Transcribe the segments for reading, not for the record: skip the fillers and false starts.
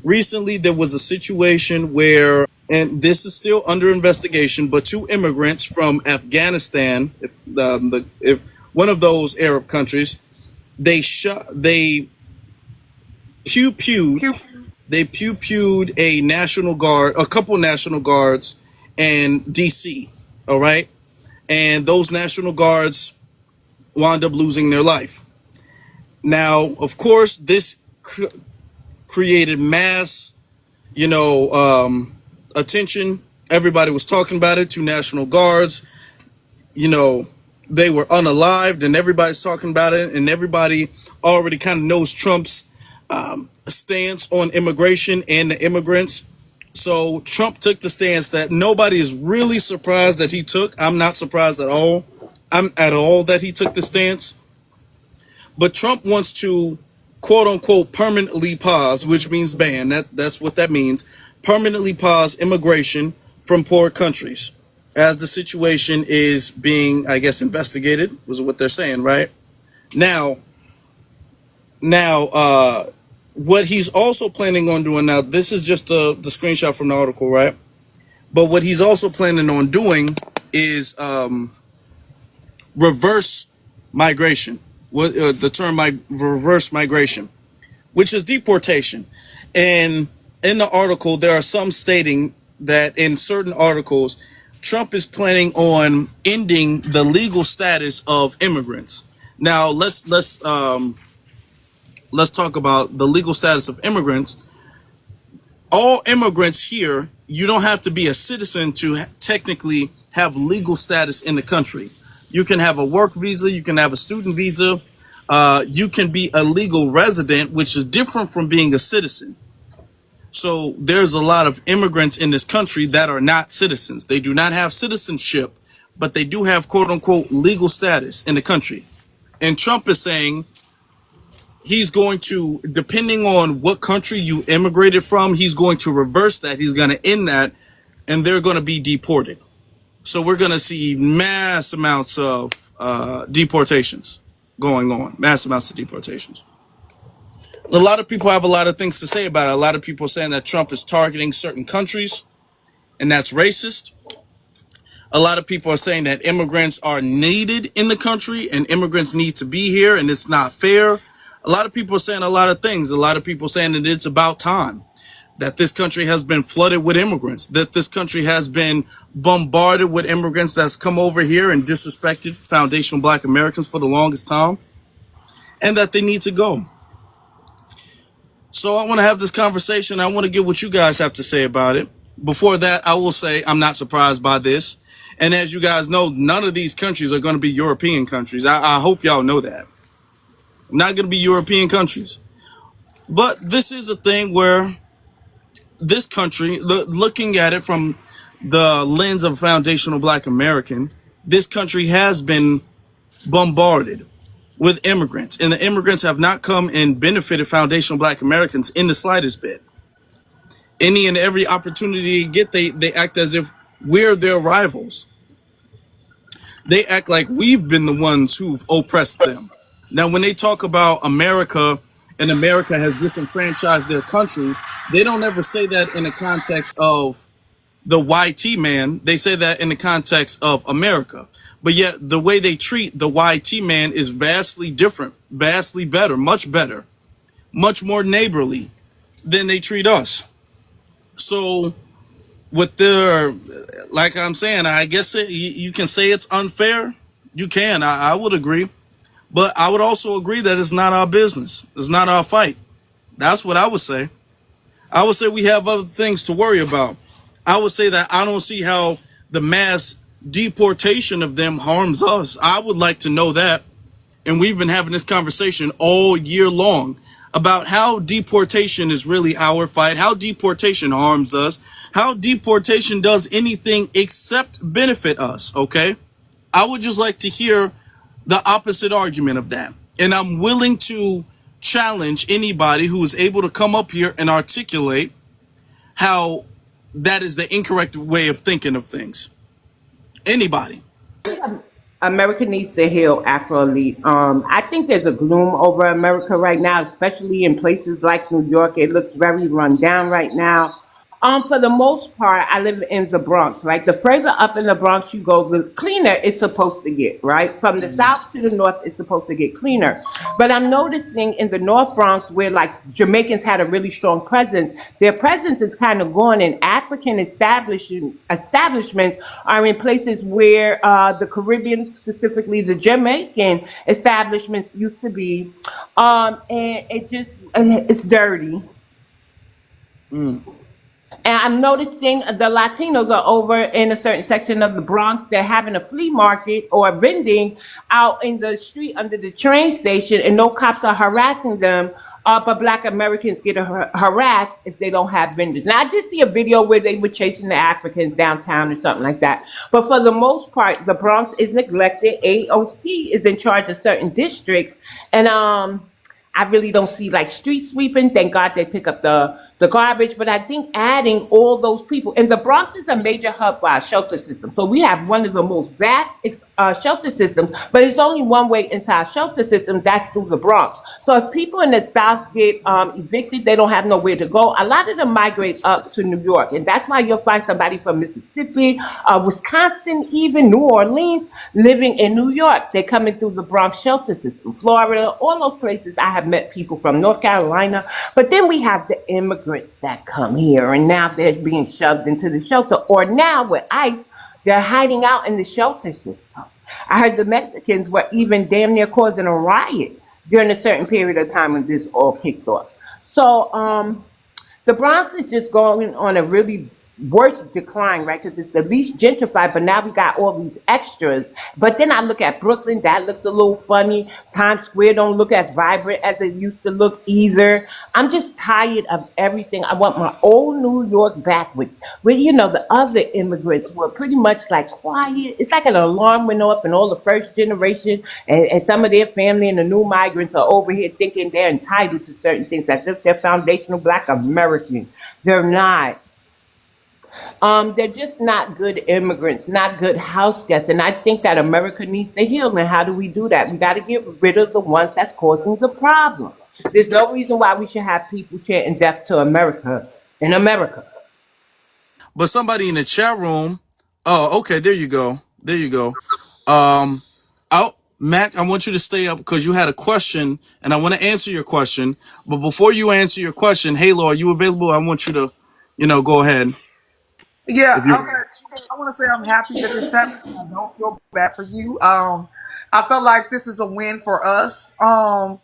Recently, there was a situation where, and this is still under investigation, but two immigrants from Afghanistan, if one of those Arab countries, they pew pewed, they pew pewed a national guard, a couple national guards in D.C. All right, and those national guards wound up losing their life. Now, of course, this created mass, you know, attention. Everybody was talking about it. Two national guards, you know, they were unalived, and everybody's talking about it, and everybody already kind of knows Trump's stance on immigration and the immigrants. So Trump took the stance that nobody is really surprised that he took. I'm not surprised at all. I'm at all that he took the stance. But Trump wants to quote unquote permanently pause, which means ban. That's what that means. Permanently pause immigration from poor countries as the situation is being, I guess, investigated, was what they're saying, right? Now, what he's also planning on doing now, this is just the screenshot from the article, right? But what he's also planning on doing is reverse migration. What the term reverse migration, which is deportation. And in the article, there are some stating that in certain articles, Trump is planning on ending the legal status of immigrants. Now, let's talk about the legal status of immigrants. All immigrants here, you don't have to be a citizen to technically have legal status in the country. You can have a work visa, you can have a student visa, you can be a legal resident, which is different from being a citizen. So there's a lot of immigrants in this country that are not citizens. They do not have citizenship, but they do have quote unquote legal status in the country. And Trump is saying he's going to, depending on what country you immigrated from, he's going to reverse that. He's going to end that, and they're going to be deported. So we're going to see mass amounts of deportations going on, mass amounts of deportations. A lot of people have a lot of things to say about it. A lot of people are saying that Trump is targeting certain countries, and that's racist. A lot of people are saying that immigrants are needed in the country and immigrants need to be here and it's not fair. A lot of people are saying a lot of things. A lot of people are saying that it's about time, that this country has been flooded with immigrants, that this country has been bombarded with immigrants that's come over here and disrespected foundational Black Americans for the longest time, and that they need to go. So I want to have this conversation. I want to get what you guys have to say about it. Before that, I will say I'm not surprised by this. And as you guys know, none of these countries are going to be European countries. I hope y'all know that. Not going to be European countries. But this is a thing where this country, looking at it from the lens of a foundational Black American, this country has been bombarded with immigrants, and the immigrants have not come and benefited foundational Black Americans in the slightest bit. Any and every opportunity they get, they act as if we're their rivals. They act like we've been the ones who've oppressed them. Now, when they talk about America and America has disenfranchised their country, they don't ever say that in the context of the YT man. They say that in the context of America. But yet the way they treat the YT man is vastly different, vastly better, much more neighborly than they treat us. So with their, like I'm saying, I guess you can say it's unfair. You can, I would agree. But I would also agree that it's not our business. It's not our fight. That's what I would say. I would say we have other things to worry about. I would say that I don't see how the mass deportation of them harms us. I would like to know that. And we've been having this conversation all year long about how deportation is really our fight, how deportation harms us, how deportation does anything except benefit us, okay? I would just like to hear the opposite argument of that. And I'm willing to challenge anybody who is able to come up here and articulate how that is the incorrect way of thinking of things. Anybody. America needs to heal Afro elite. I think there's a gloom over America right now, especially in places like New York. It looks very run down right now. For the most part, I live in the Bronx, right? The further up in the Bronx you go, the cleaner it's supposed to get, right? From the south to the north, it's supposed to get cleaner. But I'm noticing in the North Bronx, where like Jamaicans had a really strong presence, their presence is kind of gone, and African establishments are in places where the Caribbean, specifically the Jamaican establishments, used to be, and it's dirty. Mm. And I'm noticing the Latinos are over in a certain section of the Bronx. They're having a flea market or vending out in the street under the train station, and no cops are harassing them. But Black Americans get harassed if they don't have vendors. Now, I did see a video where they were chasing the Africans downtown or something like that. But for the most part, the Bronx is neglected. AOC is in charge of certain districts, and I really don't see like street sweeping. Thank God they pick up the garbage. But I think adding all those people, and the Bronx is a major hub for our shelter system. So we have one of the most vast shelter systems, but it's only one way into our shelter system. That's through the Bronx. So if people in the South get evicted, they don't have nowhere to go. A lot of them migrate up to New York, and that's why you'll find somebody from Mississippi, Wisconsin, even New Orleans, living in New York. They're coming through the Bronx shelter system, Florida, all those places. I have met people from North Carolina, but then we have the immigrants that come here, and now they're being shoved into the shelter, or now with ICE, they're hiding out in the shelter system. I heard the Mexicans were even damn near causing a riot during a certain period of time when this all kicked off. So the Bronx is just going on a really worse decline, right? Because it's the least gentrified, but now we got all these extras. But then I look at Brooklyn, that looks a little funny. Times Square don't look as vibrant as it used to look either. I'm just tired of everything. I want my old New York back with the other immigrants were pretty much like quiet. It's like an alarm went off, and all the first generation and some of their family and the new migrants are over here thinking they're entitled to certain things as if they're foundational Black Americans. They're not. They're just not good immigrants, not good house guests. And I think that America needs to heal. And how do we do that? We got to get rid of the ones that's causing the problem. There's no reason why we should have people chanting death to America in America. But somebody in the chat room. Oh, okay. There you go. There you go. Um, out, Mac. I want you to stay up because you had a question, and I want to answer your question. But before you answer your question, Halo, are you available? I want you to, go ahead. If Yeah, you. okay. I want to say I'm happy that this happened. I don't feel bad for you. I felt like this is a win for us. And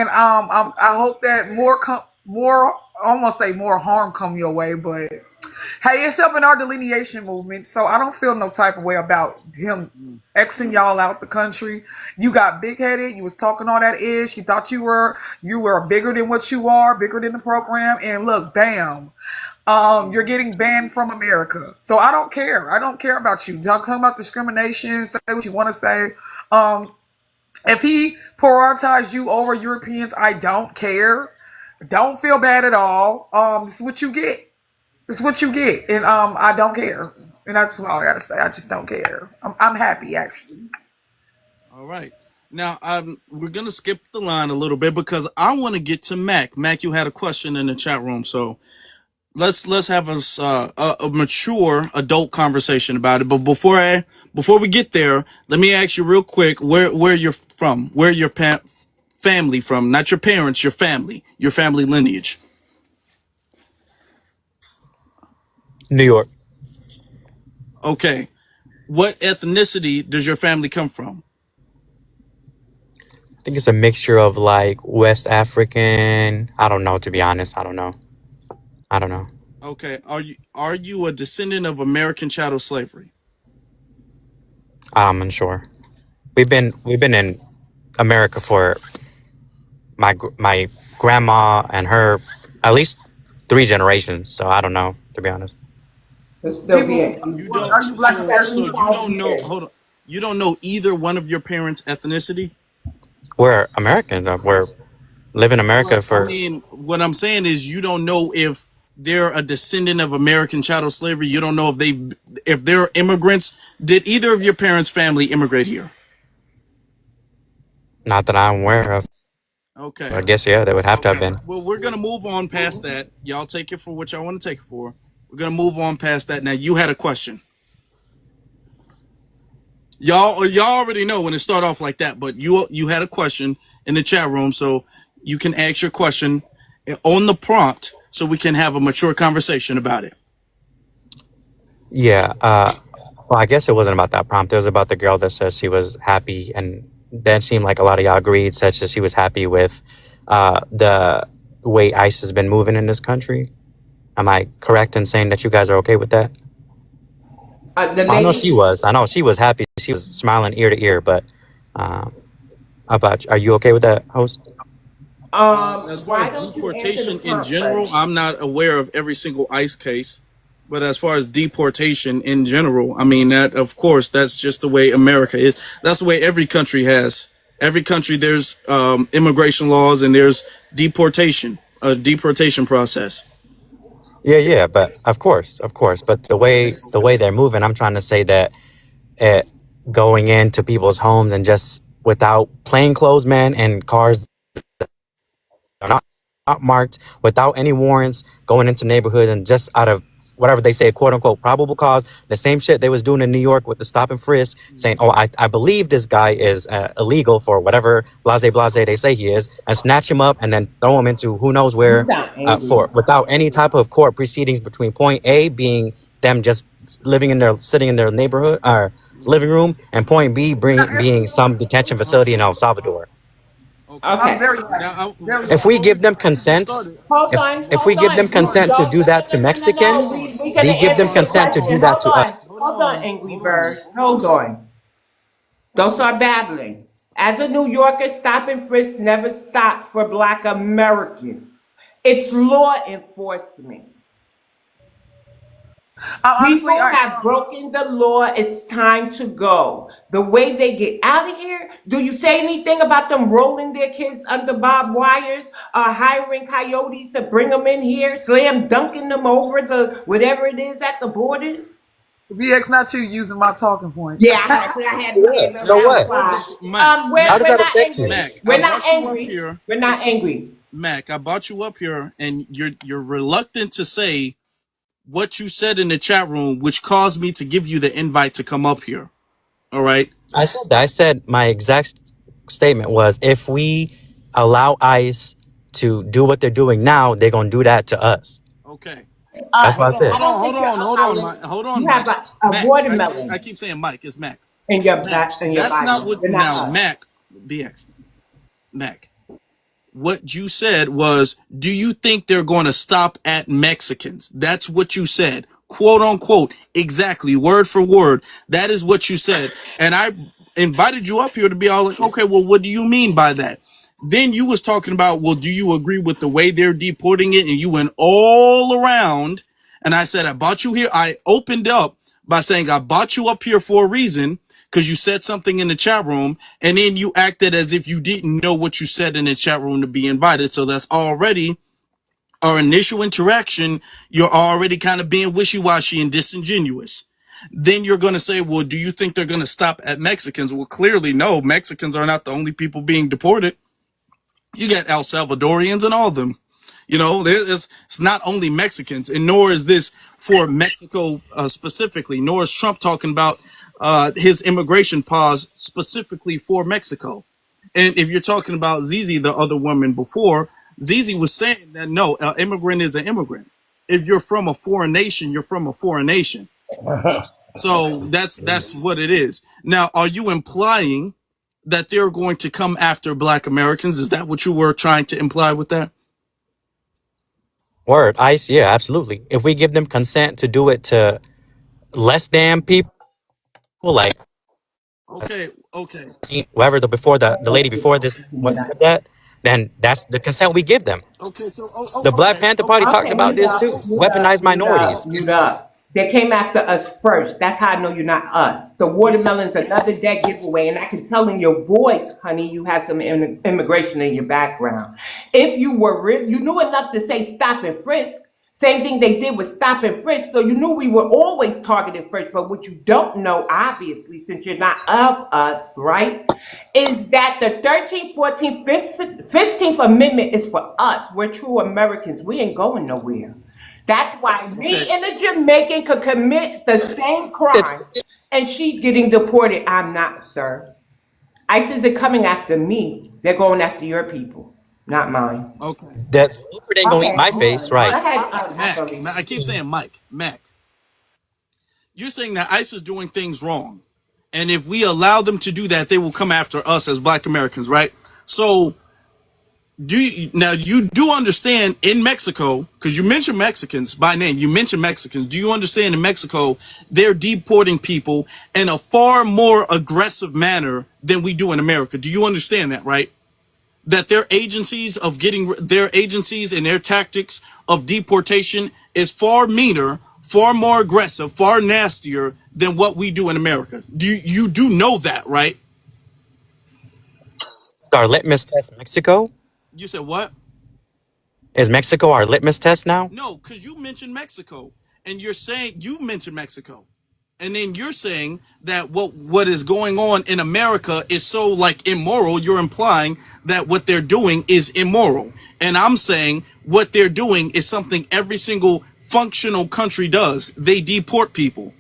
I hope that more. I won't say more harm come your way, but hey, it's helping our delineation movement. So I don't feel no type of way about him Xing y'all out the country. You got big headed. You was talking all that ish. You thought you were bigger than what you are, bigger than the program. And look, bam. You're getting banned from America. So I don't care. I don't care about you. Talk about discrimination, say what you want to say. Um, if he prioritized you over Europeans, I don't care. Don't feel bad at all. This is what you get. This is what you get. And I don't care. And that's all I gotta say. I just don't care. I'm happy actually. All right. Now, we're gonna skip the line a little bit because I want to get to Mac. Mac, you had a question in the chat room, so let's have a mature adult conversation about it. But before we get there, let me ask you real quick where you're from, where your family from, not your parents, your family lineage. New York. Okay, what ethnicity does your family come from? I think it's a mixture of like West African. I don't know, to be honest. I don't know. I don't know. Okay, are you a descendant of American chattel slavery? I'm unsure. We've been in America for my grandma and her at least 3 generations. So I don't know, to be honest. But still People, being You don't. are you Black So American? you 75 don't know. years. Hold on. You don't know either one of your parents' ethnicity. We're Americans. We're live in Well, America I for. mean, what I'm saying is you don't know if they're a descendant of American chattel slavery. You don't know if they're immigrants. Did either of your parents' family immigrate here? Not that I'm aware of. Okay. I guess yeah, they would have to have been. Well, we're gonna move on past that. Y'all take it for what y'all want to take it for. We're gonna move on past that. Now, you had a question. Y'all already know when it start off like that, but you had a question in the chat room, so you can ask your question on the prompt, so we can have a mature conversation about it. Yeah. Well, I guess it wasn't about that prompt. It was about the girl that said she was happy, and that seemed like a lot of y'all agreed, said that she was happy with the way ICE has been moving in this country. Am I correct in saying that you guys are okay with that? The I know lady, she was. I know she was happy. She was smiling ear to ear. But are you okay with that, host? As far why as don't you answer the deportation in prompt general, first? I'm not aware of every single ICE case. But as far as deportation in general, I mean, that, of course, that's just the way America is. That's the way every country has. Every country, there's immigration laws, and there's a deportation process. Yeah. But of course. But the way they're moving, I'm trying to say that it, going into people's homes and just without plainclothes men and cars are not marked, without any warrants, going into neighborhoods and just out of whatever they say, quote unquote, probable cause, the same shit they was doing in New York with the stop and frisk, saying, oh, I believe this guy is illegal for whatever blase they say he is, and snatch him up and then throw him into who knows You where, sound angry. for without any type of court proceedings, between point A being them just sitting in their neighborhood or living room, and point B being some detention facility in El Salvador. Okay. I'm Okay. very Now, happy. Very If happy. we give them consent, Hold if on, if we hold give them on. You consent to don't do that to no. Mexicans, We're gonna they give them answer the consent to do question. that to us. Hold on, Angry Bird. Hold on. Don't start babbling. As a New Yorker, stop and frisk never stopped for Black Americans. It's law enforcement. Honestly, People have broken the law. It's time to go. The way they get out of here, do you say anything about them rolling their kids under barbed wires, hiring coyotes to bring them in here, slam dunking them over the whatever it is at the borders? VX, not you using my talking points. Yeah, I had my Yeah. hand up. So That was what? fine. Mac, How does We're that not affect you? angry. Mac, I We're not brought you up angry. here. We're not angry. Mac, I brought you up here, and you're reluctant to say what you said in the chat room, which caused me to give you the invite to come up here. All right. I said that. I said my exact statement was, if we allow ICE to do what they're doing now, they're gonna do that to us. Okay. That's what I I said. don't think you're allowing. Hold on, You Mike. have a Mac. I watermelon keep saying Mike. It's Mac. in your Mac. That's not Bible. what. You're not Now, us. Mac. BX. Mac. What you said was, do you think they're going to stop at Mexicans? That's what you said. Quote unquote. Exactly. Word for word. That is what you said. And I invited you up here to be all like, okay, well, what do you mean by that? Then you was talking about, well, do you agree with the way they're deporting it? And you went all around. And I said, I brought you here. I opened up by saying, I brought you up here for a reason, because you said something in the chat room, and then you acted as if you didn't know what you said in the chat room to be invited. So that's already our initial interaction. You're already kind of being wishy-washy and disingenuous. Then you're going to say, well, do you think they're going to stop at Mexicans? Well, clearly, no. Mexicans are not the only people being deported. You got El Salvadorians and all of them. You know, it's not only Mexicans, and nor is this for Mexico specifically, nor is Trump talking about his immigration pause specifically for Mexico. And if you're talking about Zizi, the other woman before, Zizi was saying that no, an immigrant is an immigrant. If you're from a foreign nation, you're from a foreign nation. So that's what it is. Now, are you implying that they're going to come after Black Americans? Is that what you were trying to imply with that? Word, ICE, yeah, absolutely. If we give them consent to do it to less than people, like Okay. whoever the lady before this what said that, then that's the consent we give them. Okay, so The Black Panther Party talked Okay, about this too. Weaponized minorities. mute up. They came after us first. That's how I know you're not us. The watermelon's another dead giveaway, and I can tell in your voice, honey, you have some immigration in your background. If you were you knew enough to say stop and frisk. Same thing they did with stop and frisk. So you knew we were always targeted first. But what you don't know, obviously, since you're not of us, right, is that the 13th, 14th, 15th Amendment is for us. We're true Americans. We ain't going nowhere. That's why me Okay. and a Jamaican could commit the same crime and she's getting deported. I'm not, sir. ISIS are coming after me. They're going after your people, not mine. Okay. That leopard ain't gonna eat Okay, my I'm face, done. Go right? Mike, ahead, Mac, Billy. I keep saying Mac. You're saying that ICE is doing things wrong, and if we allow them to do that, they will come after us as Black Americans, right? So you do understand in Mexico, because you mentioned Mexicans by name, you mentioned Mexicans. Do you understand in Mexico they're deporting people in a far more aggressive manner than we do in America? Do you understand that, right? That their agencies and their tactics of deportation is far meaner, far more aggressive, far nastier than what we do in America. You do know that, right? Our litmus test, Mexico. You said what? Is Mexico our litmus test now? No, because you mentioned Mexico, and you're saying you mentioned Mexico, and then you're saying that what is going on in America is so like immoral. You're implying that what they're doing is immoral, and I'm saying what they're doing is something every single functional country does. They deport people.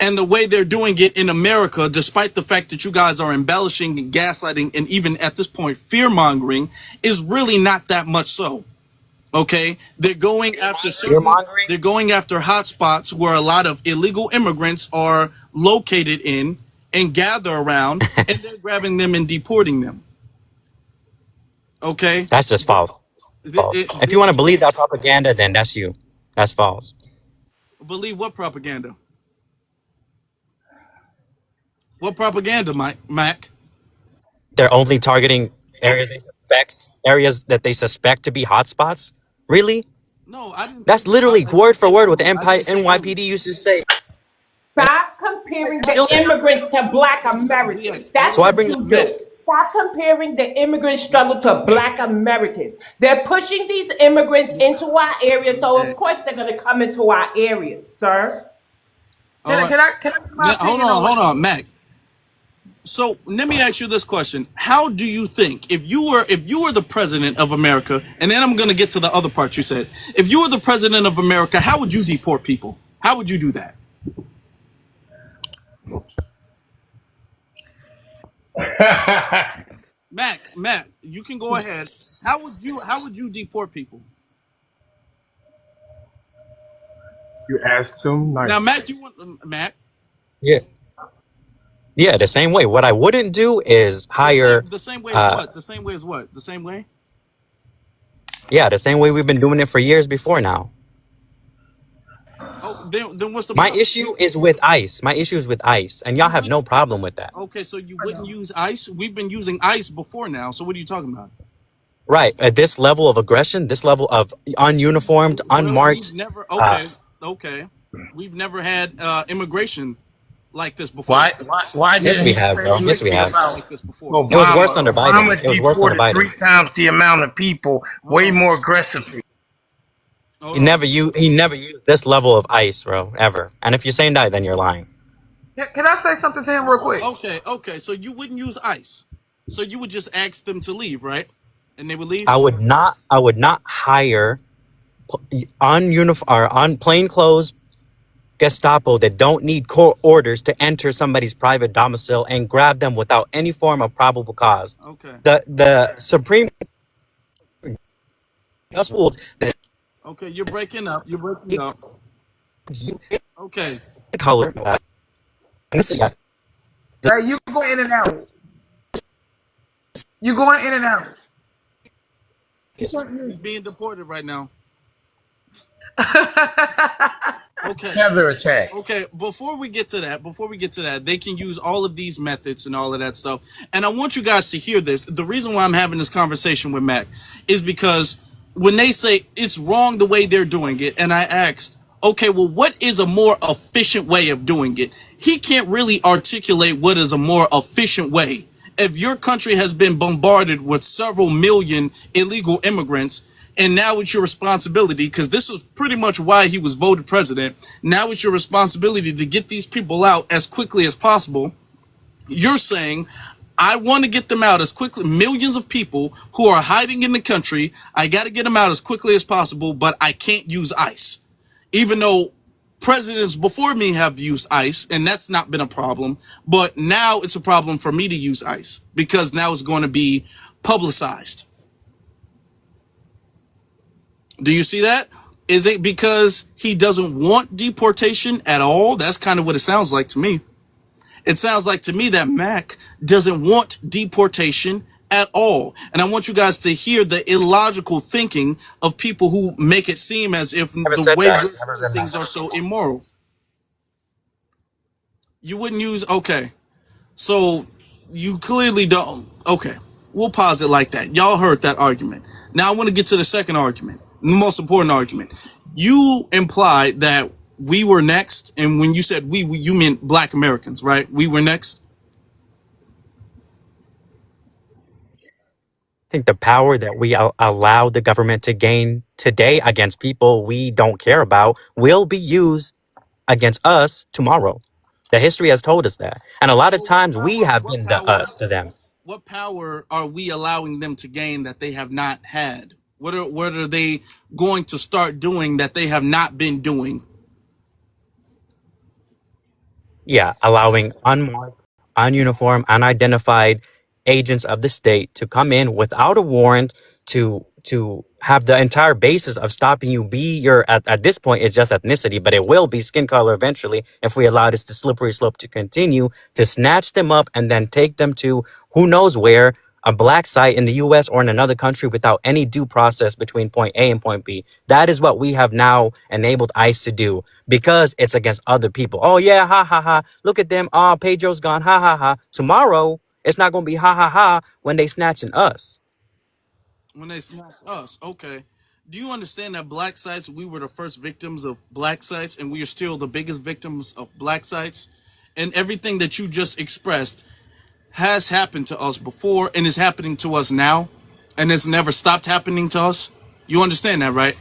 And the way they're doing it in America, despite the fact that you guys are embellishing and gaslighting and even at this point fear mongering, is really not that much so. Okay, Fear mongering. they're going after hotspots where a lot of illegal immigrants are located in and gather around, and they're grabbing them and deporting them. Okay, That's just false. False. If you want to believe that propaganda, then that's you. That's false. believe what propaganda? What propaganda, Mac? They're only targeting areas that they suspect to be hotspots. Really? No, I didn't That's say literally word for word what the I didn't say NYPD used to say. Stop comparing the Still says. immigrants to Black Americans. That's So I what bring you do. Stop comparing the immigrant struggle to Black Americans. They're pushing these immigrants into our area, so of course they're going to come into our areas, sir. All right. Can I give my Hold opinion on, on hold on, Mac. So let me ask you this question: how do you think if you were the president of America, and then I'm going to get to the other part you said, if you were the president of America, how would you deport people? How would you do that? Mac, you can go ahead. How would you deport people? You ask them Now, nice. Mac, Mac, Yeah. Yeah, the same way. What I wouldn't do is hire. the same way as Uh, what? The same way as what? The same way? yeah, the same way we've been doing it for years before now. Oh, then what's the My problem? issue is with ICE. My issue is with ICE, and y'all have no problem with that. Okay, so you wouldn't use ICE? We've been using ICE before now. So what are you talking about? Right. At this level of aggression, this level of ununiformed, Well, unmarked. okay. We've never had immigration like this before. Why Yes, didn't we he have, say bro. Yes, we anything have. about Like this before. It was worse under Biden. Obama It was worse under deported Biden. 3 times the amount of people, way more aggressively. Hold He on. never used this level of ICE, bro, ever. And if you're saying that, then you're lying. Can I say something to him real quick? Okay. So you wouldn't use ICE. So you would just ask them to leave, right? And they would leave? I would not hire on plainclothes Gestapo that don't need court orders to enter somebody's private domicile and grab them without any form of probable cause. Okay. The Supreme just ruled that Okay, you're breaking up. Okay. color. Yeah. Hey, you going in and out. You going in and out. He's being deported right now. Okay. Another attack. Okay, before we get to that, they can use all of these methods and all of that stuff. And I want you guys to hear this. The reason why I'm having this conversation with Mac is because when they say it's wrong the way they're doing it, and I asked, okay, well, what is a more efficient way of doing it? He can't really articulate what is a more efficient way. If your country has been bombarded with several million illegal immigrants, And now it's your responsibility, because this is pretty much why he was voted president. Now it's your responsibility to get these people out as quickly as possible. You're saying, I want to get them out as quickly. Millions of people who are hiding in the country, I got to get them out as quickly as possible, but I can't use ICE. Even though presidents before me have used ICE, and that's not been a problem. But now it's a problem for me to use ICE, because now it's going to be publicized. Do you see that? Is it because he doesn't want deportation at all? That's kind of what it sounds like to me. It sounds like to me that Mac doesn't want deportation at all. And I want you guys to hear the illogical thinking of people who make it seem as if Never the said way that. Never said things are that. so immoral. You wouldn't use, okay. So you clearly don't. Okay. We'll pause it like that. Y'all heard that argument. Now I want to get to the second argument, the most important argument. You implied that we were next, and when you said we you meant Black Americans, right? We were next. I think the power that we allow the government to gain today against people we don't care about will be used against us tomorrow. The history has told us that. And a lot of So what times we power? have What been the power? us to them. What power are we allowing them to gain that they have not had? What are they going to start doing that they have not been doing? Yeah, allowing unmarked, ununiformed, unidentified agents of the state to come in without a warrant to have the entire basis of stopping you be your at this point it's just ethnicity, but it will be skin color eventually if we allow this the slippery slope to continue, to snatch them up and then take them to who knows where, a black site in the US or in another country without any due process between point A and point B. That is what we have now enabled ICE to do because it's against other people. Oh yeah, ha ha ha. Look at them. Oh, Pedro's gone. Ha ha ha. Tomorrow, it's not going to be ha ha ha when they snatching us. When they snatch us, okay. Do you understand that black sites, we were the first victims of black sites, and we are still the biggest victims of black sites? And everything that you just expressed has happened to us before and is happening to us now, and it's never stopped happening to us. You understand that, right?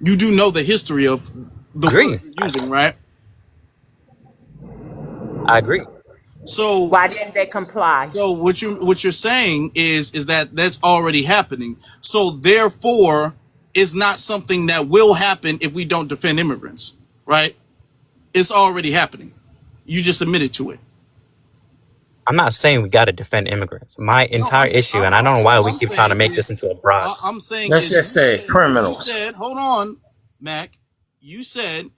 You do know the history of the Agree. words you're using, right? I agree. So Why didn't they comply? So what you're saying is that that's already happening. So therefore, it's not something that will happen if we don't defend immigrants, right? It's already happening. You just admitted to it. I'm not saying we got to defend immigrants. My No, entire issue, and I don't know why all we I'm keep trying to saying make this is, into a broad. I'm saying Let's is, just say you criminals. said, hold on, Mac. You said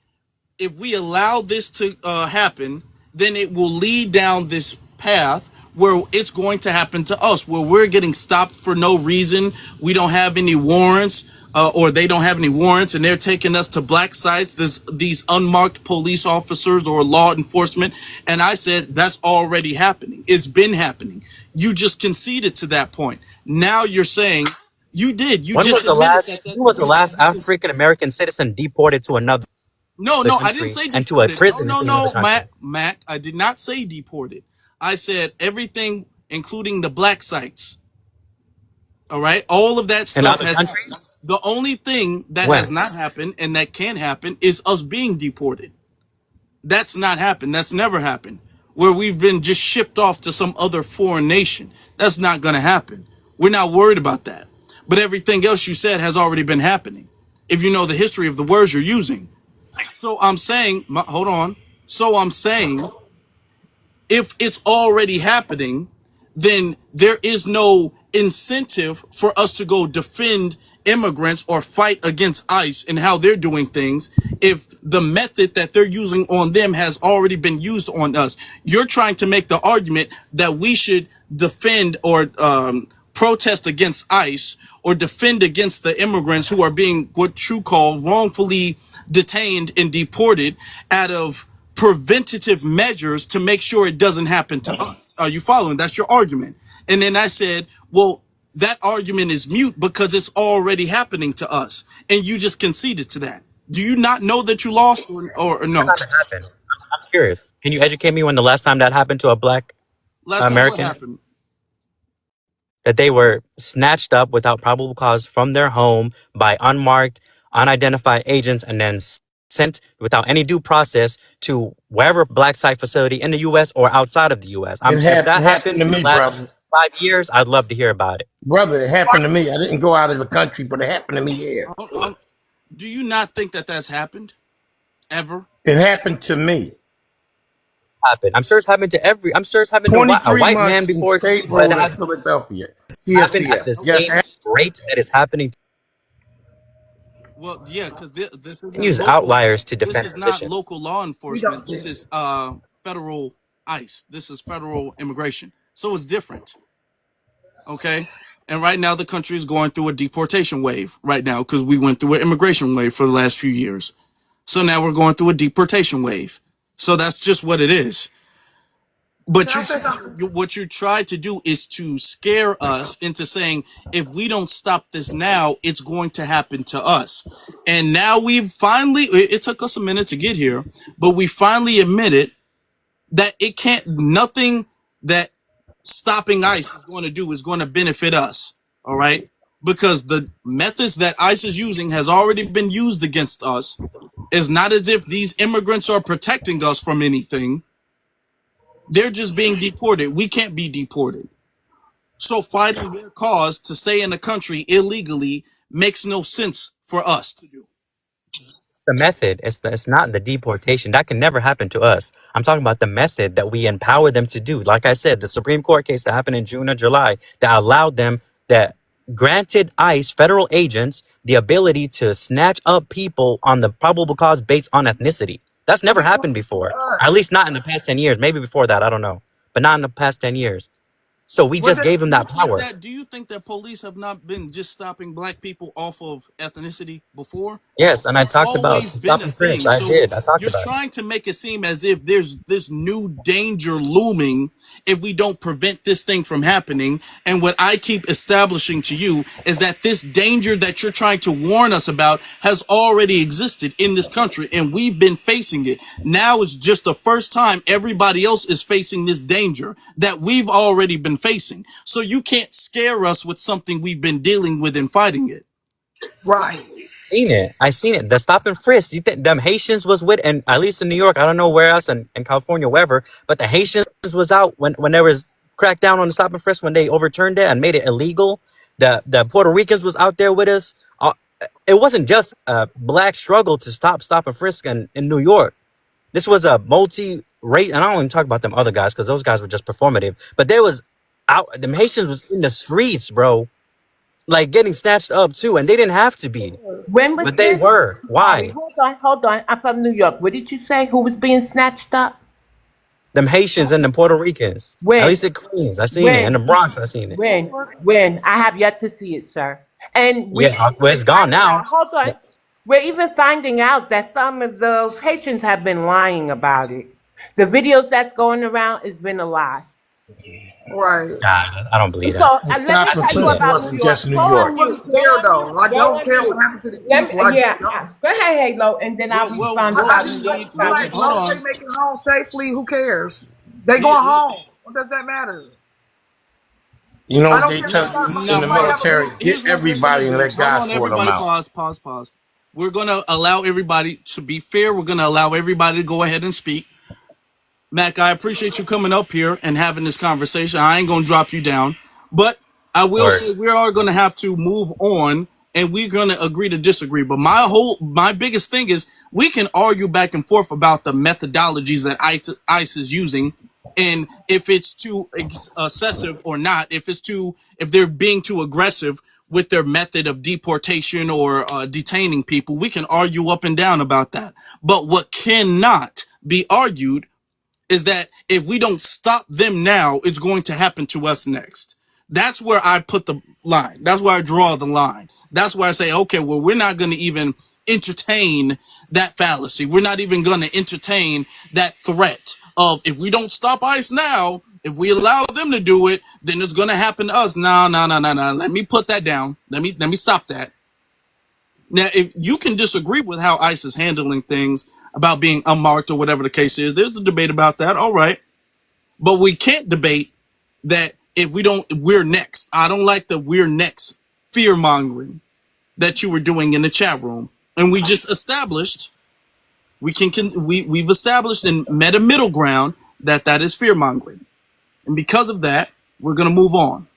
if we allow this to happen, then it will lead down this path where it's going to happen to us, where we're getting stopped for no reason. We don't have any warrants, or they don't have any warrants, and they're taking us to black sites. There's these unmarked police officers or law enforcement. And I said, that's already happening. It's been happening. You just conceded to that point. Now you're saying you did. You When was just the admitted last? that. When was the last African American citizen deported to another No, I didn't country say and to a deported. prison No, in another country? Mac. I did not say deported. I said everything, including the black sites. All right, all of that In stuff other has. countries? The only thing that has When? not happened and that can happen is us being deported. That's not happened. That's never happened. Where we've been just shipped off to some other foreign nation. That's not going to happen. We're not worried about that. But everything else you said has already been happening. If you know the history of the words you're using. So I'm saying, hold on. So I'm saying, if it's already happening, then there is no incentive for us to go defend immigrants or fight against ICE and how they're doing things if the method that they're using on them has already been used on us. You're trying to make the argument that we should defend or protest against ICE or defend against the immigrants who are being what you call wrongfully detained and deported out of preventative measures to make sure it doesn't happen to us. Are you following? That's your argument. And then I said, well, that argument is mute because it's already happening to us. And you just conceded to that. Do you not know that you lost or What no? time it happened? I'm curious. Can you educate me when the last time that happened to a black Last time what American? happened? that they were snatched up without probable cause from their home by unmarked, unidentified agents and then sent without any due process to wherever black site facility in the U.S. or outside of the U.S. It If that happened happened to in the me, last brother. 5 years, I'd love to hear about it. Brother, it happened to me. I didn't go out of the country, but it happened to me here. Do you not think that that's happened ever? It happened to me. I'm sure it's happened to I'm sure it's happened to a 23 white man months in before, State but it Road in has Philadelphia. happened at CFCF. the Yes, same rate that is happening. Well, yeah, because this You isn't use local. outliers to This defend is not position. local law We don't enforcement. This care. is federal ICE. This is federal immigration. So it's different. Okay. And right now the country is going through a deportation wave right now because we went through an immigration wave for the last few years. So now we're going through a deportation wave. So that's just what it is. But Can I say something? what you try to do is to scare us into saying if we don't stop this now, it's going to happen to us. And now we've finally, it took us a minute to get here, but we finally admitted that it can't, nothing that stopping ICE is going to do is going to benefit us. All right. Because the methods that ICE is using has already been used against us. It's not as if these immigrants are protecting us from anything. They're just being deported. We can't be deported. So fighting their cause to stay in the country illegally makes no sense for us to do. The method, it's not the deportation. That can never happen to us. I'm talking about the method that we empower them to do. Like I said, the Supreme Court case that happened in June or July that allowed them, that granted ICE federal agents the ability to snatch up people on the probable cause based on ethnicity. That's never happened before. At least not in the past 10 years. Maybe before that, I don't know. But not in the past 10 years. So we What just the, gave them that power. Do you think that police have not been just stopping black people off of ethnicity before? Yes, and I That's talked about always been stop a and frisk. thing. I So did. I talked you're about it. trying to make it seem as if there's this new danger looming if we don't prevent this thing from happening. And what I keep establishing to you is that this danger that you're trying to warn us about has already existed in this country and we've been facing it. Now it's just the first time everybody else is facing this danger that we've already been facing. So you can't scare us with something we've been dealing with and fighting it. right. Seen it. I seen it. The stop and frisk. You think them Haitians was with, and at least in New York, I don't know where else in California, wherever, but the Haitians was out when there was crackdown on the stop and frisk when they overturned it and made it illegal. The Puerto Ricans was out there with us. It wasn't just a black struggle to stop and frisk in New York. This was a multi-rate, and I don't even talk about them other guys because those guys were just performative. But there was out. The Haitians was in the streets, bro, like getting snatched up too, and they didn't have to be. When was But they this? were. Sorry, Why? hold on. I'm from New York. What did you say? Who was being snatched up? Them Haitians and the Puerto Ricans. At When? least the Queens. I seen it. In When? the Bronx, I seen it. When? I have yet to see it, sir. And Yeah, well, it's gone now. hold on. We're even finding out that some of those Haitians have been lying about it. The videos that's going around has been a lie. Right. Nah, I don't believe So that. The let me stop and tell you frisk about New wasn't York. just New Go York. on I mute. don't care though. I Go don't on care mute. what happened to the people. I just don't. Go ahead, Halo, and then I'll respond What about we New York. need, Like, as hold long as on. they make it home safely, who cares? They Here- going home. What does that matter? You know I what don't they care tell if somebody you in the might have a military? beef. Here's Get what we're everybody gonna and do. let Hold God on, sort them everybody. out. Pause. We're gonna allow everybody to be fair. We're gonna allow everybody to go ahead and speak. Mac, I appreciate you coming up here and having this conversation. I ain't gonna drop you down, but I will Word. say we are gonna have to move on, and we're gonna agree to disagree. But my biggest thing is we can argue back and forth about the methodologies that ICE is using, and if it's too excessive or not. If they're being too aggressive with their method of deportation or detaining people, we can argue up and down about that. But what cannot be argued is that if we don't stop them now, it's going to happen to us next. That's where I put the line. That's where I draw the line. That's why I say, okay, well, we're not going to even entertain that fallacy. We're not even going to entertain that threat of if we don't stop ICE now, if we allow them to do it, then it's going to happen to us. No. Let me put that down. Let me stop that. Now, if you can disagree with how ICE is handling things about being unmarked or whatever the case is, there's a debate about that. All right. But we can't debate that if we don't, we're next. I don't like the we're next fear mongering that you were doing in the chat room. And we just established, we've established and met a middle ground that is fear mongering. And because of that, we're going to move on.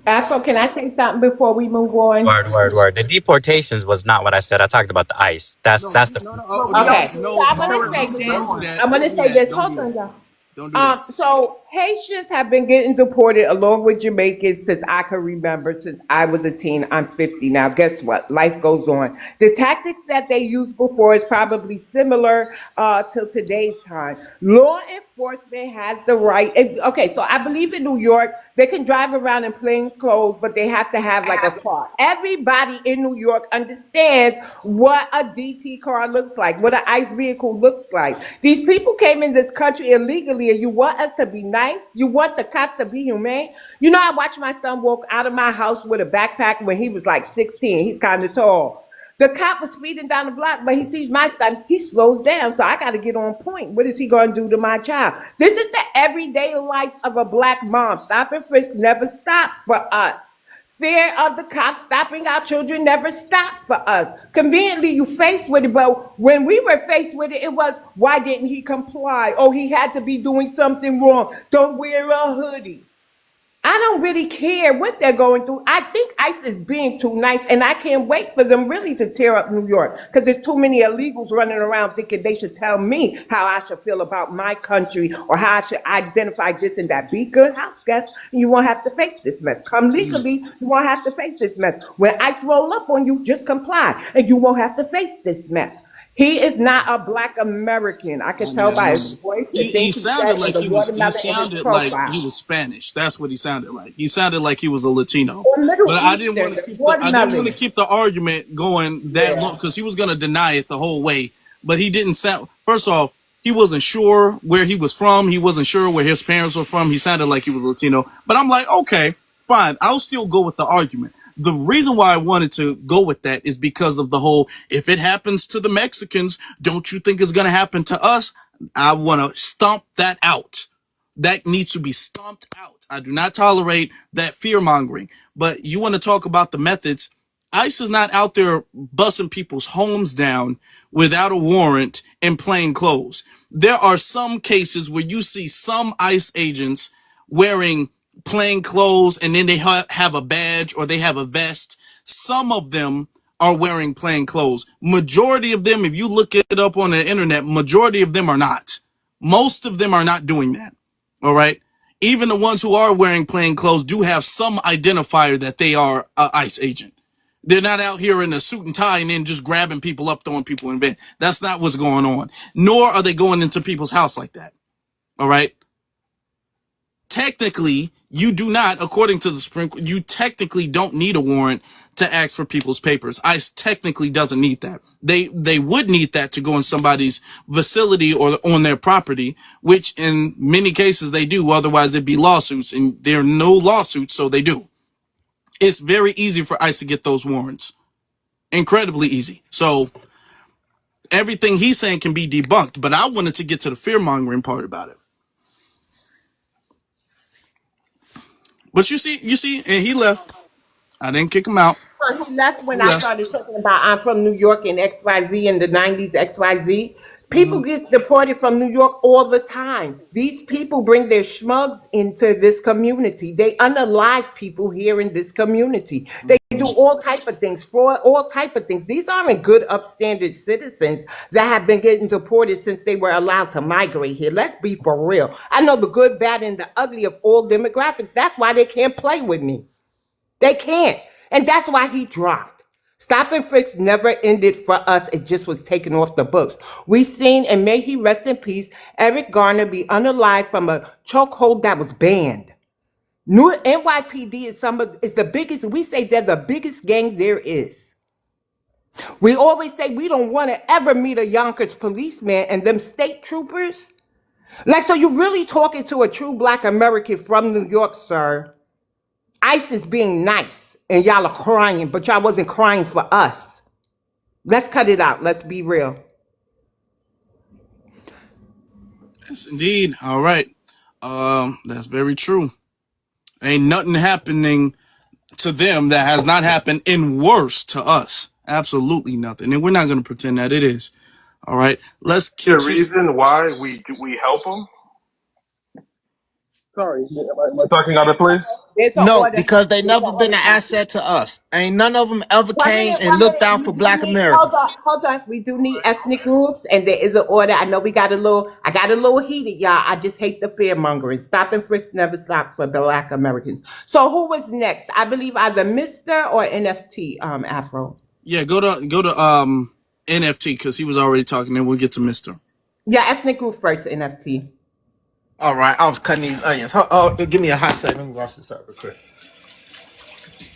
Afro, can I say something before we move on? Word, word, word. The deportations was not what I said. I talked about the ICE. That's the. But we Okay, also so No, I'm there gonna was say moving this. don't do on. that. I'm Don't gonna do say that. this. Don't Hold do on, that. y'all. Don't do that. So Haitians have been getting deported along with Jamaicans since I can remember, since I was a teen. I'm 50 now. Guess what? Life goes on. The tactics that they used before is probably similar to today's time. Law enforcement has the right. Okay, so I believe in New York, they can drive around in plain clothes, but they have to have like a car. Everybody in New York understands what a DT car looks like, what an ICE vehicle looks like. These people came in this country illegally, and you want us to be nice? You want the cops to be humane? You know, I watched my son walk out of my house with a backpack when he was like 16. He's kind of tall. The cop was speeding down the block, but he sees my son. He slows down, so I got to get on point. What is he going to do to my child? This is the everyday life of a black mom. Stop and frisk never stops for us. Fear of the cops stopping our children never stopped for us. Conveniently, you faced with it, but when we were faced with it, it was, why didn't he comply? Oh, he had to be doing something wrong. Don't wear a hoodie. I don't really care what they're going through. I think ICE is being too nice, and I can't wait for them really to tear up New York because there's too many illegals running around thinking they should tell me how I should feel about my country or how I should identify this and that. Be good house guests, and you won't have to face this mess. Come legally, you won't have to face this mess. When ICE roll up on you, just comply, and you won't have to face this mess. He is not a black American. I can tell by his voice, the He things he said, sounded and like the he watermelon in his sounded like profile. he was Spanish. That's what he sounded like. He sounded like he was a Latino. Or Middle But Eastern, I didn't want to watermelon. keep the argument going that long Yeah. because he was going to deny it the whole way. But he didn't sound. First off, he wasn't sure where he was from. He wasn't sure where his parents were from. He sounded like he was Latino. But I'm like, okay, fine. I'll still go with the argument. The reason why I wanted to go with that is because of the whole, if it happens to the Mexicans, don't you think it's going to happen to us? I want to stomp that out. That needs to be stomped out. I do not tolerate that fear mongering. But you want to talk about the methods. ICE is not out there busting people's homes down without a warrant in plain clothes. There are some cases where you see some ICE agents wearing plain clothes and then they have a badge or they have a vest. Some of them are wearing plain clothes. Majority of them, if you look it up on the internet, majority of them are not. Most of them are not doing that. All right. Even the ones who are wearing plain clothes do have some identifier that they are a ICE agent. They're not out here in a suit and tie and then just grabbing people up, throwing people in bed. That's not what's going on. Nor are they going into people's house like that. All right. Technically, you do not, according to the Supreme Court, you technically don't need a warrant to ask for people's papers. ICE technically doesn't need that. They would need that to go in somebody's facility or on their property, which in many cases they do. Otherwise, there'd be lawsuits, and there are no lawsuits, so they do. It's very easy for ICE to get those warrants. Incredibly easy. So everything he's saying can be debunked, but I wanted to get to the fear mongering part about it. But you see, and he left. I didn't kick him out. He left He when I left. started talking about I'm from New York and XYZ in the 90s, XYZ. People Mhm. get deported from New York all the time. These people bring their schmugs into this community. They unalive people here in this community. They do all type of things, fraud, all type of things. These aren't good, upstanding citizens that have been getting deported since they were allowed to migrate here. Let's be for real. I know the good, bad, and the ugly of all demographics. That's why they can't play with me. They can't. And that's why he dropped. Stop and frisk never ended for us. It just was taken off the books. We seen, and may he rest in peace, Eric Garner be unalive from a chokehold that was banned. New NYPD is the biggest, we say they're the biggest gang there is. We always say we don't want to ever meet a Yonkers policeman and them state troopers. Like, so you really talking to a true black American from New York, sir. ICE is being nice and y'all are crying, but y'all wasn't crying for us. Let's cut it out. Let's be real. Yes, indeed. All right. That's very true. Ain't nothing happening to them that has not happened in worse to us. Absolutely nothing. And we're not going to pretend that it is. All right. Let's The continue. reason why we help them. Sorry, am I talking out of place? There's an No, order. because they There's an never been order. an asset to us. Ain't none of them ever came and One looked minute. out We for do Black need. Hold on, Americans. hold on. We do need ethnic groups, and there is an order. I know we got a little. I got a little heated, y'all. I just hate the fear mongering. Stop and frisks never stop for Black Americans. So who was next? I believe either Mister or NFT. Afro. Yeah, go to NFT because he was already talking, and we'll get to Mister. Yeah, ethnic group first. NFT. All right, I was cutting these onions. Oh, give me a hot second. Let me wash this up real quick.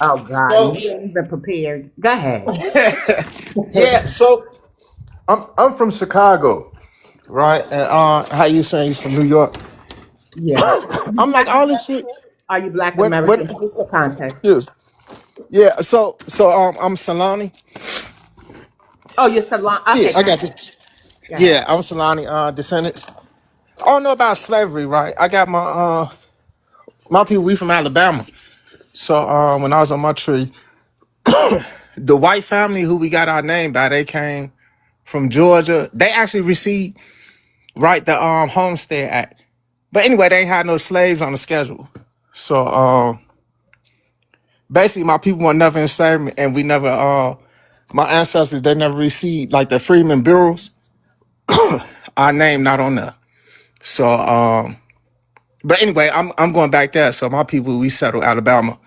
Oh God, So, you ain't even prepared. Go ahead. yeah, so I'm from Chicago, right? And how you saying he's from New York? Yeah. You I'm like Black all this shit. American? Are you Black When American? What's the context? yes, yeah. So I'm Solani. Oh, you're Salon. Yeah, Okay, I go got you. ahead. Go ahead. Yeah, I'm Solani descendants. I don't know about slavery, right? I got my people. We from Alabama. So when I was on my tree, the white family who we got our name by, they came from Georgia. They actually received right the Homestead Act. But anyway, they ain't had no slaves on the schedule. So basically my people were never enslaved and we never my ancestors they never received like the Freedmen Bureaus, our name not on there. So but anyway, I'm going back there. So my people we settled Alabama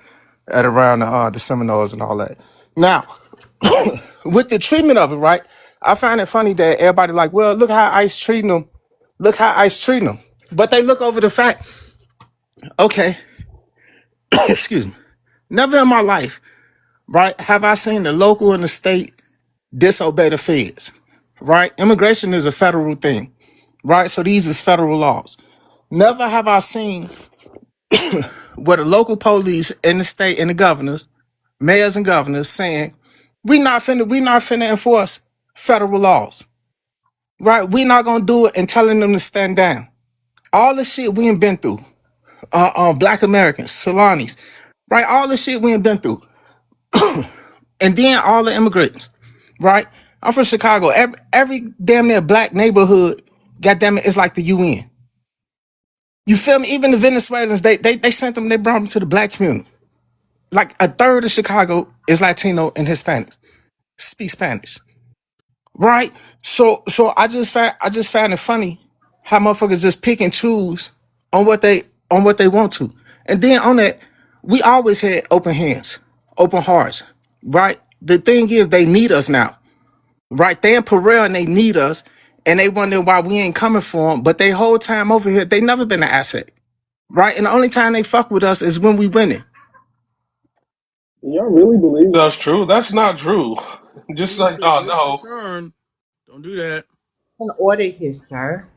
at around the Seminoles and all that. Now, with the treatment of it, right? I find it funny that everybody like, well, look how ICE treating them. Look how ICE treating them. But they look over the fact, okay, excuse me. Never in my life, right, have I seen the local and the state disobey the feds, right? Immigration is a federal thing, right? So these is federal laws. Never have I seen where the local police and the state and the governors, mayors and governors saying, we not finna enforce federal laws. Right? We not gonna do it and telling them to stand down. All the shit we ain't been through. Black Americans, Solanis, right? All the shit we ain't been through. And then all the immigrants, right? I'm from Chicago. Every damn near black neighborhood, goddamn it, it's like the UN. You feel me? Even the Venezuelans, they sent them, they brought them to the black community. Like a third of Chicago is Latino and Hispanics. Speak Spanish. Right? So I just found it funny how motherfuckers just pick and choose on what they want to. And then on that, we always had open hands, open hearts. Right? The thing is they need us now. Right? They in Pereira and they need us and they wonder why we ain't coming for them. But they whole time over here, they never been an asset. Right? And the only time they fuck with us is when we winning. Y'all really believe that's true? That's not true. Just like, Mister, oh Mister no. Turn, don't do that. An order here, sir.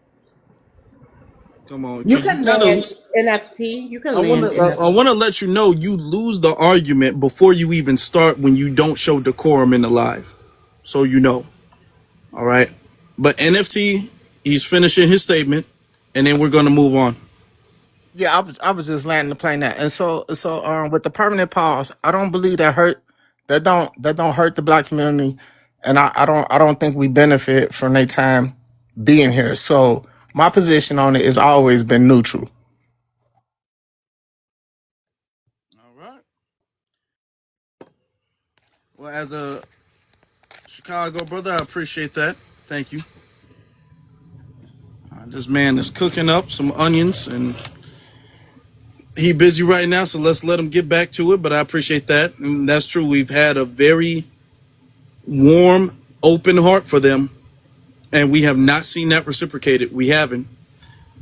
Come on, You because you can kind of. land NFT. You can I want land to. I NFT. want to let you know you lose the argument before you even start when you don't show decorum in the live. So you know. All right. But NFT, he's finishing his statement, and then we're gonna move on. Yeah, I was just landing the plane that. And with the permanent pause, I don't believe that don't hurt the black community. And I don't think we benefit from their time being here. So my position on it has always been neutral. All right. Well, as a Chicago brother, I appreciate that. Thank you. This man is cooking up some onions, and he busy right now, so let's let him get back to it. But I appreciate that, and that's true. We've had a very warm, open heart for them, and we have not seen that reciprocated. We haven't.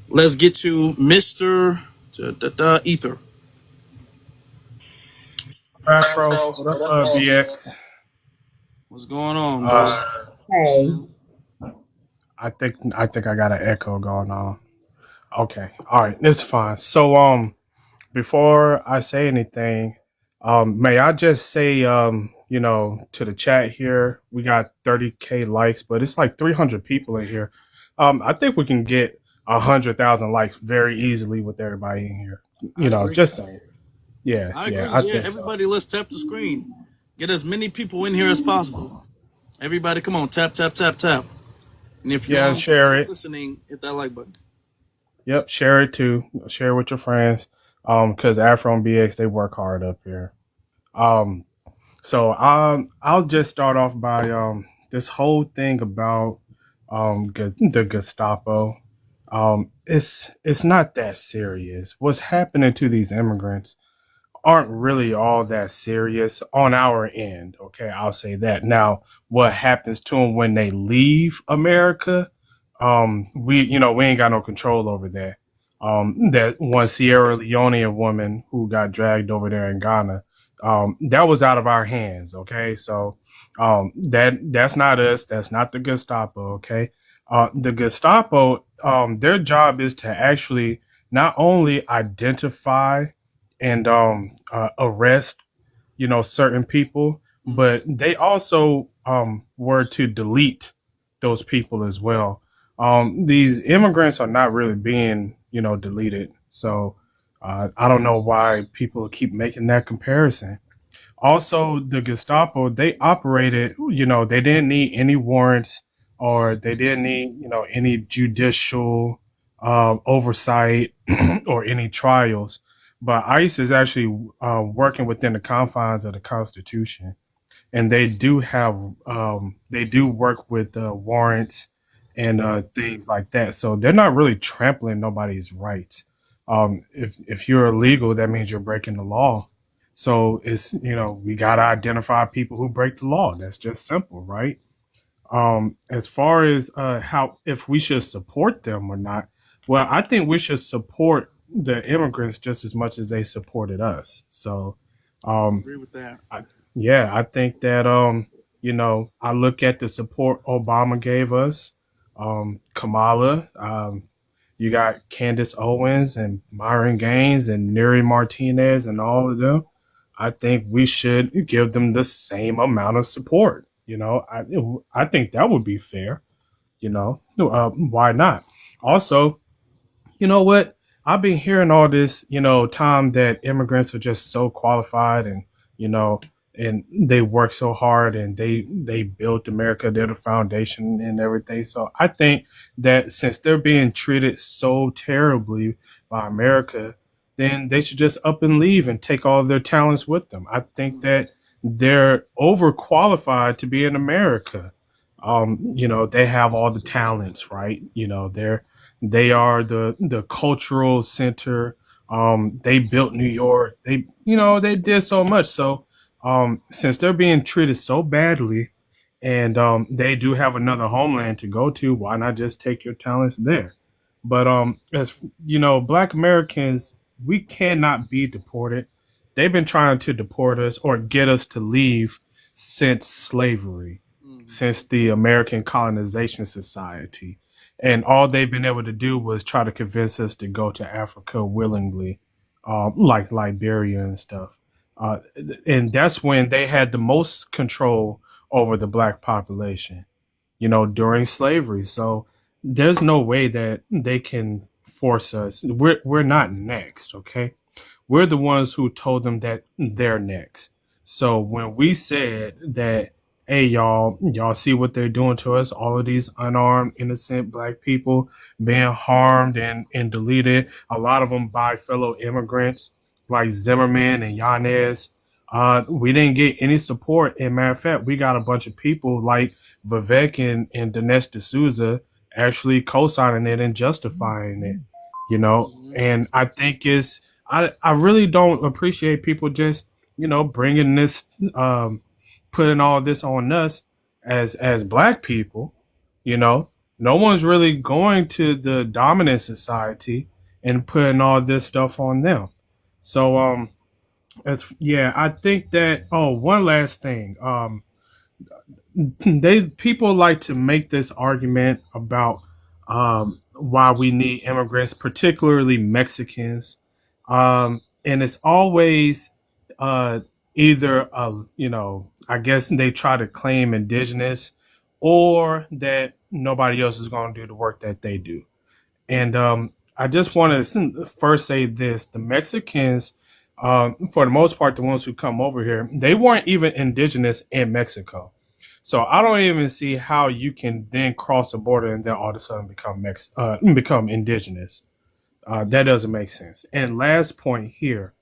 Let's get to Mister Ether. Afro, what up, BX? What's going on, bro? Uh, Hey. I think I got an echo going on. Okay, all right, it's fine. So before I say anything, may I just say to the chat here, we got 30K likes, but it's like 300 people in here. I think we can get 100,000 likes very easily with everybody in here. I agree. Just saying. Yeah, I yeah, agree. I Yeah, think so. everybody, let's tap the screen. Get as many people in here as possible. Everybody, come on, tap, tap, tap, tap. And if you're Yeah, and on share it. listening, hit that like button. Yep, share it too. Share it with your friends. Because Afro and BX, they work hard up here. Um, I'll just start off by this whole thing about the Gestapo. It's not that serious. What's happening to these immigrants aren't really all that serious on our end. Okay, I'll say that. Now, what happens to them when they leave America? We ain't got no control over that. That one Sierra Leonean woman who got dragged over there in Ghana, that was out of our hands. Okay, so that's not us. That's not the Gestapo. Okay, the Gestapo, their job is to actually not only identify and arrest, certain people, but they also were to delete those people as well. These immigrants are not really being, deleted. So I don't know why people keep making that comparison. Also, the Gestapo, they operated, they didn't need any warrants, or they didn't need, any judicial oversight or any trials. But ICE is actually working within the confines of the Constitution, and they do work with warrants and things like that. So they're not really trampling nobody's rights. If you're illegal, that means you're breaking the law. So it's, we gotta identify people who break the law. That's just simple, right? As far as how, if we should support them or not, well, I think we should support the immigrants just as much as they supported us. So um, Agree with that. yeah, I think that I look at the support Obama gave us, Kamala, you got Candace Owens and Myron Gaines and Neri Martinez and all of them. I think we should give them the same amount of support. I think that would be fair. Why not? Also, you know what? I've been hearing all this, Tom, that immigrants are just so qualified, and you know, and they work so hard, and they built America, they're the foundation and everything. So I think that since they're being treated so terribly by America, then they should just up and leave and take all of their talents with them. I think that they're overqualified to be in America. They have all the talents, right? They are the cultural center. They built New York. They did so much. So since they're being treated so badly, and they do have another homeland to go to, why not just take your talents there? But as Black Americans, we cannot be deported. They've been trying to deport us or get us to leave since slavery, since the American Colonization Society. And all they've been able to do was try to convince us to go to Africa willingly, like Liberia and stuff. Uh, and that's when they had the most control over the black population, during slavery. So there's no way that they can force us. We're not next, okay? We're the ones who told them that they're next. So when we said that, hey, y'all see what they're doing to us, all of these unarmed, innocent black people being harmed and deleted, a lot of them by fellow immigrants like Zimmerman and Yanez. We didn't get any support. And matter of fact, we got a bunch of people like Vivek and Dinesh D'Souza actually co-signing it and justifying it, and I think I really don't appreciate people just, bringing this, putting all this on us as black people, no one's really going to the dominant society and putting all this stuff on them. So, I think that, oh, one last thing, they people like to make this argument about why we need immigrants, particularly Mexicans, and it's always uh, either I guess they try to claim indigenous, or that nobody else is going to do the work that they do. And I just want to first say this: the Mexicans, For the most part, the ones who come over here, they weren't even indigenous in Mexico. So I don't even see how you can then cross the border and then all of a sudden become indigenous. That doesn't make sense. And last point here,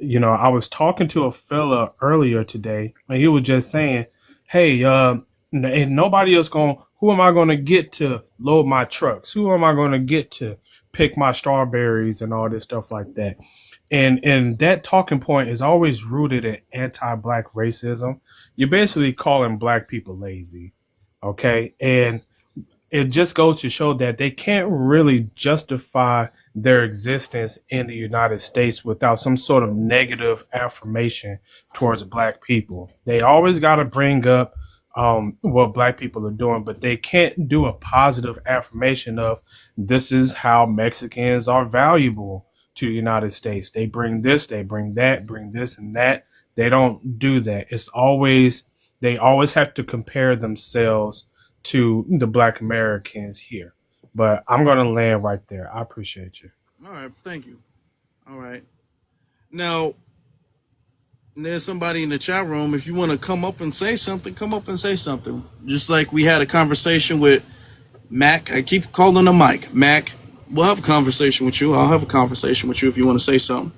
I was talking to a fella earlier today, and he was just saying, "Hey, ain't nobody else going. Who am I going to get to load my trucks? Who am I going to get to pick my strawberries and all this stuff like that?" And that talking point is always rooted in anti-black racism. You're basically calling black people lazy, okay? And it just goes to show that they can't really justify their existence in the United States without some sort of negative affirmation towards black people. They always got to bring up what black people are doing, but they can't do a positive affirmation of this is how Mexicans are valuable to the United States. They bring this, they bring that, bring this and that. They don't do that. They always have to compare themselves to the black Americans here. But I'm going to land right there. I appreciate you. All right, thank you. All right. Now, there's somebody in the chat room. If you want to come up and say something, come up and say something. Just like we had a conversation with Mac. I keep calling him Mike. Mac, we'll have a conversation with you. I'll have a conversation with you if you want to say something.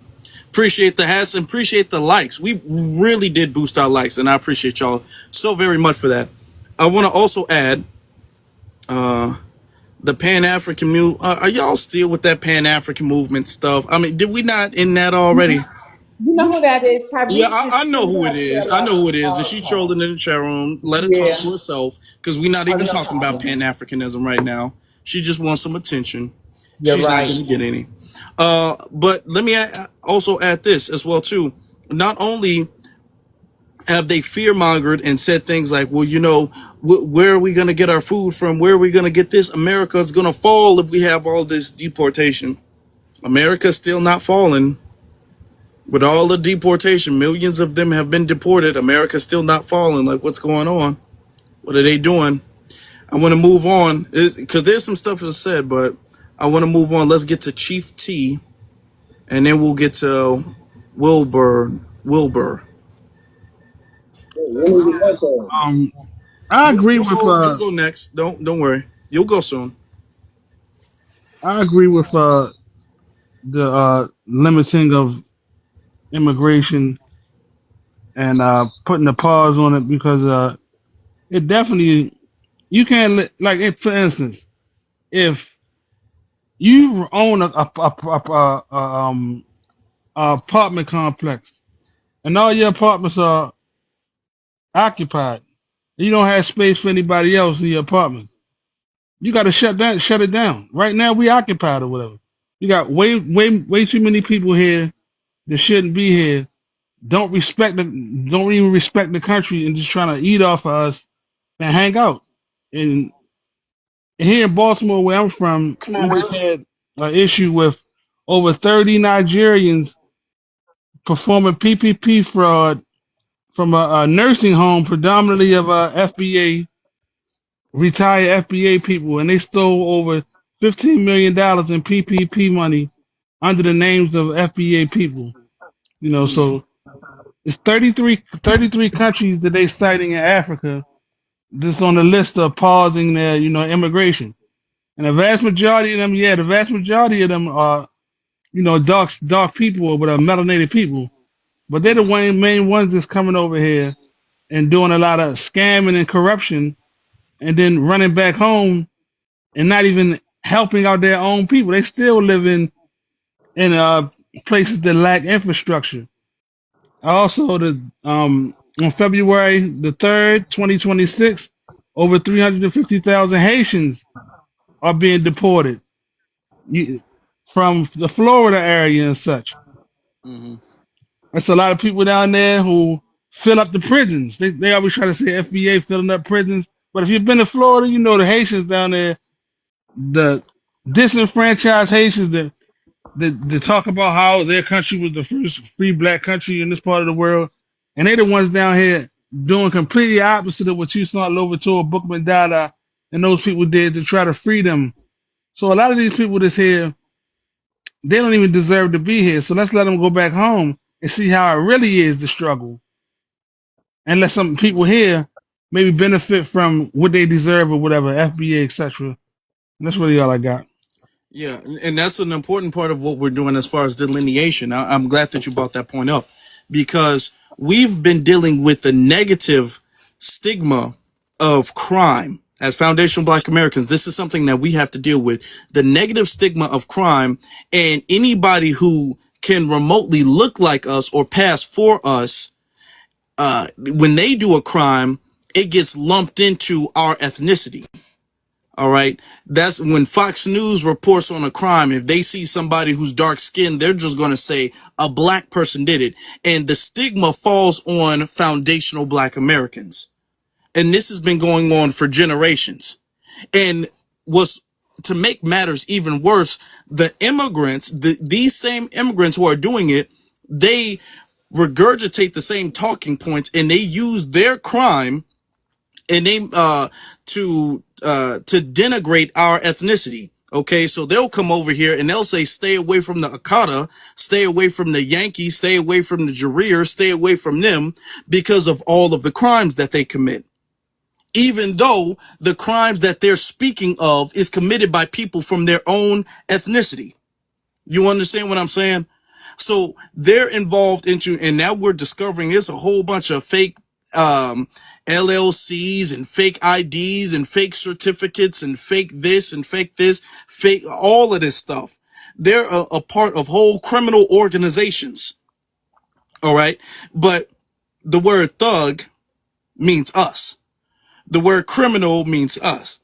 Appreciate the hats and appreciate the likes. We really did boost our likes, and I appreciate y'all so very much for that. I want to also add the Pan-African move. Are y'all still with that Pan-African movement stuff? I mean, did we not end that already? You know who that is? Yeah, Tyrese I just know threw who it up is. there. I know who it is. And she trolling in the chat room. Let her talk Yeah. to herself because we're not even talking about Pan-Africanism right now. She just wants some attention. You're She's not right. going to get any. But let me also add this as well too. Not only have they fear mongered and said things like, well, where are we going to get our food from? Where are we going to get this? America is going to fall if we have all this deportation. America's still not falling. With all the deportation, millions of them have been deported. America's still not falling. Like, what's going on? What are they doing? I want to move on because there's some stuff that's said, but I want to move on. Let's get to Chief T, and then we'll get to Wilbur. Um, I agree with You'll go next. Don't worry. You'll go soon. I agree with the limiting of immigration and putting a pause on it because it definitely you can't like it. For instance, if you own a apartment complex and all your apartments are occupied, and you don't have space for anybody else in your apartments, you got to shut it down. Right now, we occupied or whatever. You got way too many people here that shouldn't be here. Don't even respect the country and just trying to eat off of us and hang out. And here in Baltimore, where I'm from, we just had an issue with over 30 Nigerians performing PPP fraud from a nursing home, predominantly of FBA retired FBA people, and they stole over $15 million in PPP money under the names of FBA people. So it's 33 countries that they citing in Africa that's on the list of pausing their, immigration. And the vast majority of them are, dark people or whatever, melanated people. But they're the main ones that's coming over here and doing a lot of scamming and corruption and then running back home and not even helping out their own people. They still live in places that lack infrastructure. Also, on February the 3rd, 2026, over 350,000 Haitians are being deported from the Florida area and such. Mm-hmm. That's a lot of people down there who fill up the prisons. They always try to say FBA filling up prisons, but if you've been to Florida, you know the Haitians down there, the disenfranchised Haitians that talk about how their country was the first free black country in this part of the world, and they're the ones down here doing completely opposite of what Toussaint Louverture, Bookman Dada, and those people did to try to free them. So a lot of these people that's here, they don't even deserve to be here. So let's let them go back home. and see how it really is the struggle, and let some people here maybe benefit from what they deserve or whatever, FBA, etc. And that's really all I got. Yeah, and that's an important part of what we're doing as far as delineation. I'm glad that you brought that point up because we've been dealing with the negative stigma of crime as foundational Black Americans. This is something that we have to deal with, the negative stigma of crime, and anybody who can remotely look like us or pass for us, when they do a crime, it gets lumped into our ethnicity. All right. That's when Fox News reports on a crime. If they see somebody who's dark skinned, they're just going to say a Black person did it. And the stigma falls on foundational Black Americans. And this has been going on for generations. And was to make matters even worse, the immigrants, these same immigrants who are doing it, they regurgitate the same talking points and they use their crime and they to denigrate our ethnicity. Okay, so they'll come over here and they'll say, stay away from the Akata, stay away from the Yankees, stay away from the Jareer, stay away from them because of all of the crimes that they commit. Even though the crimes that they're speaking of is committed by people from their own ethnicity. You understand what I'm saying? So they're involved into, and now we're discovering there's a whole bunch of fake LLCs and fake IDs and fake certificates and fake this and fake this, fake all of this stuff. They're a part of whole criminal organizations. All right. But the word thug means us. The word criminal means us.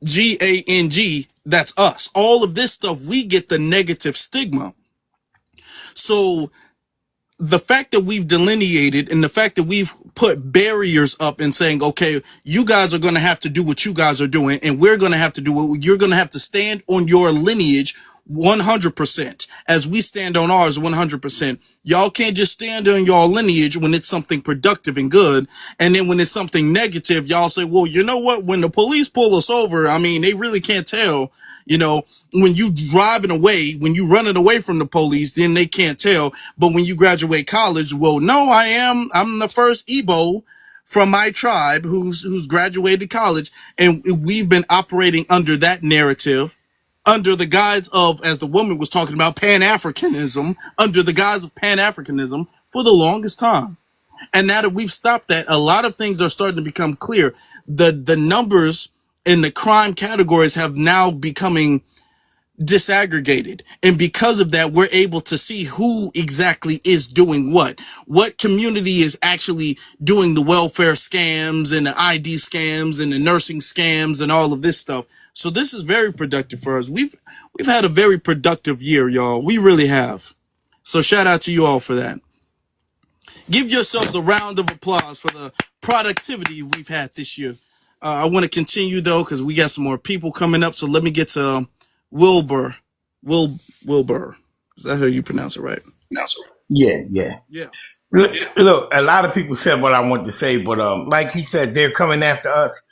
GANG, that's us. All of this stuff, we get the negative stigma. So the fact that we've delineated and the fact that we've put barriers up and saying, okay, you guys are going to have to do what you guys are doing and we're going to have to do what you're going to have to stand on your lineage 100% as we stand on ours 100%. Y'all can't just stand on your lineage when it's something productive and good. And then when it's something negative, y'all say, well, you know what? When the police pull us over, I mean, they really can't tell. You know, when you driving away, when you running away from the police, then they can't tell. But when you graduate college, well, no, I'm the first Igbo from my tribe who's graduated college. And we've been operating under that narrative, under the guise of, as the woman was talking about, Pan-Africanism, under the guise of Pan-Africanism for the longest time. And now that we've stopped that, a lot of things are starting to become clear. The numbers in the crime categories have now becoming disaggregated. And because of that, we're able to see who exactly is doing what community is actually doing the welfare scams and the ID scams and the nursing scams and all of this stuff. So this is very productive for us. We've had a very productive year, y'all. We really have. So shout out to you all for that. Give yourselves a round of applause for the productivity we've had this year. I want to continue though, because we got some more people coming up. So let me get to Wilbur. Wilbur. Is that how you pronounce it, right? Yeah, yeah. Yeah. Look, a lot of people said what I want to say, but like he said, they're coming after us.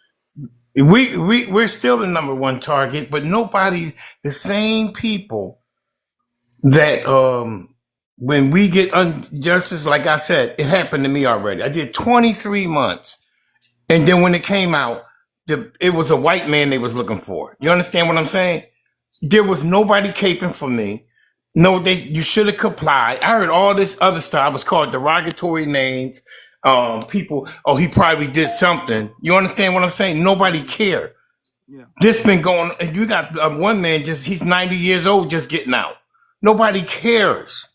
We're still the number one target, but nobody, the same people that when we get injustice, like I said, it happened to me already. I did 23 months. And then when it came out, it was a white man they was looking for. You understand what I'm saying? There was nobody caping for me. No, you should have complied. I heard all this other stuff. I was called derogatory names. People, oh, he probably did something. You understand what I'm saying? Nobody cared. Yeah. This been going, and you got one man he's 90 years old just getting out. Nobody cares.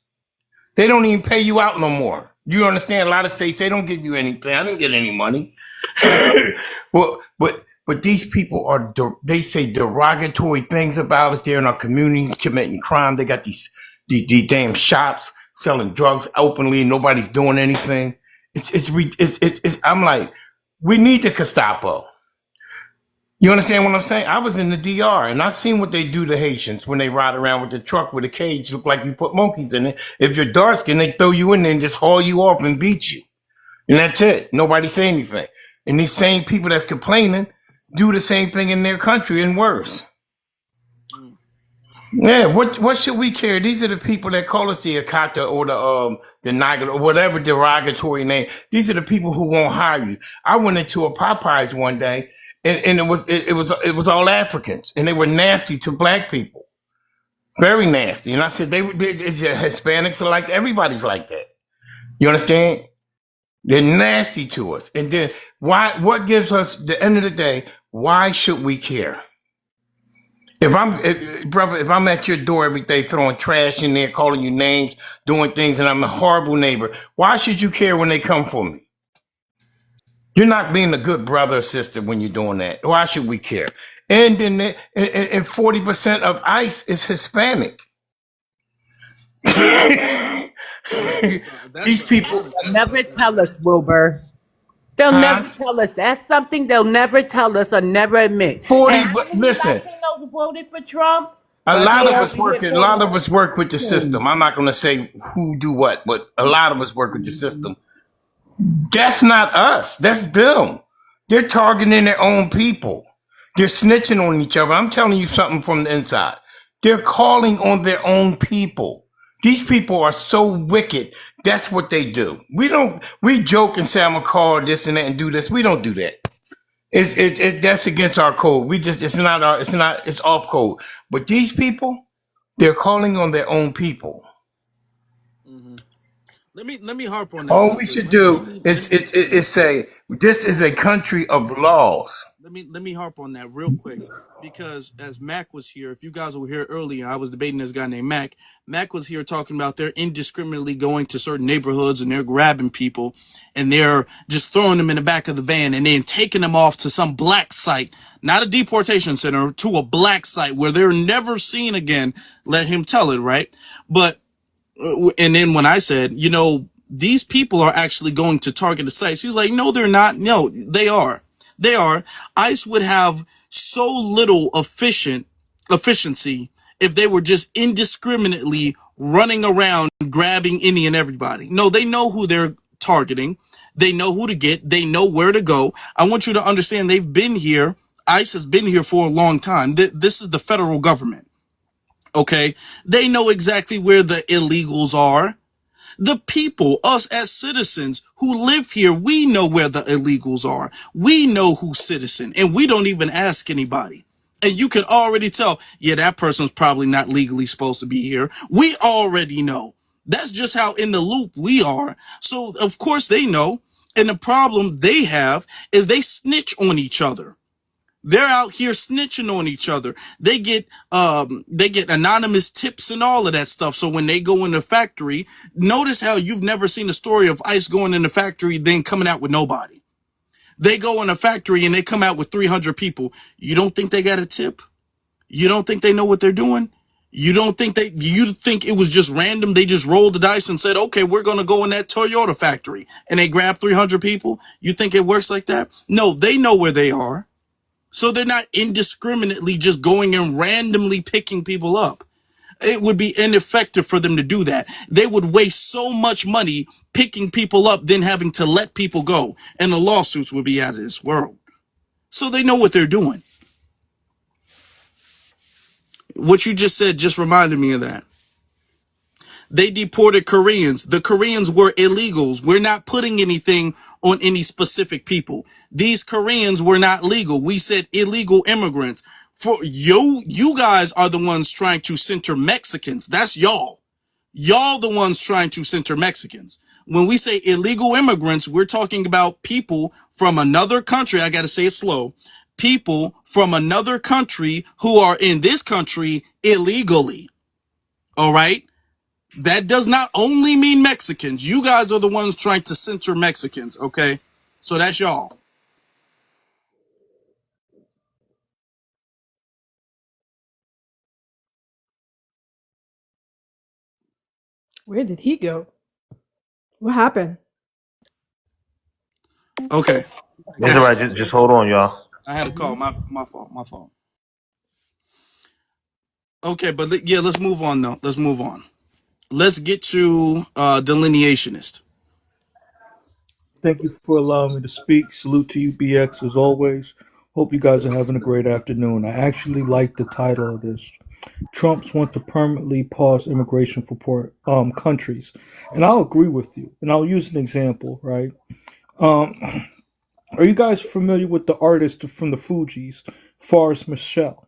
They don't even pay you out no more. You understand? A lot of states, they don't give you anything. I didn't get any money. Well, but these people they say derogatory things about us. They're in our communities committing crime. They got these damn shops selling drugs openly. Nobody's doing anything. It's I'm like, we need the Gestapo. You understand what I'm saying? I was in the DR and I seen what they do to Haitians when they ride around with the truck with a cage, look like you put monkeys in it. If you're dark skinned, they throw you in there and just haul you off and beat you. And that's it. Nobody say anything. And these same people that's complaining do the same thing in their country and worse. Yeah, what should we care? These are the people that call us the Akata or the Niger or whatever derogatory name. These are the people who won't hire you. I went into a Popeyes one day, and it was all Africans, and they were nasty to black people, very nasty. And I said Hispanics are like everybody's like that. You understand? They're nasty to us. And then why? What gives us the end of the day? Why should we care? Brother, if I'm at your door every day throwing trash in there, calling you names, doing things, and I'm a horrible neighbor, why should you care when they come for me? You're not being a good brother or sister when you're doing that. Why should we care? And then 40% of ICE is Hispanic. That's These people, They'll never tell us, Wilbur. They'll huh? never tell us. That's something they'll never tell us or never admit. 40, And how but many listen, Latinos voted for Trump? a But lot they of over us here work. A lot of voting. us work with the system. I'm not going to say who do what, but a lot of us work with the system. That's not us. That's them. They're targeting their own people. They're snitching on each other. I'm telling you something from the inside. They're calling on their own people. These people are so wicked. That's what they do. We joke and say, I'm going to call this and that and do this. We don't do that. That's against our code. It's off code. But these people, they're calling on their own people. hmm let me harp on that All real we quick. should Let me let do me let is, me is say, this is a country of laws. let me harp on that real quick, because as Mac was here, if you guys were here earlier, I was debating this guy named Mac. Mac was here talking about they're indiscriminately going to certain neighborhoods and they're grabbing people and they're just throwing them in the back of the van and then taking them off to some black site, not a deportation center, to a black site where they're never seen again. Let him tell it, right? But and then when I said, these people are actually going to target the sites, he's like, no, they're not. No, they are. They are. ICE would have so little efficiency if they were just indiscriminately running around grabbing any and everybody. No, they know who they're targeting. They know who to get. They know where to go. I want you to understand they've been here. ICE has been here for a long time. This is the federal government. Okay. They know exactly where the illegals are. The people, us as citizens who live here, we know where the illegals are. We know who's citizen, and we don't even ask anybody. And you can already tell, yeah, that person's probably not legally supposed to be here. We already know. That's just how in the loop we are. So, of course, they know. And the problem they have is they snitch on each other. They're out here snitching on each other. They get anonymous tips and all of that stuff. So when they go in the factory, notice how you've never seen a story of ICE going in the factory then coming out with nobody. They go in a factory and they come out with 300 people. You don't think they got a tip? You don't think they know what they're doing? You think it was just random? They just rolled the dice and said, okay, we're going to go in that Toyota factory and they grab 300 people. You think it works like that? No, they know where they are. So they're not indiscriminately just going and randomly picking people up. It would be ineffective for them to do that. They would waste so much money picking people up than having to let people go. And the lawsuits would be out of this world. So they know what they're doing. What you just said just reminded me of that. They deported Koreans. The Koreans were illegals. We're not putting anything on any specific people. These Koreans were not legal. We said illegal immigrants. For you guys are the ones trying to center Mexicans. That's y'all. Y'all the ones trying to center Mexicans. When we say illegal immigrants, we're talking about people from another country. I got to say it slow. People from another country who are in this country illegally. All right. That does not only mean Mexicans. You guys are the ones trying to censor Mexicans, okay? So that's y'all. Where did he go? What happened? Okay. It's all right. Just hold on, y'all. I had a call. My fault. My fault. Okay, but yeah, let's move on though. Let's move on. Let's get to delineationist. Thank you for allowing me to speak. Salute to you, BX, as always. Hope you guys are having a great afternoon. I actually like the title of this. Trump's want to permanently pause immigration for poor countries, and I'll agree with you. And I'll use an example. Right? Um, are you guys familiar with the artist from the Fugees, Forrest Michelle?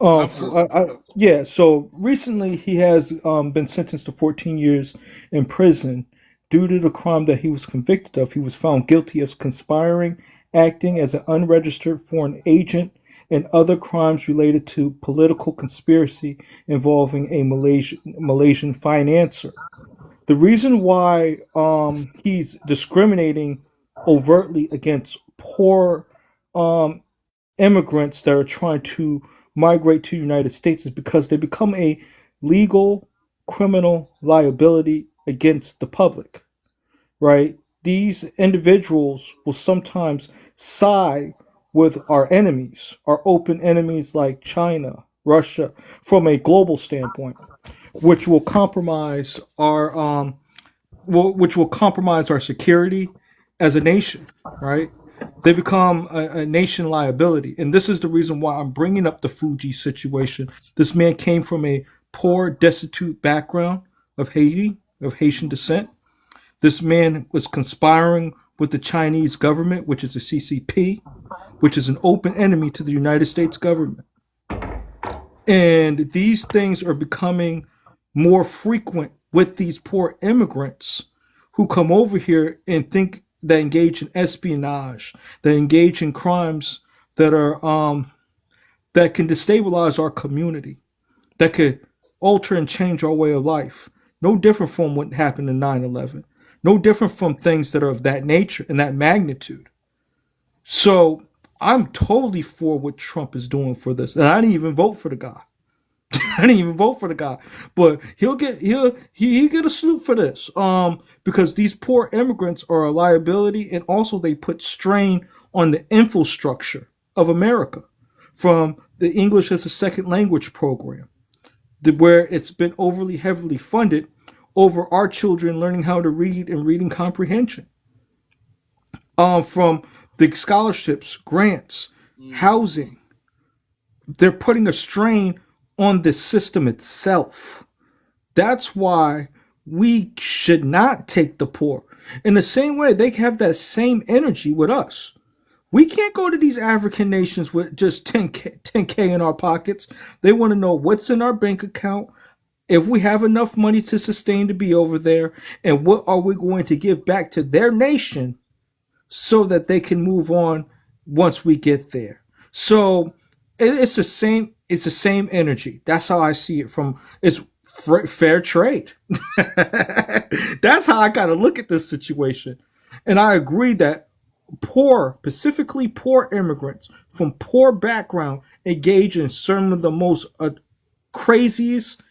I've heard. Yeah. So recently, he has been sentenced to 14 years in prison due to the crime that he was convicted of. He was found guilty of conspiring, acting as an unregistered foreign agent, and other crimes related to political conspiracy involving a Malaysian financier. The reason why he's discriminating overtly against poor um, immigrants that are trying to migrate to the United States is because they become a legal criminal liability against the public, right? These individuals will sometimes side with our enemies, our open enemies like China, Russia, from a global standpoint, which will compromise our which will compromise our security as a nation, right? They become a nation liability. And this is the reason why I'm bringing up the Fuji situation. This man came from a poor, destitute background of Haiti, of Haitian descent. This man was conspiring with the Chinese government, which is the CCP, which is an open enemy to the United States government. And these things are becoming more frequent with these poor immigrants who come over here and think that engage in espionage, that engage in crimes that are that can destabilize our community, that could alter and change our way of life. No different from what happened in 9/11. No different from things that are of that nature and that magnitude. So I'm totally for what Trump is doing for this. And I didn't even vote for the guy. I didn't even vote for the guy, but he get a salute for this. Because these poor immigrants are a liability, and also they put strain on the infrastructure of America, from the English as a second language program, where it's been overly heavily funded over our children learning how to read and reading comprehension. From the scholarships, grants, housing, they're putting a strain on the system itself. That's why we should not take the poor. In the same way, they have that same energy with us. We can't go to these African nations with just 10K in our pockets. They want to know what's in our bank account, if we have enough money to sustain to be over there, and what are we going to give back to their nation so that they can move on once we get there. So it's the same. It's the same energy. That's how I see it. From it's fair trade. That's how I got to look at this situation. And I agree that poor, specifically poor immigrants from poor background, engage in some of the most craziest.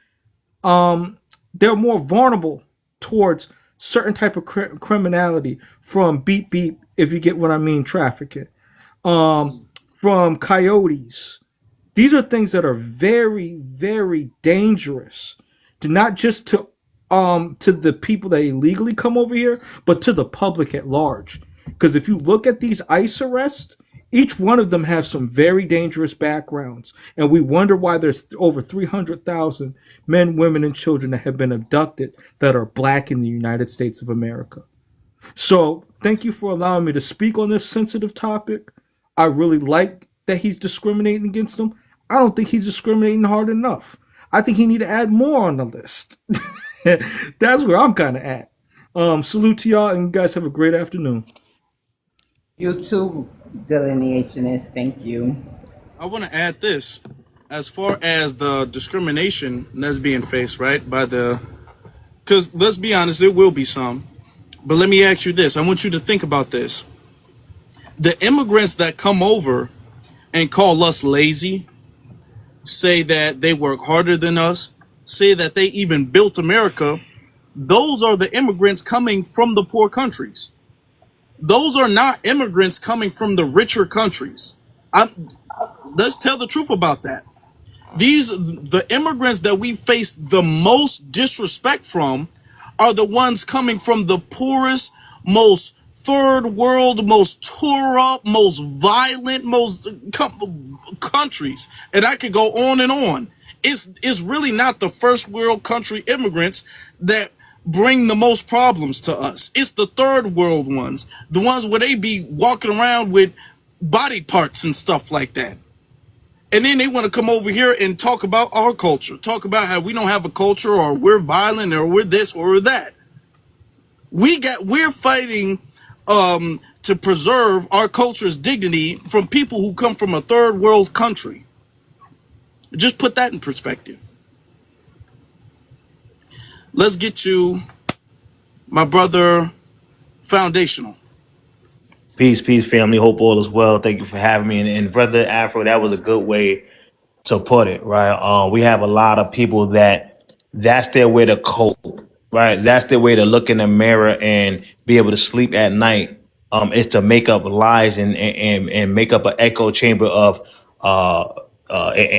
They're more vulnerable towards certain type of criminality, from beep beep, if you get what I mean, trafficking, from coyotes. These are things that are very, very dangerous to not just to the people that illegally come over here, but to the public at large. Because if you look at these ICE arrests, each one of them has some very dangerous backgrounds, and we wonder why there's over 300,000 men, women, and children that have been abducted that are black in the United States of America. So thank you for allowing me to speak on this sensitive topic. I really like that he's discriminating against them. I don't think he's discriminating hard enough. I think he need to add more on the list. That's where I'm kind of at. Salute to y'all, and you guys have a great afternoon. You too, delineationist. Thank you. I want to add this, as far as the discrimination that's being faced, right, by the, because let's be honest, there will be some. But let me ask you this. I want you to think about this. The immigrants that come over and call us lazy, say that they work harder than us, say that they even built America, those are the immigrants coming from the poor countries. Those are not immigrants coming from the richer countries. Let's tell the truth about that. The immigrants that we face the most disrespect from are the ones coming from the poorest, most third world, most tore up, most violent, most countries, and I could go on and on. It's really not the first world country immigrants that bring the most problems to us. It's the third world ones, the ones where they be walking around with body parts and stuff like that. And then they want to come over here and talk about our culture, talk about how we don't have a culture, or we're violent, or we're this or we're that. We're fighting to preserve our culture's dignity from people who come from a third world country. Just put that in perspective. Let's get to my brother Foundational. Peace, family. Hope all is well. Thank you for having me. And brother Afro, that was a good way to put it, right? We have a lot of people that's their way to cope, right? That's their way to look in the mirror and be able to sleep at night. Is to make up lies and make up an echo chamber of uh,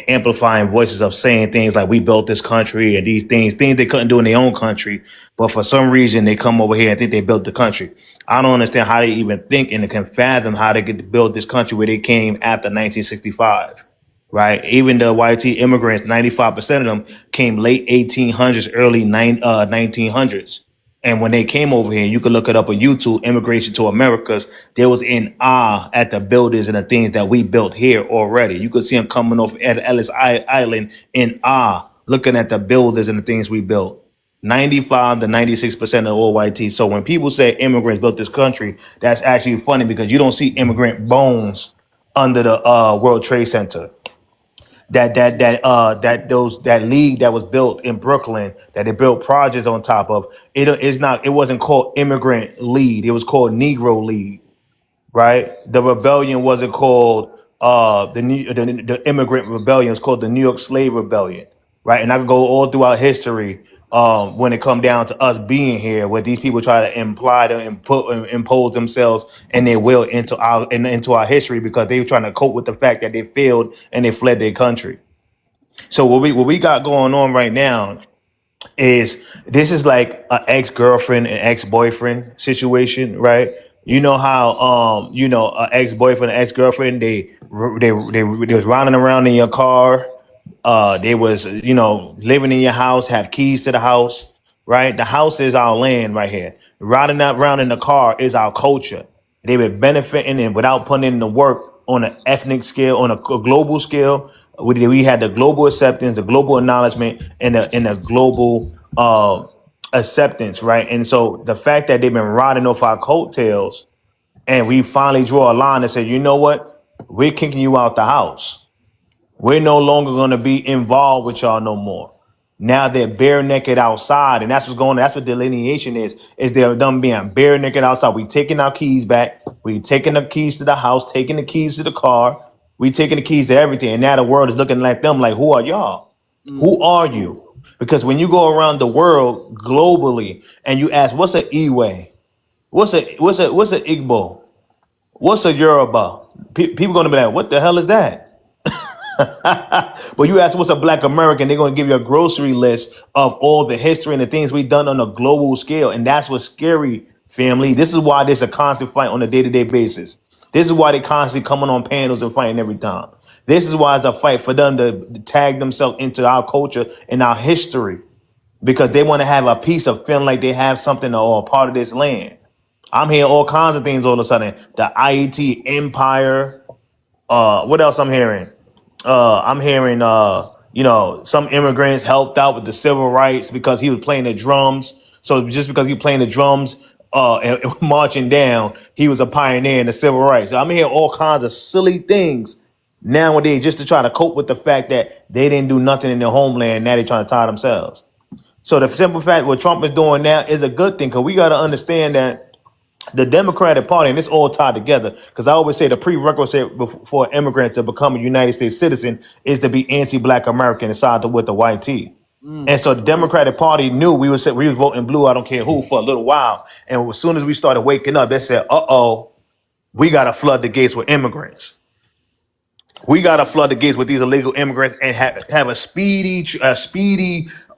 amplifying voices of saying things like we built this country and these things they couldn't do in their own country, but for some reason they come over here and think they built the country. I don't understand how they even think and can fathom how they get to build this country where they came after 1965, right? Even the YT immigrants, 95% of them came late 1800s, early 1900s. And when they came over here, you can look it up on YouTube, Immigration to Americas. They was in awe at the buildings and the things that we built here already. You could see them coming off at Island in awe, looking at the buildings and the things we built. 95 to 96% of all white teeth. So when people say immigrants built this country, that's actually funny because you don't see immigrant bones under the World Trade Center. That league that was built in Brooklyn that they built projects on top of, it wasn't called Immigrant League, it was called Negro League, right? The rebellion wasn't called the immigrant rebellion, it's called the New York Slave Rebellion, right? And I could go all throughout history when it come down to us being here, where these people try to impose themselves and their will into our history because they were trying to cope with the fact that they failed and they fled their country. So what we got going on right now is this is like an ex-girlfriend and ex-boyfriend situation, right? You know how an ex-boyfriend and ex-girlfriend they was riding around in your car, they was living in your house, have keys to the house, right? The house is our land right here. Riding around in the car is our culture. They were benefiting and without putting in the work on an ethnic scale, on a global scale. We had the global acceptance, the global acknowledgement, and the global acceptance, right? And so the fact that they've been riding off our coattails, and we finally draw a line and say, you know what, we're kicking you out the house. We're no longer going to be involved with y'all no more. Now they're bare naked outside, and that's what's going on. That's what delineation is they're them being bare naked outside. We taking our keys back. We taking the keys to the house, taking the keys to the car. We taking the keys to everything. And now the world is looking like them like, who are y'all? Who are you? Because when you go around the world globally and you ask, what's an Iwe? What's a Igbo? What's a Yoruba? People gonna be like, what the hell is that? But you ask what's a black American, they're going to give you a grocery list of all the history and the things we've done on a global scale. And that's what's scary, family. This is why there's a constant fight on a day-to-day basis. This is why they constantly coming on panels and fighting every time. This is why it's a fight for them to tag themselves into our culture and our history, because they want to have a piece of feeling like they have something or a part of this land. I'm hearing all kinds of things all of a sudden. The IET empire. What else I'm hearing? I'm hearing, some immigrants helped out with the civil rights because he was playing the drums. So just because he was playing the drums and marching down, he was a pioneer in the civil rights. So I'm hearing all kinds of silly things nowadays just to try to cope with the fact that they didn't do nothing in their homeland. Now they're trying to tie themselves. So the simple fact what Trump is doing now is a good thing, because we got to understand that the Democratic Party, and it's all tied together, because I always say the prerequisite for an immigrant to become a United States citizen is to be anti-Black American and side with the white T. And so the Democratic Party knew we was voting blue, I don't care who, for a little while. And as soon as we started waking up, they said, we got to flood the gates with immigrants. We got to flood the gates with these illegal immigrants and have a speedy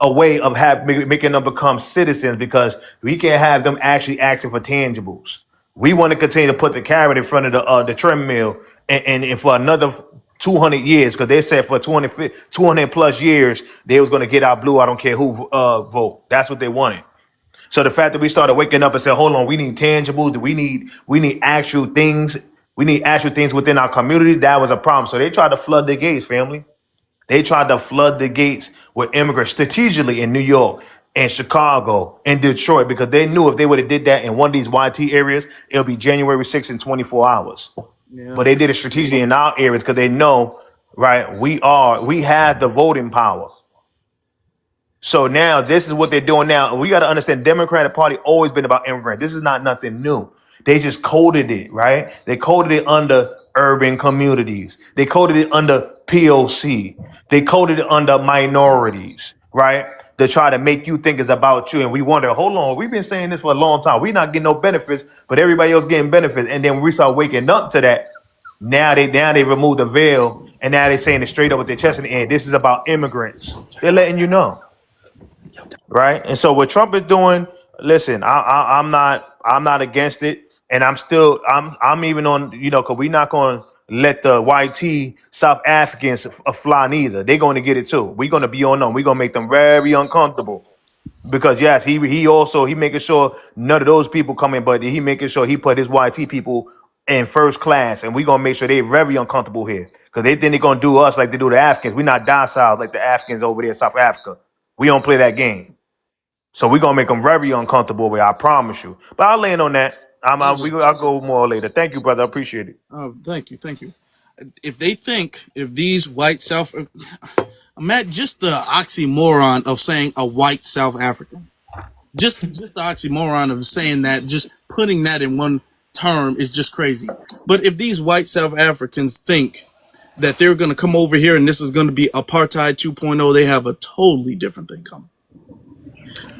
way of making them become citizens, because we can't have them actually asking for tangibles. We want to continue to put the carrot in front of the treadmill and for another 200 years, because they said for 200 plus years they was going to get our blue, I don't care who vote. That's what they wanted. So the fact that we started waking up and said, hold on, we need tangibles, we need actual things, we need actual things within our community, that was a problem. So they tried to flood the gates, family. They tried to flood the gates with immigrants strategically in New York and Chicago and Detroit, because they knew if they would have did that in one of these YT areas, it'll be January 6th in 24 hours. Yeah. But they did it strategically in our areas because they know, right, we have the voting power. So now this is what they're doing now. We got to understand, Democratic Party always been about immigrants. This is not nothing new. They just coded it, right? They coded it under urban communities. They coded it under POC. They coded it under minorities, right? To try to make you think it's about you. And we wonder, hold on, we've been saying this for a long time. We're not getting no benefits, but everybody else getting benefits. And then when we start waking up to that, now they removed the veil, and now they're saying it straight up with their chest in the air. This is about immigrants. They're letting you know. Right. And so what Trump is doing, listen, I'm not against it. And I'm even on, because we're not going to let the YT South Africans fly neither. They're going to get it too. We're going to be on them. We're going to make them very uncomfortable. Because yes, he making sure none of those people come in, but he making sure he put his YT people in first class, and we're gonna make sure they're very uncomfortable here. Because they think they're gonna do us like they do the Africans. We're not docile like the Africans over there in South Africa. We don't play that game. So we're gonna make them very uncomfortable with, I promise you. But I'll land on that. I'll go more later. Thank you, brother. I appreciate it. Oh, thank you. If these white South, Matt, just the oxymoron of saying a white South African, just the oxymoron of saying that, just putting that in one term is just crazy. But if these white South Africans think that they're going to come over here and this is going to be apartheid 2.0, they have a totally different thing coming.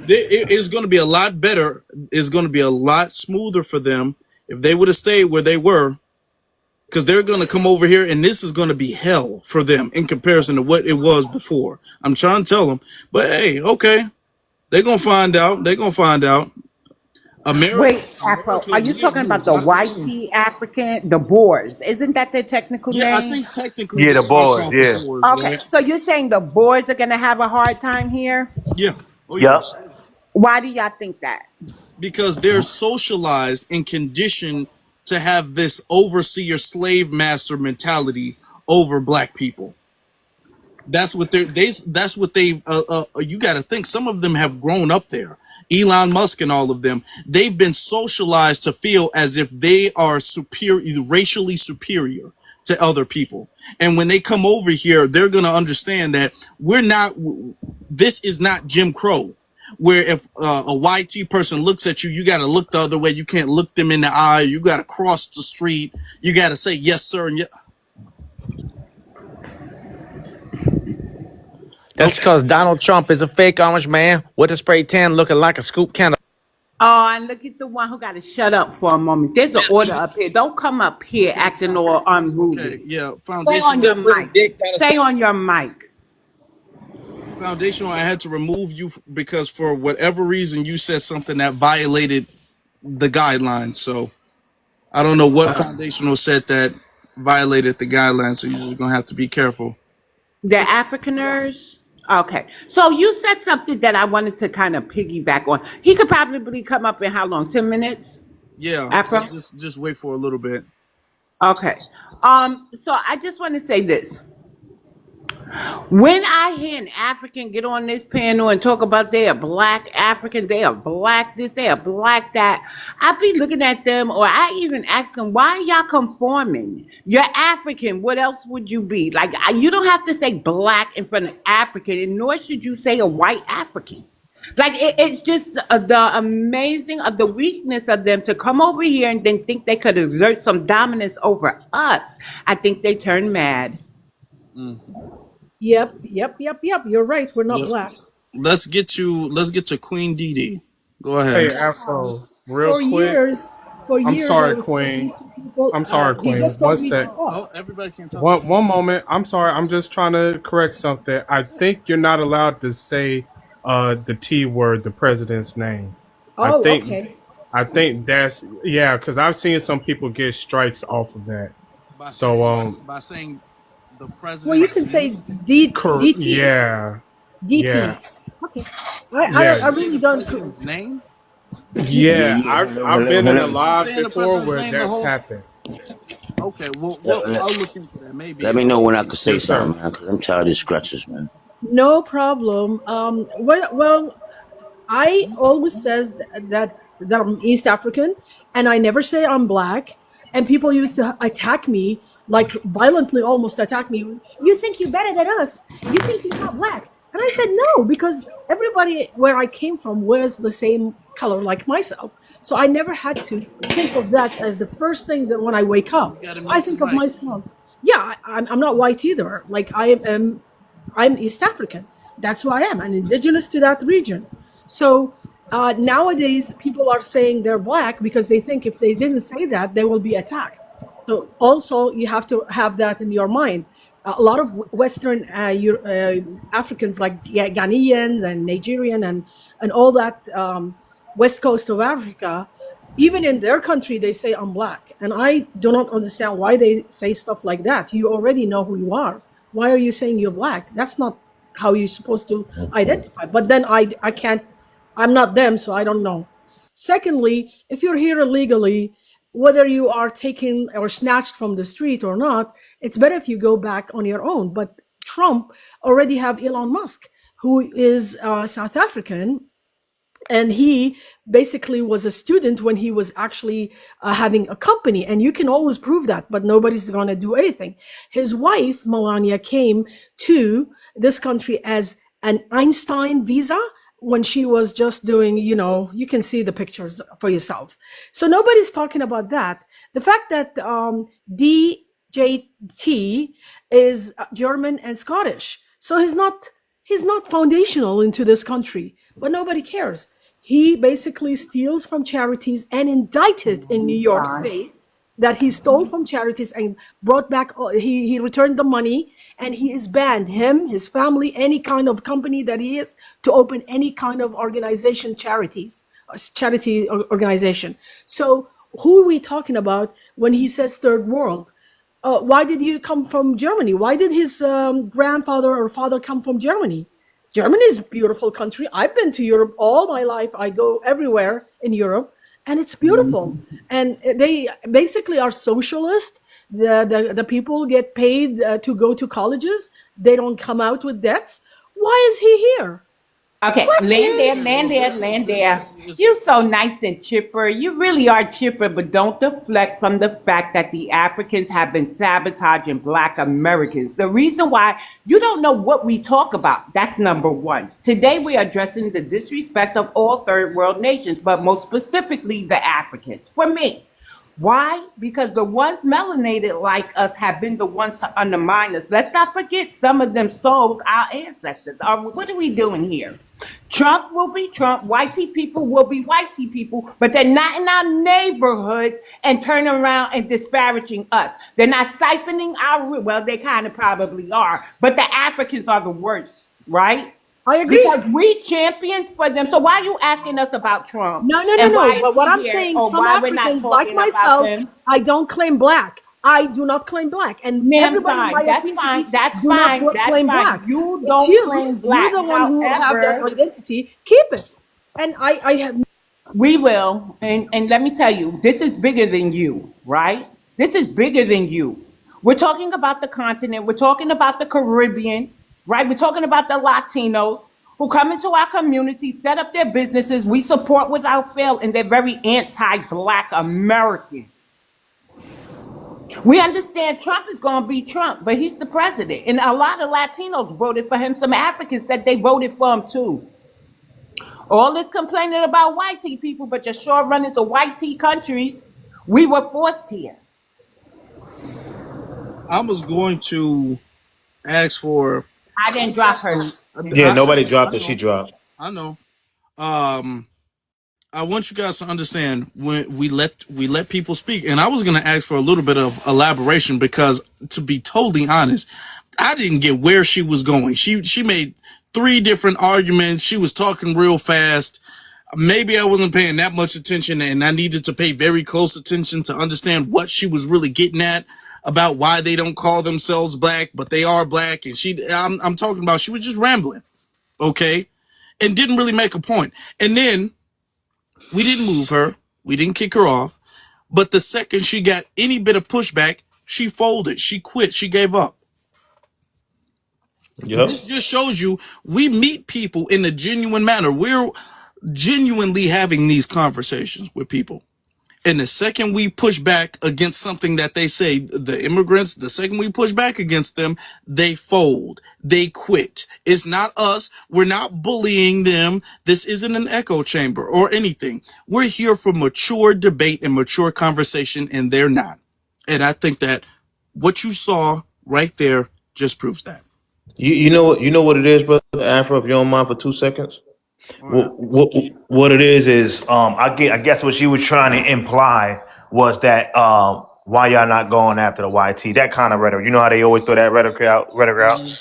It's going to be a lot better. It's going to be a lot smoother for them if they would have stayed where they were, because they're going to come over here and this is going to be hell for them in comparison to what it was before. I'm trying to tell them, but hey, okay, they're going to find out. Wait, Afro, America, are you talking about the not the same. YT African, the Boers? Isn't that their technical Yeah, I name? think technically Yeah, they the are boys. called the Yeah. Boers, Okay, right? so you're saying the Boers are going to have a hard time here? Yeah. Oh yeah. Yep. Why do y'all think that? Because they're socialized and conditioned to have this overseer slave master mentality over black people. That's what that's what they you got to think, some of them have grown up there. Elon Musk and all of them, they've been socialized to feel as if they are superior, racially superior to other people. And when they come over here, they're going to understand that this is not Jim Crow, where if a YT person looks at you, you got to look the other way. You can't look them in the eye. You got to cross the street. You got to say yes, sir, and That's okay. because Donald Trump is a fake orange man with a spray tan looking like a scoop can. Oh, and look at the one who got to shut up for a moment. There's an order up here. Don't come up here acting all Okay, unruly. yeah, Stay on your mic. Dick kind of Stay on your mic. Foundational, I had to remove you because for whatever reason you said something that violated the guidelines. So I don't know what foundational said that violated the guidelines. So you're just gonna have to be careful. The Afrikaners? Okay. So you said something that I wanted to kind of piggyback on. He could probably come up in how long? 10 minutes? Yeah, Afro? just wait for a little bit. Okay. So I just want to say this. When I hear an African get on this panel and talk about they are black African, they are black this, they are black that, I be looking at them, or I even ask them, why y'all conforming? You're African. What else would you be? Like, you don't have to say black in front of African, and nor should you say a white African. Like, it's just the amazing of the weakness of them to come over here and then think they could exert some dominance over us. I think they turn mad. Mm. Yep. You're right. We're not Yep. black. Let's get to Queen Dee. Go ahead. Hey, Afro, real For quick. years, for I'm years, I sorry, was Queen. talking to people. I'm sorry, He Queen. just One told me to sec. talk. Oh, everybody can't talk. One moment. I'm sorry. I'm just trying to correct something. I think you're not allowed to say the T word, the president's name. I Oh, think okay. I think that's because I've seen some people get strikes off of that. by So saying by saying the Well, you president's can say name? DT. Yeah, yeah, DT. Okay. yeah, I Did you say really the don't. president's name? yeah. I've been in a You've been live saying the before president's where name the that's whole. happened. Okay, Let, well, let, I'll look into that. Maybe let me it'll know make when I sense. can say Yes, something, sir. man, because I'm tired of these scratches, man. No problem. Well, I always says that I'm East African, and I never say I'm black. And people used to attack me, like violently, almost attack me. You think you're better than us? You think you're not black? And I said no, because everybody where I came from wears the same color like myself. So I never had to think of that as the first thing that when I wake You up, got to I mute your think of mic. myself. Yeah, I'm not white either. Like I'm East African. That's who I am, and indigenous to that region. So nowadays, people are saying they're black because they think if they didn't say that, they will be attacked. So also, you have to have that in your mind. A lot of Western Africans, like Ghanaians and Nigerian and all that west coast of Africa, even in their country, they say I'm black, and I do not understand why they say stuff like that. You already know who you are. Why are you saying you're black? That's not how you're supposed to identify. But then I can't. I'm not them, so I don't know. Secondly, if you're here illegally, whether you are taken or snatched from the street or not, it's better if you go back on your own. But Trump already have Elon Musk, who is South African, and he basically was a student when he was actually having a company, and you can always prove that, but nobody's going to do anything. His wife Melania came to this country as an Einstein visa when she was just doing, you can see the pictures for yourself. So nobody's talking about that. The fact that DJT is German and Scottish, so he's not foundational into this country, but nobody cares. He basically steals from charities and indicted in New York State that he stole from charities and brought back. He returned the money, and he is banned. Him, his family, any kind of company that he is, to open any kind of organization, charity organization. So who are we talking about when he says third world? Why did he come from Germany? Why did his grandfather or father come from Germany? Germany is a beautiful country. I've been to Europe all my life. I go everywhere in Europe, and it's beautiful. And they basically are socialist. The people get paid to go to colleges. They don't come out with debts. Why is he here? Okay, land there, Okay, land well, there, land there. You're so nice and chipper. You really are chipper, but don't deflect from the fact that the Africans have been sabotaging Black Americans. The reason why you don't know what we talk about, that's number one. Today we are addressing the disrespect of all third world nations, but most specifically the Africans. For me, why? Because the ones melanated like us have been the ones to undermine us. Let's not forget some of them sold our ancestors. What are we doing here? Trump will be Trump. Whitey people will be whitey people, but they're not in our neighborhood and turning around and disparaging us. They're not siphoning our, well, they kind of probably are, but the Africans are the worst, right? I agree. Because we championed for them. So why are you asking us about Trump? No, no, no, And no. why is But what he I'm here? saying, Or some why we're not Africans like talking about myself, him? I don't claim black. I do not claim black, and Ma'am, everybody in my fine. That's ethnicity fine. That's do not fine. That's claim fine. black. You It's don't you. claim You're black. the one who have that However, identity. Keep it. And I have. we will. And let me tell you, this is bigger than you, right? This is bigger than you. We're talking about the continent. We're talking about the Caribbean, right? We're talking about the Latinos who come into our community, set up their businesses. We support without fail, and they're very anti-Black American. We understand Trump is going to be Trump, but he's the president. And a lot of Latinos voted for him. Some Africans said they voted for him too. All this complaining about white tea people, but you're sure running to white tea countries. We were forced here. I was going to ask for. I didn't drop her. Yeah, nobody I dropped it. She know. dropped. I know. Um, I want you guys to understand when we let people speak, and I was going to ask for a little bit of elaboration because, to be totally honest, I didn't get where she was going. She made three different arguments. She was talking real fast. Maybe I wasn't paying that much attention, and I needed to pay very close attention to understand what she was really getting at. about why they don't call themselves black, but they are black. And I'm talking about, she was just rambling, okay, and didn't really make a point. And then we didn't move her, we didn't kick her off. But the second she got any bit of pushback, she folded, she quit, she gave up. Yep. This just shows you we meet people in a genuine manner. We're genuinely having these conversations with people. And the second we push back against something that they say, the immigrants, the second we push back against them, they fold, they quit. It's not us. We're not bullying them. This isn't an echo chamber or anything. We're here for mature debate and mature conversation, and they're not. And I think that what you saw right there just proves that. You know what it is, brother Afro. If you don't mind for 2 seconds. All right. What it is I guess what she was trying to imply was that why y'all not going after the YT, that kind of rhetoric. You know how they always throw that rhetoric out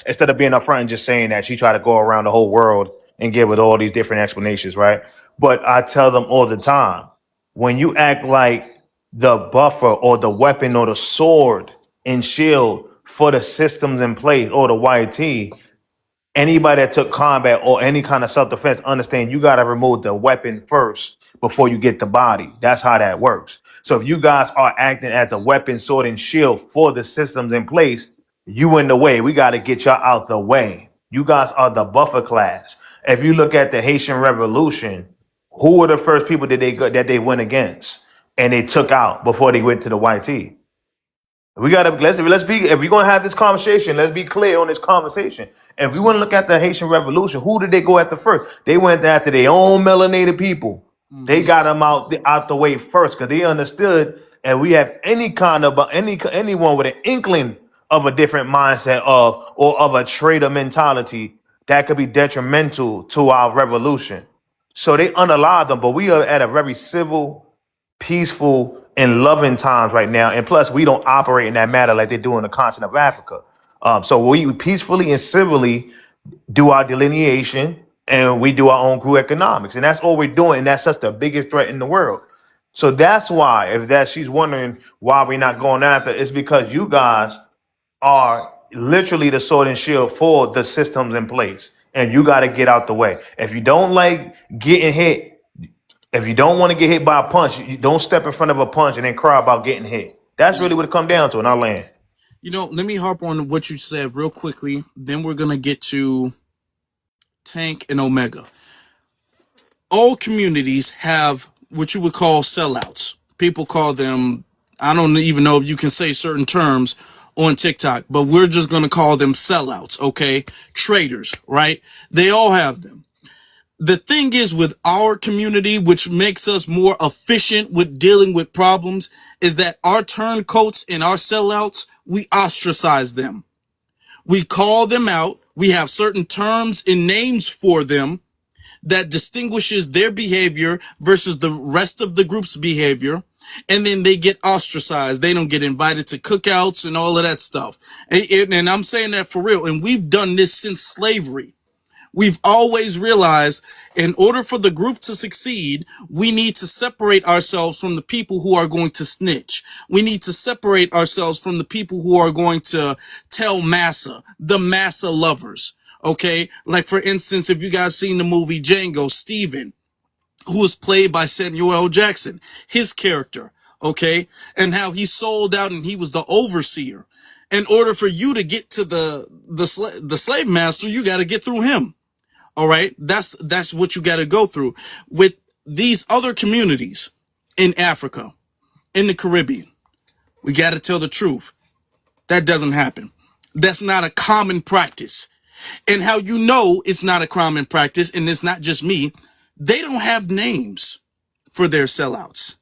instead of being upfront and just saying that. She tried to go around the whole world and give it all these different explanations, right? But I tell them all the time, when you act like the buffer or the weapon or the sword and shield for the systems in place or the YT, anybody that took combat or any kind of self-defense understand you got to remove the weapon first before you get the body. That's how that works. So if you guys are acting as a weapon, sword, and shield for the systems in place, you in the way. We got to get y'all out the way. You guys are the buffer class. If you look at the Haitian Revolution, who were the first people that they went against and they took out before they went to the YT? We gotta let's be, if we're gonna have this conversation, let's be clear on this conversation. If we want to look at the Haitian Revolution, who did they go after first? They went after their own melanated people. They got them out the way first because they understood. And we have any kind of anyone with an inkling of a different mindset or of a traitor mentality that could be detrimental to our revolution. So they unalive them, but we are at a very civil, peaceful, and loving times right now. And plus, we don't operate in that manner like they do in the continent of Africa. So we peacefully and civilly do our delineation and we do our own group economics. And that's all we're doing. And that's just the biggest threat in the world. So that's why, if that she's wondering why we're not going after, it's because you guys are literally the sword and shield for the systems in place. And you got to get out the way. If you don't like getting hit, if you don't want to get hit by a punch, you don't step in front of a punch and then cry about getting hit. That's really what it comes down to in our land. You know, let me harp on what you said real quickly. Then we're going to get to Tank and Omega. All communities have what you would call sellouts. People call them, I don't even know if you can say certain terms on TikTok, but we're just going to call them sellouts, okay? Traitors, right? They all have them. The thing is with our community, which makes us more efficient with dealing with problems, is that our turncoats and our sellouts, we ostracize them. We call them out. We have certain terms and names for them that distinguishes their behavior versus the rest of the group's behavior. And then they get ostracized. They don't get invited to cookouts and all of that stuff. And I'm saying that for real. And we've done this since slavery. We've always realized in order for the group to succeed, we need to separate ourselves from the people who are going to snitch. We need to separate ourselves from the people who are going to tell massa, the massa lovers. Okay. Like for instance, if you guys seen the movie Django, Steven, who was played by Samuel L. Jackson, his character. Okay. And how he sold out and he was the overseer. In order for you to get to the slave master, you got to get through him. All right. That's what you got to go through with these other communities in Africa, in the Caribbean. We got to tell the truth. That doesn't happen. That's not a common practice. And how you know it's not a common practice, and it's not just me, they don't have names for their sellouts.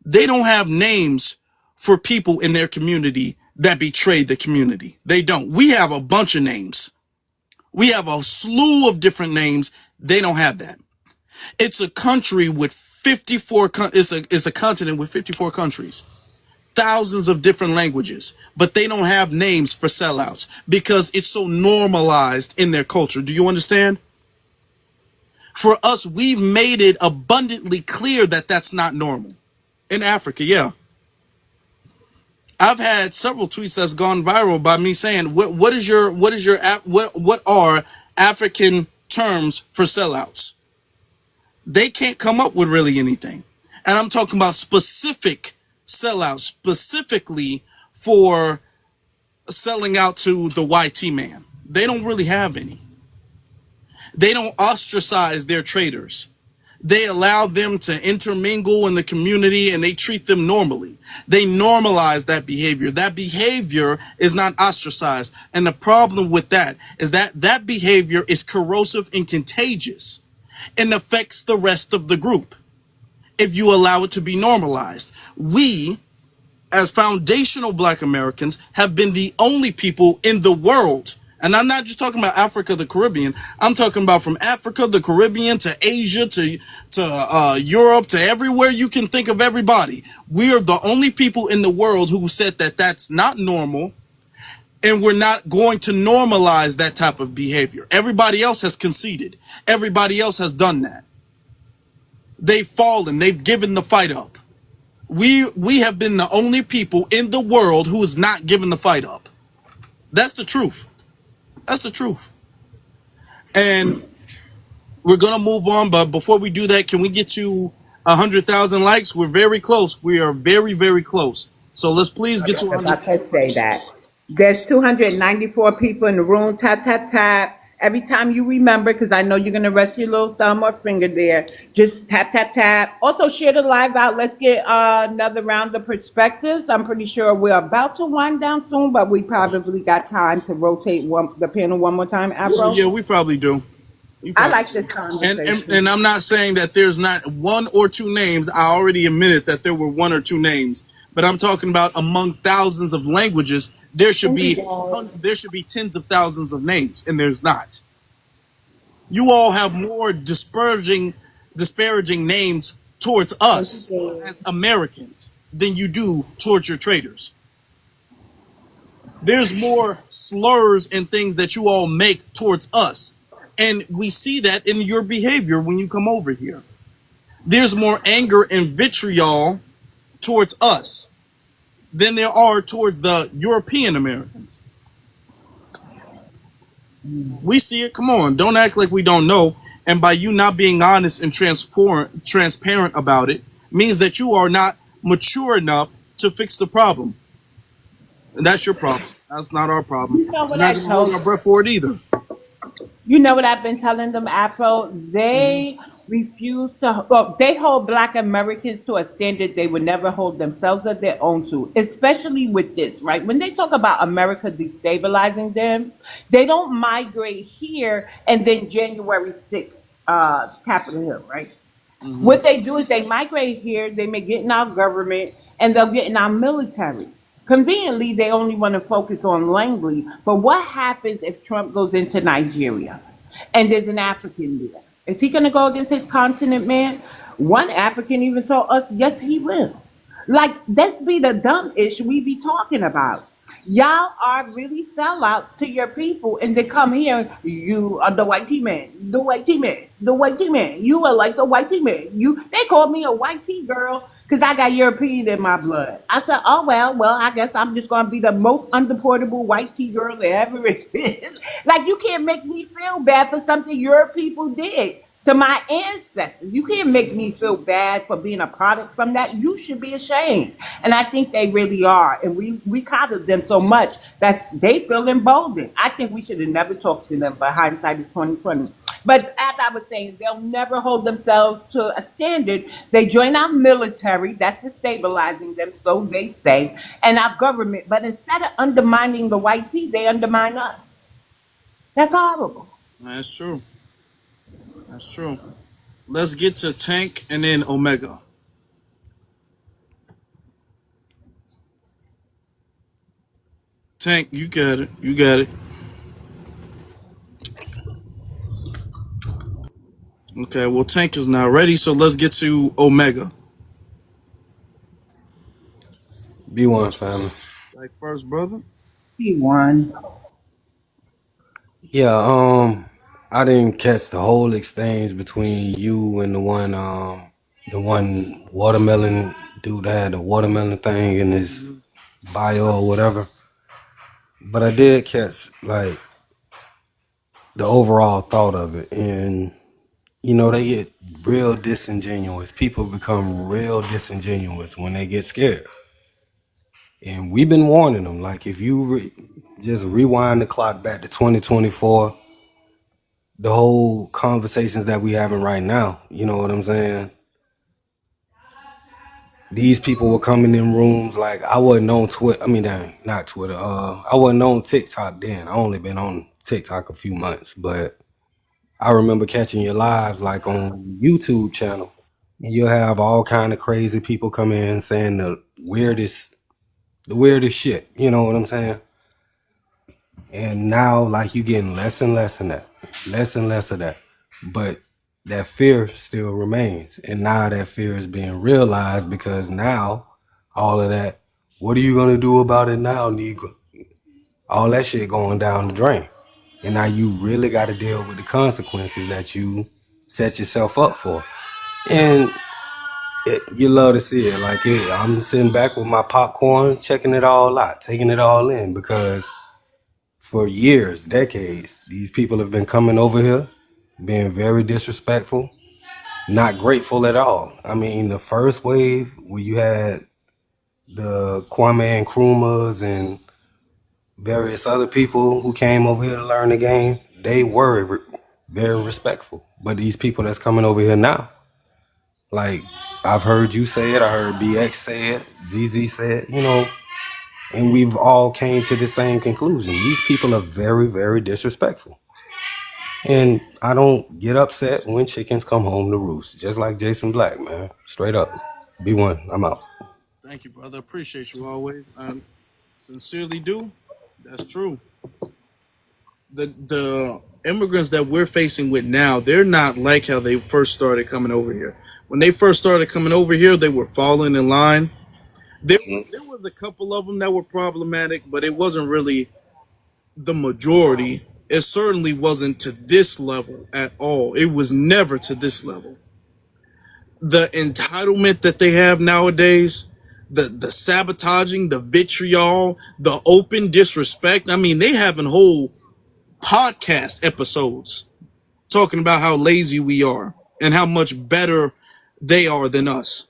They don't have names for people in their community that betrayed the community. They don't. We have a bunch of names. We have a slew of different names. They don't have that. It's a country with 54, it's a continent with 54 countries, thousands of different languages, but they don't have names for sellouts because it's so normalized in their culture. Do you understand? For us, we've made it abundantly clear that that's not normal. In Africa, yeah. I've had several tweets that's gone viral by me saying, what are African terms for sellouts? They can't come up with really anything. And I'm talking about specific sellouts, specifically for selling out to the YT man. They don't really have any. They don't ostracize their traders. They allow them to intermingle in the community and they treat them normally. They normalize that behavior. That behavior is not ostracized. And the problem with that is that that behavior is corrosive and contagious and affects the rest of the group if you allow it to be normalized. We, as foundational Black Americans, have been the only people in the world, and I'm not just talking about Africa, the Caribbean. I'm talking about from Africa, the Caribbean, to Asia, to Europe, to everywhere you can think of. Everybody, we are the only people in the world who said that that's not normal, and we're not going to normalize that type of behavior. Everybody else has conceded. Everybody else has done that. They've fallen. They've given the fight up. We have been the only people in the world who has not given the fight up. That's the truth. That's the truth. And we're gonna move on, but before we do that, can we get to 100,000 likes? We're very close. We are very, very close. So let's please get to If I 100,000 could say likes. that. There's 294 people in the room. Tap, tap, tap. Every time you remember, because I know you're going to rest your little thumb or finger there, just tap, tap, tap. Also, share the live out. Let's get another round of perspectives. I'm pretty sure we're about to wind down soon, but we probably got time to rotate the panel one more time, Yeah, Afro. we probably do. I like this And conversation. and I'm not saying that there's not one or two names. I already admitted that there were one or two names, but I'm talking about among thousands of languages, there should be tens of thousands of names, and there's not. You all have more disparaging names towards us as Americans than you do towards your traders. There's more slurs and things that you all make towards us. And we see that in your behavior when you come over here. There's more anger and vitriol towards us than there are towards the European Americans. We see it. Come on, don't act like we don't know. And by you not being honest and transparent about it means that you are not mature enough to fix the problem. And that's your problem. That's not our problem. You know We're what not I going to hold told our breath for it either. You know what I've been telling them, Afro? They refuse to, well, they hold Black Americans to a standard they would never hold themselves or their own to, especially with this, right? When they talk about America destabilizing them, they don't migrate here and then January 6th, Capitol Hill, right? What they do is they migrate here, they may get in our government, and they'll get in our military. Conveniently, they only want to focus on Langley. But what happens if Trump goes into Nigeria and there's an African there? Is he going to go against his continent, man? One African even told us, yes, he will. Like, that's be the dumb issue we be talking about. Y'all are really sellouts to your people, and they come here. You are the white tea man, the white tea man, the white tea man. You are like the white tea man. They called me a white tea girl because I got European in my blood. I said, oh well, I guess I'm just gonna be the most undeportable white tea girl there ever is. Like you can't make me feel bad for something your people did to my ancestors. You can't make me feel bad for being a product from that. You should be ashamed. And I think they really are. And we coddled them so much that they feel emboldened. I think we should have never talked to them, but hindsight is 2020. But as I was saying, they'll never hold themselves to a standard. They join our military, that's destabilizing them, so they say, and our government. But instead of undermining the white tea, they undermine us. That's horrible. That's true. That's true. Let's get to Tank and then Omega. Tank, you got it. You got it. Okay, well, Tank is not ready, so let's get to Omega. B1 family. Like first, brother. He won. Yeah, I didn't catch the whole exchange between you and the one watermelon dude that had the watermelon thing in his bio or whatever. But I did catch like the overall thought of it, and they get real disingenuous. People become real disingenuous when they get scared, and we've been warning them. Like if you just rewind the clock back to 2024, the whole conversations that we having right now, you know what I'm saying? These people were coming in rooms like I wasn't on Twitter. I mean, dang, not Twitter. I wasn't on TikTok then. I only been on TikTok a few months, but I remember catching your lives like on YouTube channel, and you'll have all kind of crazy people come in saying the weirdest shit. You know what I'm saying? And now, like, you getting less and less of that, less and less of that. But that fear still remains. And now that fear is being realized because now all of that, what are you going to do about it now, Negro? All that shit going down the drain. And now you really got to deal with the consequences that you set yourself up for. And you love to see it. Like, I'm sitting back with my popcorn, checking it all out, taking it all in because for years, decades, these people have been coming over here, being very disrespectful, not grateful at all. I mean, the first wave where you had the Kwame Nkrumahs and various other people who came over here to learn the game, they were very respectful. But these people that's coming over here now, like I've heard you say it, I heard BX say it, ZZ say it, and we've all came to the same conclusion. These people are very, very disrespectful. And I don't get upset when chickens come home to roost. Just like Jason Black, man. Straight up. B1, I'm out. Thank you, brother. Appreciate you always. I sincerely do. That's true. The immigrants that we're facing with now, they're not like how they first started coming over here. When they first started coming over here, they were falling in line. There was a couple of them that were problematic, but it wasn't really the majority. It certainly wasn't to this level at all. It was never to this level. The entitlement that they have nowadays, the sabotaging, the vitriol, the open disrespect. I mean, they having whole podcast episodes talking about how lazy we are and how much better they are than us.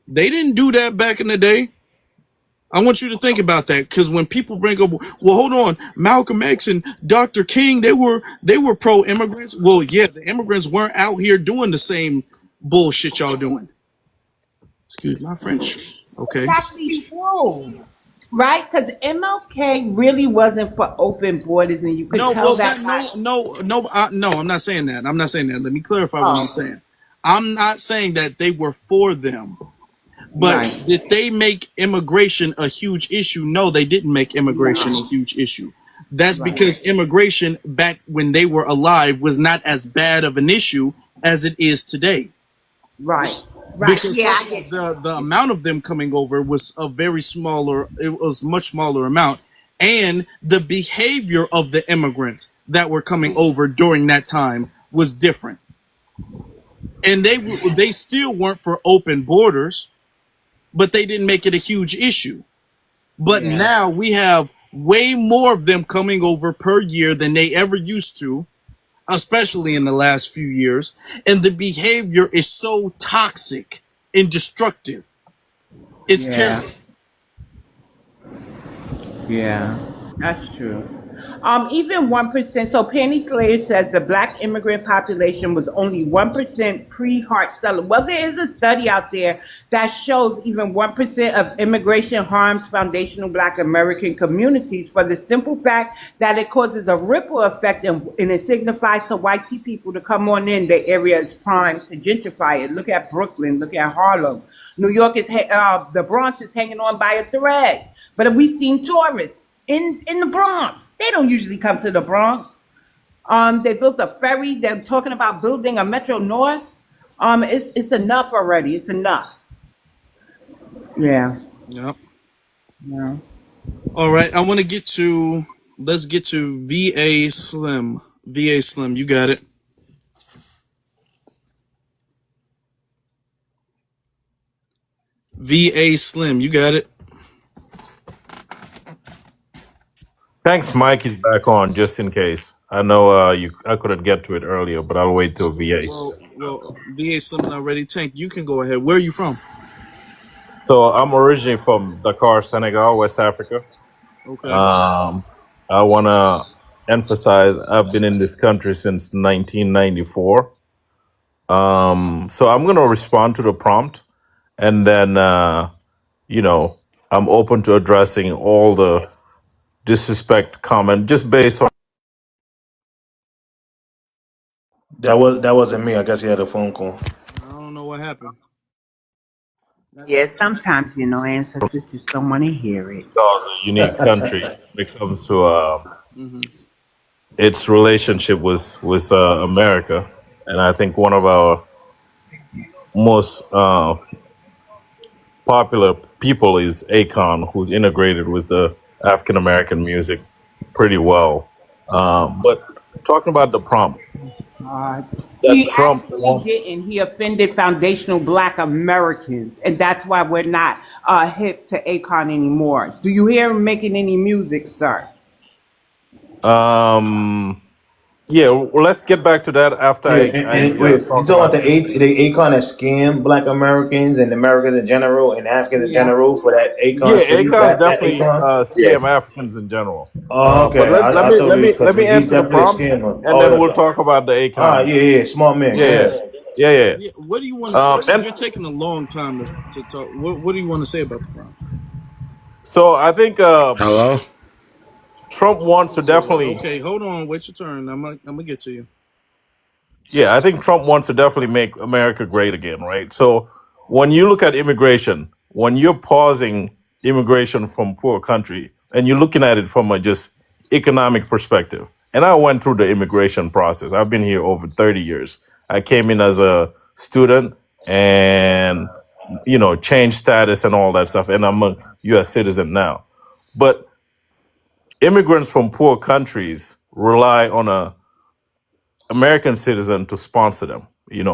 They didn't do that back in the day. I want you to think about that because when people bring up, well, hold on, Malcolm X and Dr. King, they were pro-immigrants. Well, yeah, the immigrants weren't out here doing the same bullshit y'all doing. Excuse my French. Okay. That's actually true, right? Because MLK really wasn't for open borders, and you could No, tell well, that that by. no, I'm not saying that. I'm not saying that. Let me clarify what I'm Oh, saying. I'm not saying that they were for them. But right, did they make immigration a huge issue? No, they didn't make immigration a no, huge issue. That's right, because immigration back when they were alive was not as bad of an issue as it is today. right, right. Because Yeah, first I of all, get the amount of them coming over was a very smaller. It was much smaller amount, and the behavior of the immigrants that were coming over during that time was different. And they still weren't for open borders, but they didn't make it a huge issue. But yeah, now we have way more of them coming over per year than they ever used to, especially in the last few years. And the behavior is so toxic and destructive. It's yeah. terrible. Yeah, that's true. Even 1%. So Penny Slayer says the black immigrant population was only 1% pre-heart cellar. Well, there is a study out there that shows even 1% of immigration harms foundational black American communities for the simple fact that it causes a ripple effect and it signifies to white people to come on in. The area is primed to gentrify it. Look at Brooklyn. Look at Harlem. New York is, the Bronx is hanging on by a thread. But we've seen tourists in the Bronx. They don't usually come to the Bronx. They built a ferry. They're talking about building a Metro North. It's enough already. It's enough. Yeah. Yep. Yeah. All right. Let's get to VA Slim. VA Slim, you got it. VA Slim, you got it. Thanks, Mike is back on just in case. I know I couldn't get to it earlier, but I'll wait till VA. Well, VA Slim already. Tank, you can go ahead. Where are you from? So I'm originally from Dakar, Senegal, West Africa. Okay. Um, I want to emphasize I've been in this country since 1994. So I'm going to respond to the prompt, and then you know I'm open to addressing all the disrespect comment just based on. That wasn't me. I guess he had a phone call. I don't know what happened. Yes, sometimes, ancestors just don't want to hear it. A unique country when it comes to Hmm. its relationship with America, and I think one of our most popular people is Akon, who's integrated with the African American music pretty well. But talking about the prompt God. that He Trump actually wants, didn't. He offended foundational Black Americans, and that's why we're not hip to Akon anymore. Do you hear him making any music, sir? um, yeah, well, let's get back to that after Yeah, I and wait, you talk talking about about the the Akon that scammed Black Americans and Americans in general and Africans in Yeah. general for that Akon yeah, city? Akon's That definitely Akon? scam Yes. Africans in general. Oh, But okay. I thought let because me he's answer the definitely a prompt, scammer. and Oh, then we'll yeah. talk about the Ah, Akon. yeah, yeah. Smart man. Go Yeah, yeah, ahead. yeah, yeah. Yeah. What do you want to? And You're taking a long time to talk. What do you want to say about the prompt? so I think Hello? Trump wants to definitely. Okay, hold on. Wait your turn. I'm gonna get to you. Yeah, I think Trump wants to definitely make America great again, right? So when you look at immigration, when you're pausing immigration from poor country and you're looking at it from a just economic perspective, and I went through the immigration process. I've been here over 30 years. I came in as a student and changed status and all that stuff, and I'm a US citizen now. But immigrants from poor countries rely on a American citizen to sponsor them.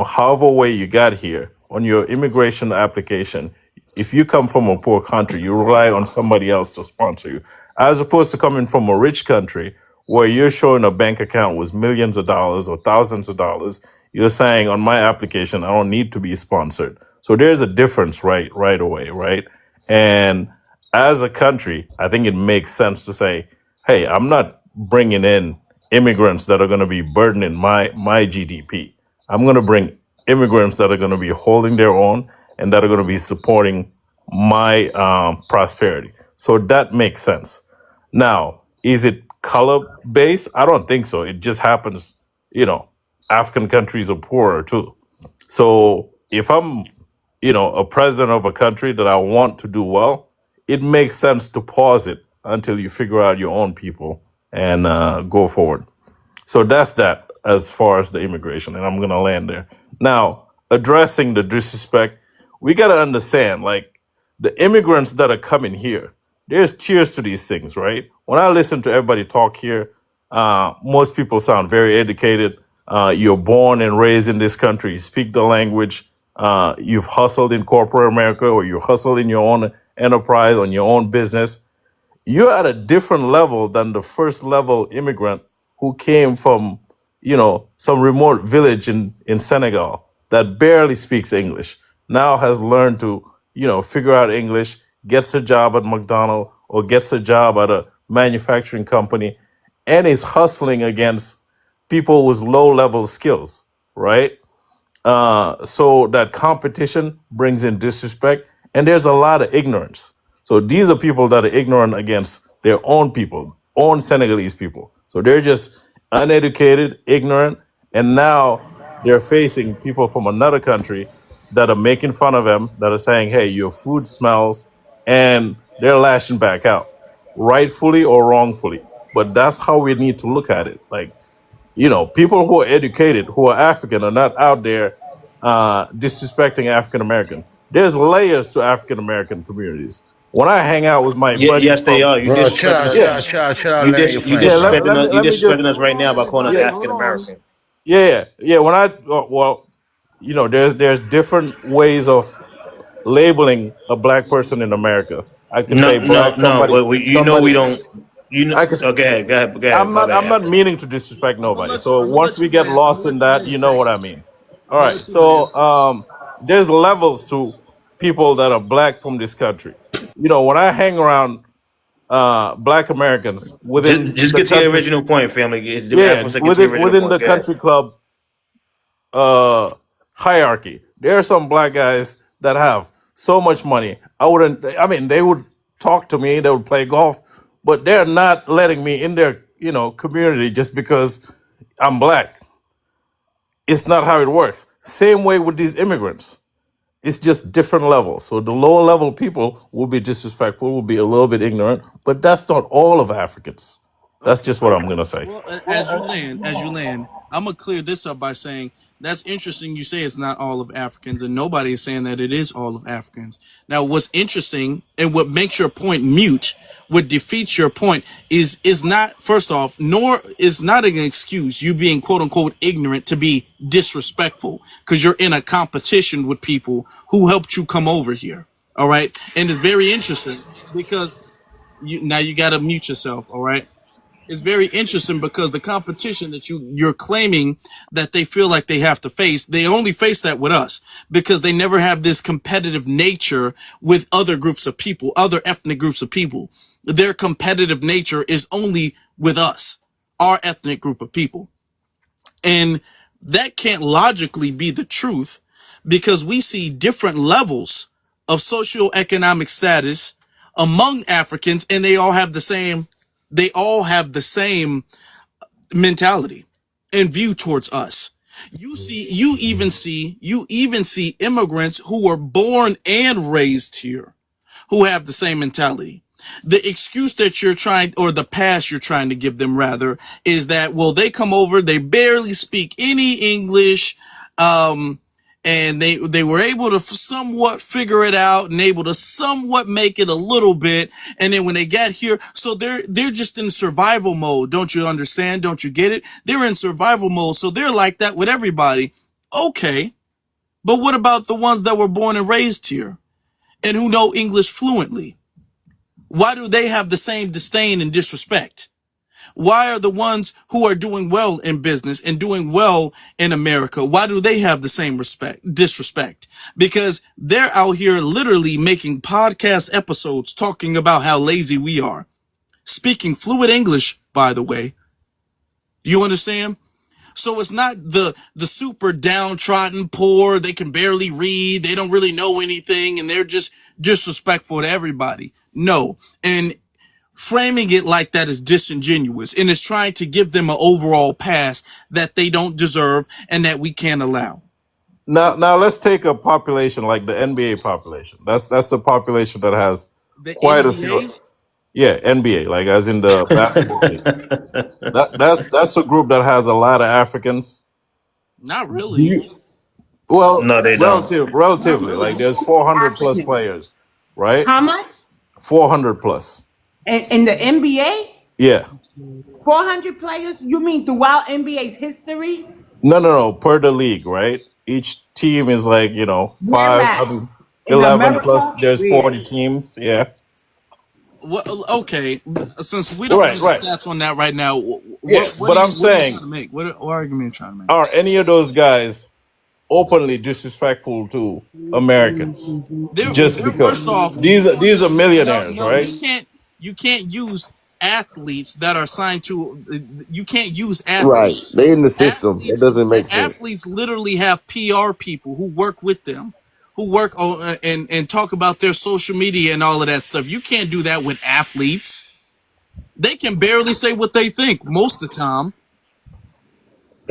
However way you got here on your immigration application, if you come from a poor country, you rely on somebody else to sponsor you, as opposed to coming from a rich country where you're showing a bank account with millions of dollars or thousands of dollars. You're saying on my application, I don't need to be sponsored. So there's a difference right away, right? And as a country, I think it makes sense to say, hey, I'm not bringing in immigrants that are going to be burdening my GDP. I'm going to bring immigrants that are going to be holding their own and that are going to be supporting my prosperity. So that makes sense. Now, is it color based? I don't think so. It just happens, African countries are poorer too. So if I'm, a president of a country that I want to do well, it makes sense to pause it until you figure out your own people and go forward. So that's that as far as the immigration, and I'm gonna land there. Now, addressing the disrespect, we gotta understand, like the immigrants that are coming here. There's cheers to these things, right? When I listen to everybody talk here, most people sound very educated. You're born and raised in this country. You speak the language. You've hustled in corporate America, or you hustled in your own enterprise on your own business. You're at a different level than the first level immigrant who came from, some remote village in Senegal that barely speaks English, now has learned to, figure out English, gets a job at McDonald's or gets a job at a manufacturing company, and is hustling against people with low level skills, right? So that competition brings in disrespect, and there's a lot of ignorance. So these are people that are ignorant against their own people, own Senegalese people. So they're just uneducated, ignorant, and now they're facing people from another country that are making fun of them, that are saying, "Hey, your food smells," and they're lashing back out, rightfully or wrongfully. But that's how we need to look at it. Like, people who are educated, who are African, are not out there disrespecting African American. There's layers to African American communities. When I hang out with my Yeah, buddies yes, they from, are. You Bro, disrespecting us. yeah, chill out, let you You finish, yeah, bro. disrespecting us. You let me just, disrespecting us right Hold now on, by calling us everybody. yeah, Hold African on. American. yeah. When well, there's different ways of labeling a black person in America. I could No, say no, black no. somebody, But you know we don't. You know, I can, okay, go ahead. My I'm bad. not meaning to disrespect nobody. So I'm gonna once let we you get land. I'm lost gonna let in you that, land, you know Jay. what I mean. All I'm gonna right. let you land. So there's levels to people that are black from this country. You know, when I hang around black Americans within Just the get to your country, original point, family. yeah, After a second, get to your original within point. the Go ahead. country club hierarchy, there are some black guys that have so much money. I mean, they would talk to me, they would play golf, but they're not letting me in their, community just because I'm black. It's not how it works. Same way with these immigrants. It's just different levels. So the lower level people will be disrespectful, will be a little bit ignorant, but that's not all of Africans. That's Okay. just what I'm gonna say. Well, as you land, I'm gonna clear this up by saying that's interesting. You say it's not all of Africans, and nobody is saying that it is all of Africans. Now, what's interesting and what makes your point mute, what defeats your point, is not first off, nor is not an excuse you being quote unquote ignorant to be disrespectful because you're in a competition with people who helped you come over here. All right, and it's very interesting because you got to mute yourself. All right, it's very interesting because the competition that you're claiming that they feel like they have to face, they only face that with us because they never have this competitive nature with other groups of people, other ethnic groups of people. Their competitive nature is only with us, our ethnic group of people. And that can't logically be the truth because we see different levels of socioeconomic status among Africans and they all have the same mentality and view towards us. You even see immigrants who were born and raised here who have the same mentality. The excuse that you're trying, or the pass you're trying to give them rather, is that, well, they come over, they barely speak any English, um, and they were able to somewhat figure it out and able to somewhat make it a little bit. And then when they got here, so they're just in survival mode. Don't you understand? Don't you get it? They're in survival mode. So they're like that with everybody. Okay. But what about the ones that were born and raised here and who know English fluently? Why do they have the same disdain and disrespect? Why are the ones who are doing well in business and doing well in America, why do they have the same disrespect? Because they're out here literally making podcast episodes talking about how lazy we are. Speaking fluent English, by the way. You understand? So it's not the super downtrodden poor, they can barely read, they don't really know anything, and they're just disrespectful to everybody. No. And framing it like that is disingenuous and is trying to give them an overall pass that they don't deserve and that we can't allow. Now let's take a population like the NBA population. That's a population that has The quite a few. NBA? Yeah, NBA, like as in the basketball league. That's a group that has a lot of Africans. Not Do really. you? Well, No, they don't. Not relatively, like really. there's 400 plus African. players, right? How much? 400 plus. In the NBA? Yeah. 400 players? You mean throughout NBA's history? No, per the league, right? Each team is like, Where five, at? 11 plus America? there's Where? 40 teams. Yeah. Well, okay, since we don't Right, need the right. stats on that right now, Yeah. what But I'm are you saying, trying to make? What argument are you trying to make? are any of those guys openly disrespectful to Americans? Just They're because first off, these are no, millionaires, no, right? you can't use athletes that are signed to. You can't use Right. athletes. They in the system. That doesn't make sense. Athletes literally have PR people who work with them, who work on and talk about their social media and all of that stuff. You can't do that with athletes. They can barely say what they think most of the time.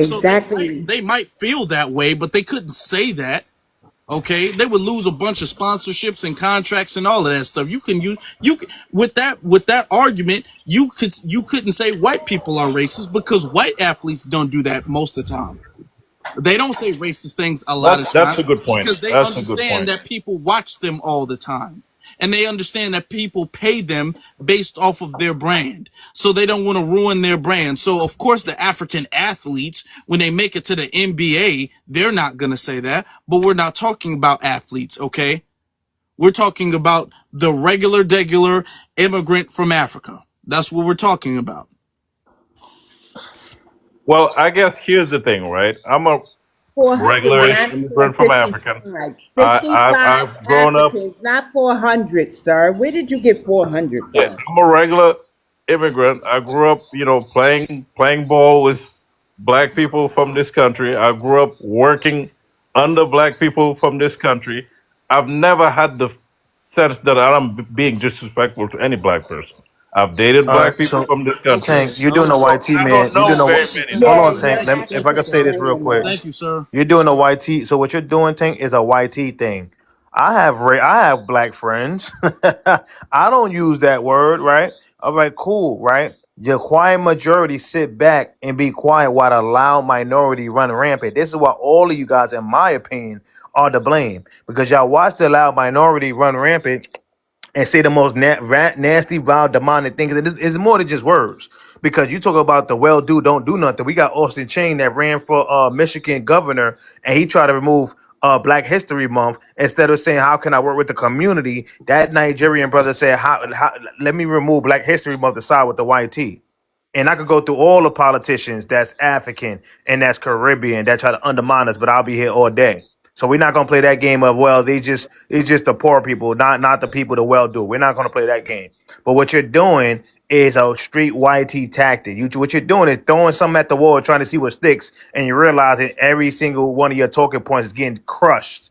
So Exactly. they might feel that way, but they couldn't say that. Okay, they would lose a bunch of sponsorships and contracts and all of that stuff. With that argument, you couldn't say white people are racist because white athletes don't do that most of the time. They don't say racist things a lot of That's time a good point. because they That's a good understand point. that people watch them all the time. And they understand that people pay them based off of their brand. So they don't want to ruin their brand. So of course the African athletes, when they make it to the NBA, they're not going to say that. But we're not talking about athletes, okay? We're talking about the regular immigrant from Africa. That's what we're talking about. Well, I guess here's the thing, right? I'm a 400, regular not immigrant from African. 455. I've 55 grown up. Africans, not 400, sir. Where did you get 400 Yeah, from? I'm a regular immigrant. I grew up, playing ball with black people from this country. I grew up working under black people from this country. I've never had the sense that I'm being disrespectful to any black person. I've dated All right, black people so from this country, Okay. Tank, you're doing a so YT I man. don't You're know doing a very many hold black Yeah, on, people. you're Tank. If Thank I you, could say sir. this real saying quick, that. Thank you, sir. you're doing a YT. So what you're doing, Tank, is a YT thing. I have black friends. I don't use that word, right? All right, cool, right? The quiet majority sit back and be quiet while the loud minority run rampant. This is why all of you guys, in my opinion, are to blame because y'all watch the loud minority run rampant and say the most nasty, vile, demonic things. It's more than just words. Because you talk about the well-do, don't do nothing. We got Austin Chain that ran for Michigan governor, and he tried to remove Black History Month instead of saying, "How can I work with the community?" That Nigerian brother said, "How let me remove Black History Month to side with the YT." And I could go through all the politicians that's African and that's Caribbean that try to undermine us, but I'll be here all day. So we're not gonna play that game of well, it's just the poor people, not the people the well do. We're not gonna play that game. But what you're doing is a street YT tactic. What you're doing is throwing something at the wall, trying to see what sticks, and you realize that every single one of your talking points is getting crushed,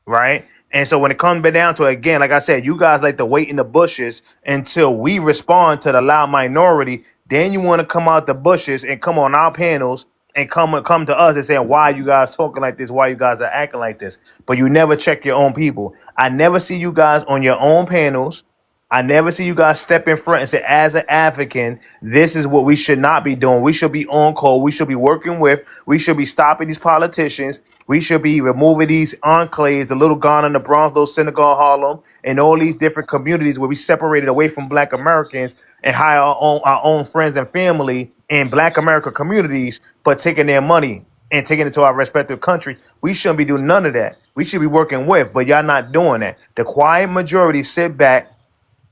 right? And so when it comes back down to it, again, like I said, you guys like to wait in the bushes until we respond to the loud minority. Then you want to come out the bushes and come on our panels and come to us and saying why you guys talking like this, why you guys are acting like this. But you never check your own people. I never see you guys on your own panels. I never see you guys step in front and say, as an African, this is what we should not be doing. We should be on call. We should be working with. We should be stopping these politicians. We should be removing these enclaves, the Little Ghana, the Bronx, Little Senegal, Harlem, and all these different communities where we separated away from Black Americans and hire our own friends and family in Black America communities, but taking their money and taking it to our respective countries. We shouldn't be doing none of that. We should be working with, but y'all not doing that. The quiet majority sit back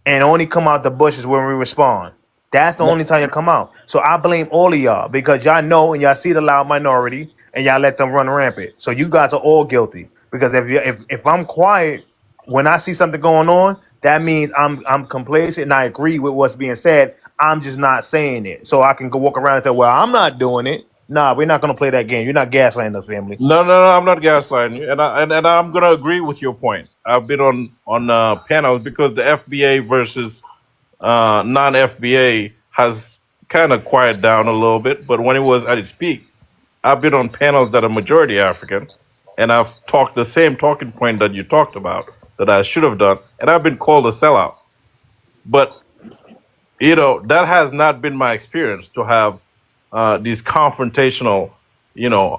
and only come out the bushes when we respond. That's the only time you come out. So I blame all of y'all because y'all know and y'all see the loud minority and y'all let them run rampant. So you guys are all guilty because if I'm quiet when I see something going on, that means I'm complacent and I agree with what's being said. I'm just not saying it, so I can go walk around and say, "Well, I'm not doing it." Nah, we're not gonna play that game. You're not gaslighting us, family. No, I'm not gaslighting you, and I'm gonna agree with your point. I've been on panels because the FBA versus non-FBA has kind of quieted down a little bit, but when it was at its peak, I've been on panels that are majority African, and I've talked the same talking point that you talked about that I should have done, and I've been called a sellout. But that has not been my experience to have these confrontational.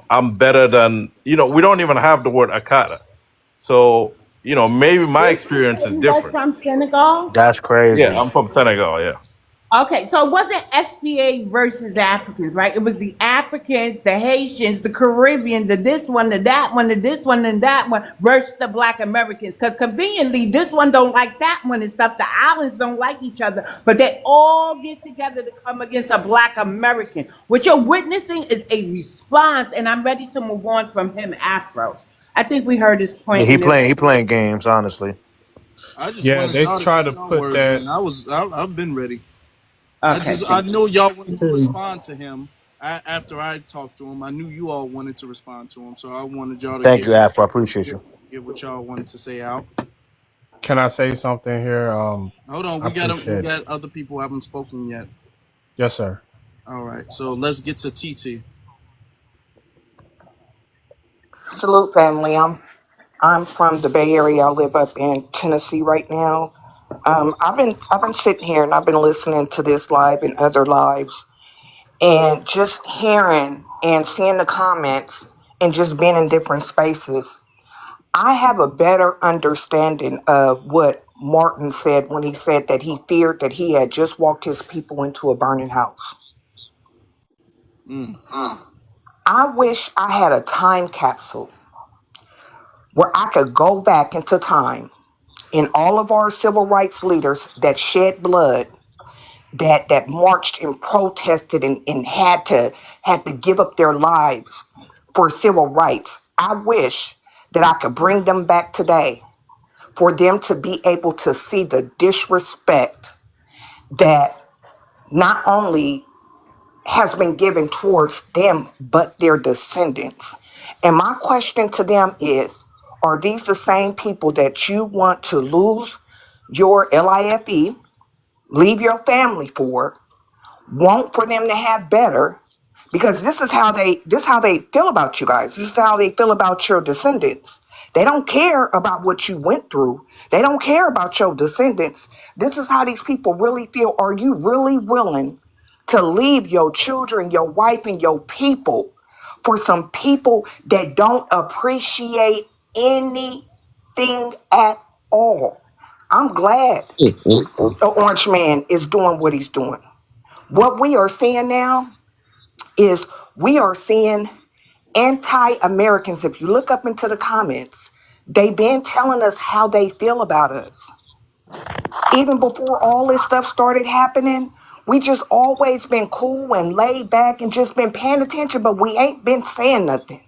I'm better than. We don't even have the word akata, so maybe my Did you experience say is you was different. from Senegal? That's Yeah, crazy. I'm from Senegal. Yeah. Okay, so it wasn't FBA versus Africans, right? It was the Africans, the Haitians, the Caribbeans, the this one, the that one, the this one, and that one versus the Black Americans. Because conveniently, this one don't like that one and stuff. The islands don't like each other, but they all get together to come against a Black American. What you're witnessing is a response, and I'm ready to move on from him, Afro. I think we heard his Yeah, point, and it he playing games, honestly. I just Yeah, went and they started try with to strong put words, that. and I've been ready. okay. I Thank you. know y'all wanted to respond to him after I talked to him. I knew you all wanted to respond to him, so I wanted y'all to Thank you, Afro. I appreciate get, you. get what y'all wanted to say out. Can I say something here? Hold on, I we appreciate it. got other people who haven't spoken yet. Yes, sir. All right, so let's get to TT. Salute family. I'm from the Bay Area. I live up in Tennessee right now. I've been sitting here and I've been listening to this live and other lives and just hearing and seeing the comments and just being in different spaces. I have a better understanding of what Martin said when he said that he feared that he had just walked his people into a burning house. Mm. I wish I had a time capsule where I could go back into time and all of our civil rights leaders that shed blood that marched and protested and had to give up their lives for civil rights. I wish that I could bring them back today for them to be able to see the disrespect that not only has been given towards them, but their descendants. And my question to them is, are these the same people that you want to lose your LIFE, leave your family for, want for them to have better? Because this is how they feel about you guys. This is how they feel about your descendants. They don't care about what you went through. They don't care about your descendants. This is how these people really feel. Are you really willing to leave your children, your wife, and your people for some people that don't appreciate anything at all? I'm glad the Orange Man is doing what he's doing. What we are seeing now is we are seeing anti-Americans. If you look up into the comments, they've been telling us how they feel about us. Even before all this stuff started happening, we just always been cool and laid back and just been paying attention, but we ain't been saying nothing.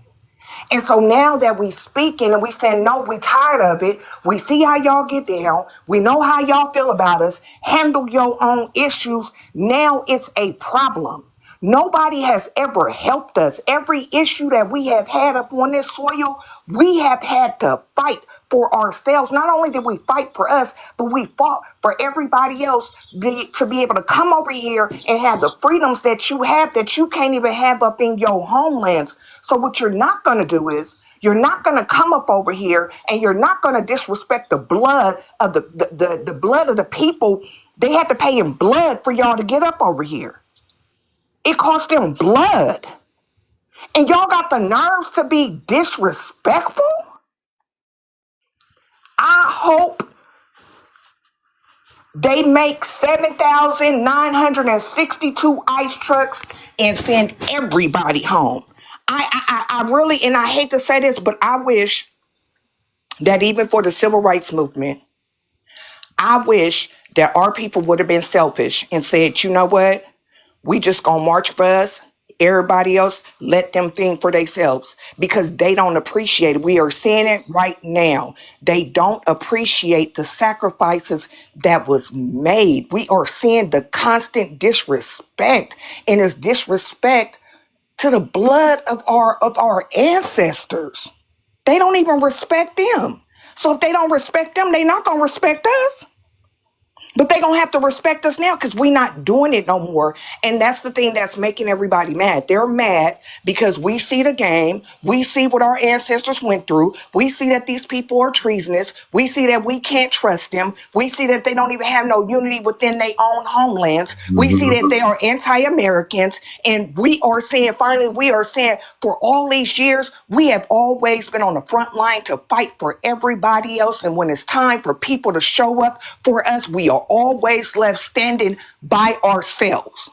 And so now that we speaking and we saying, no, we tired of it. We see how y'all get down. We know how y'all feel about us. Handle your own issues. Now it's a problem. Nobody has ever helped us. Every issue that we have had up on this soil, we have had to fight for ourselves. Not only did we fight for us, but we fought for everybody else to be able to come over here and have the freedoms that you have that you can't even have up in your homelands. So what you're not going to do is you're not going to come up over here and you're not going to disrespect the blood of the blood of the people. They had to pay in blood for y'all to get up over here. It cost them blood. And y'all got the nerves to be disrespectful? I hope they make 7,962 ICE trucks and send everybody home. I really, and I hate to say this, but I wish that even for the civil rights movement, I wish that our people would have been selfish and said, you know what? We just gonna march for us. Everybody else, let them think for themselves because they don't appreciate it. We are seeing it right now. They don't appreciate the sacrifices that was made. We are seeing the constant disrespect, and it's disrespect to the blood of our ancestors. They don't even respect them. So if they don't respect them, they're not gonna respect us. But they gonna have to respect us now because we're not doing it no more. And that's the thing that's making everybody mad. They're mad because we see the game. We see what our ancestors went through. We see that these people are treasonous. We see that we can't trust them. We see that they don't even have no unity within their own homelands. We see that they are anti-Americans. And we are saying, finally, we are saying for all these years, we have always been on the front line to fight for everybody else. And when it's time for people to show up for us, we are always left standing by ourselves.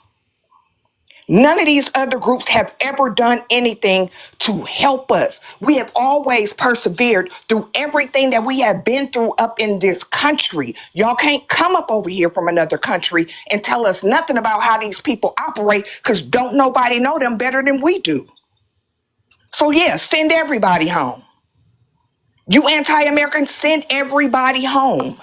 None of these other groups have ever done anything to help us. We have always persevered through everything that we have been through up in this country. Y'all can't come up over here from another country and tell us nothing about how these people operate because don't nobody know them better than we do. So yeah, send everybody home. You anti-Americans, send everybody home.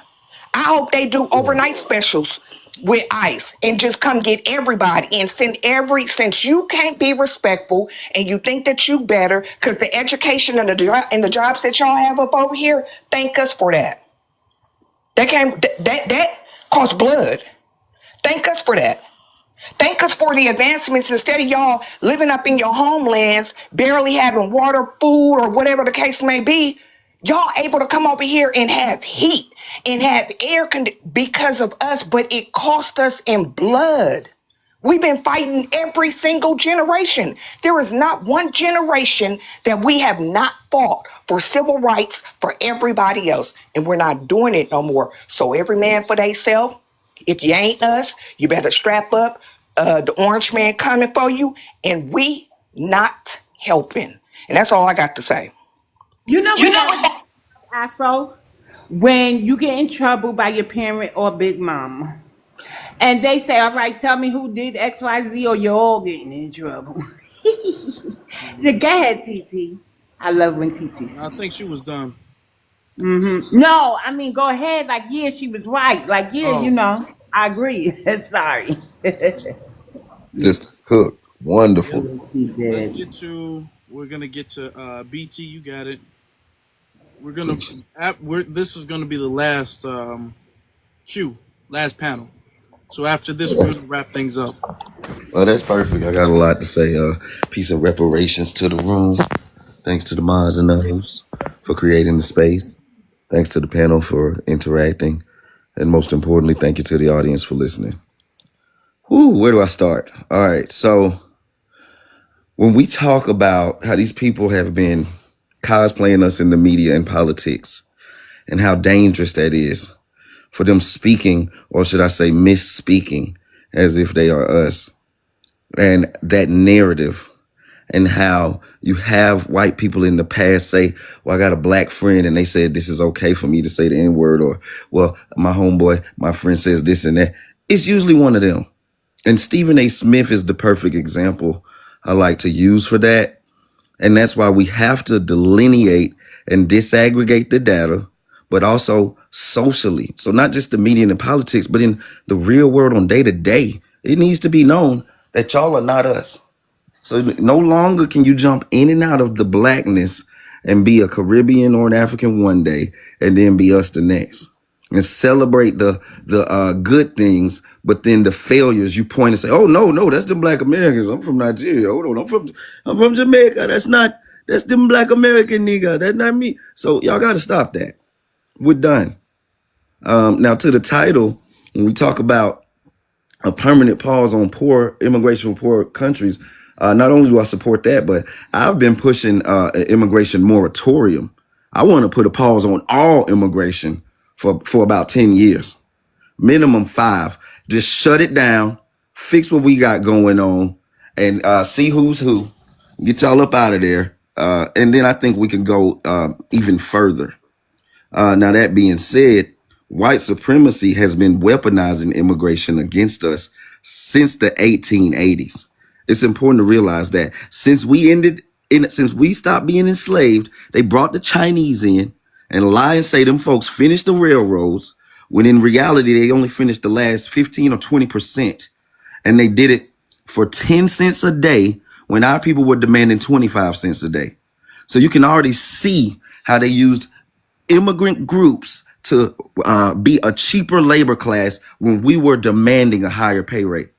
I hope they do overnight specials with ICE and just come get everybody and since you can't be respectful and you think that you better because the education and the jobs that y'all have up over here, thank us for that. That costs blood. Thank us for that. Thank us for the advancements instead of y'all living up in your homelands, barely having water, food, or whatever the case may be. Y'all able to come over here and have heat and have because of us, but it cost us in blood. We've been fighting every single generation. There is not one generation that we have not fought for civil rights for everybody else, and we're not doing it no more. So every man for theyself. If you ain't us, you better strap up. The Orange Man coming for you, and we not helping. And that's all I got to say. You know what that Afro? When you get in trouble by your parent or big mom. And they say, all right, tell me who did XYZ or you're all getting in trouble. Go ahead, TT. I love when TT I speaks. think she was done. No, I mean, go ahead. Like, yeah, she was right. Like, yeah, Oh, I agree. Sorry. Sister Cook, wonderful. yep. Yes, he Let's did. get to. We're gonna get to BT. You got it. We're gonna. This is gonna be the last last panel. So after this, we're gonna wrap things up. Well, that's perfect. I got a lot to say. Piece of reparations to the room. Thanks to the mods and others for creating the space. Thanks to the panel for interacting. And most importantly, thank you to the audience for listening. Where do I start? All right. So when we talk about how these people have been cosplaying us in the media and politics and how dangerous that is for them speaking, or should I say misspeaking, as if they are us, and that narrative, and how you have white people in the past say, well, I got a black friend and they said this is okay for me to say the N-word, or, well, my homeboy, my friend says this and that. It's usually one of them. And Stephen A. Smith is the perfect example I like to use for that. And that's why we have to delineate and disaggregate the data, but also socially. So not just the media and the politics, but in the real world on day to day, it needs to be known that y'all are not us. So no longer can you jump in and out of the blackness and be a Caribbean or an African one day and then be us the next. And celebrate the good things, but then the failures you point and say, "Oh no, that's them Black Americans. I'm from Nigeria. Hold on, I'm from Jamaica. That's them Black American nigga. That's not me." So y'all got to stop that. We're done. Now to the title, when we talk about a permanent pause on immigration for poor countries, not only do I support that, but I've been pushing an immigration moratorium. I want to put a pause on all immigration for about 10 years, minimum 5. Just shut it down, fix what we got going on, and see who's who. Get y'all up out of there. And then I think we can go even further. Now, that being said, white supremacy has been weaponizing immigration against us since the 1880s. It's important to realize that since we stopped being enslaved, they brought the Chinese in and lie and say them folks finished the railroads, when in reality, they only finished the last 15 or 20%. And they did it for 10 cents a day when our people were demanding 25 cents a day. So you can already see how they used immigrant groups to be a cheaper labor class when we were demanding a higher pay rate.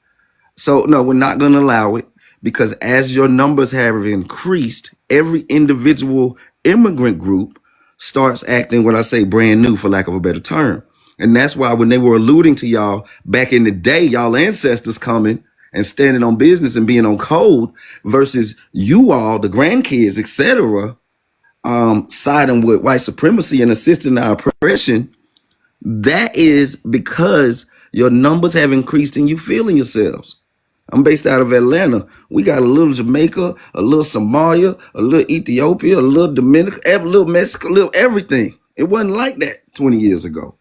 So no, we're not going to allow it, because as your numbers have increased, every individual immigrant group starts acting, what I say, brand new, for lack of a better term. And that's why when they were alluding to y'all back in the day, y'all ancestors coming and standing on business and being on code versus you all, the grandkids, etc., siding with white supremacy and assisting our oppression, that is because your numbers have increased and you feeling yourselves. I'm based out of Atlanta. We got a little Jamaica, a little Somalia, a little Ethiopia, a little Dominican, a little Mexico, a little everything. It wasn't like that 20 years ago.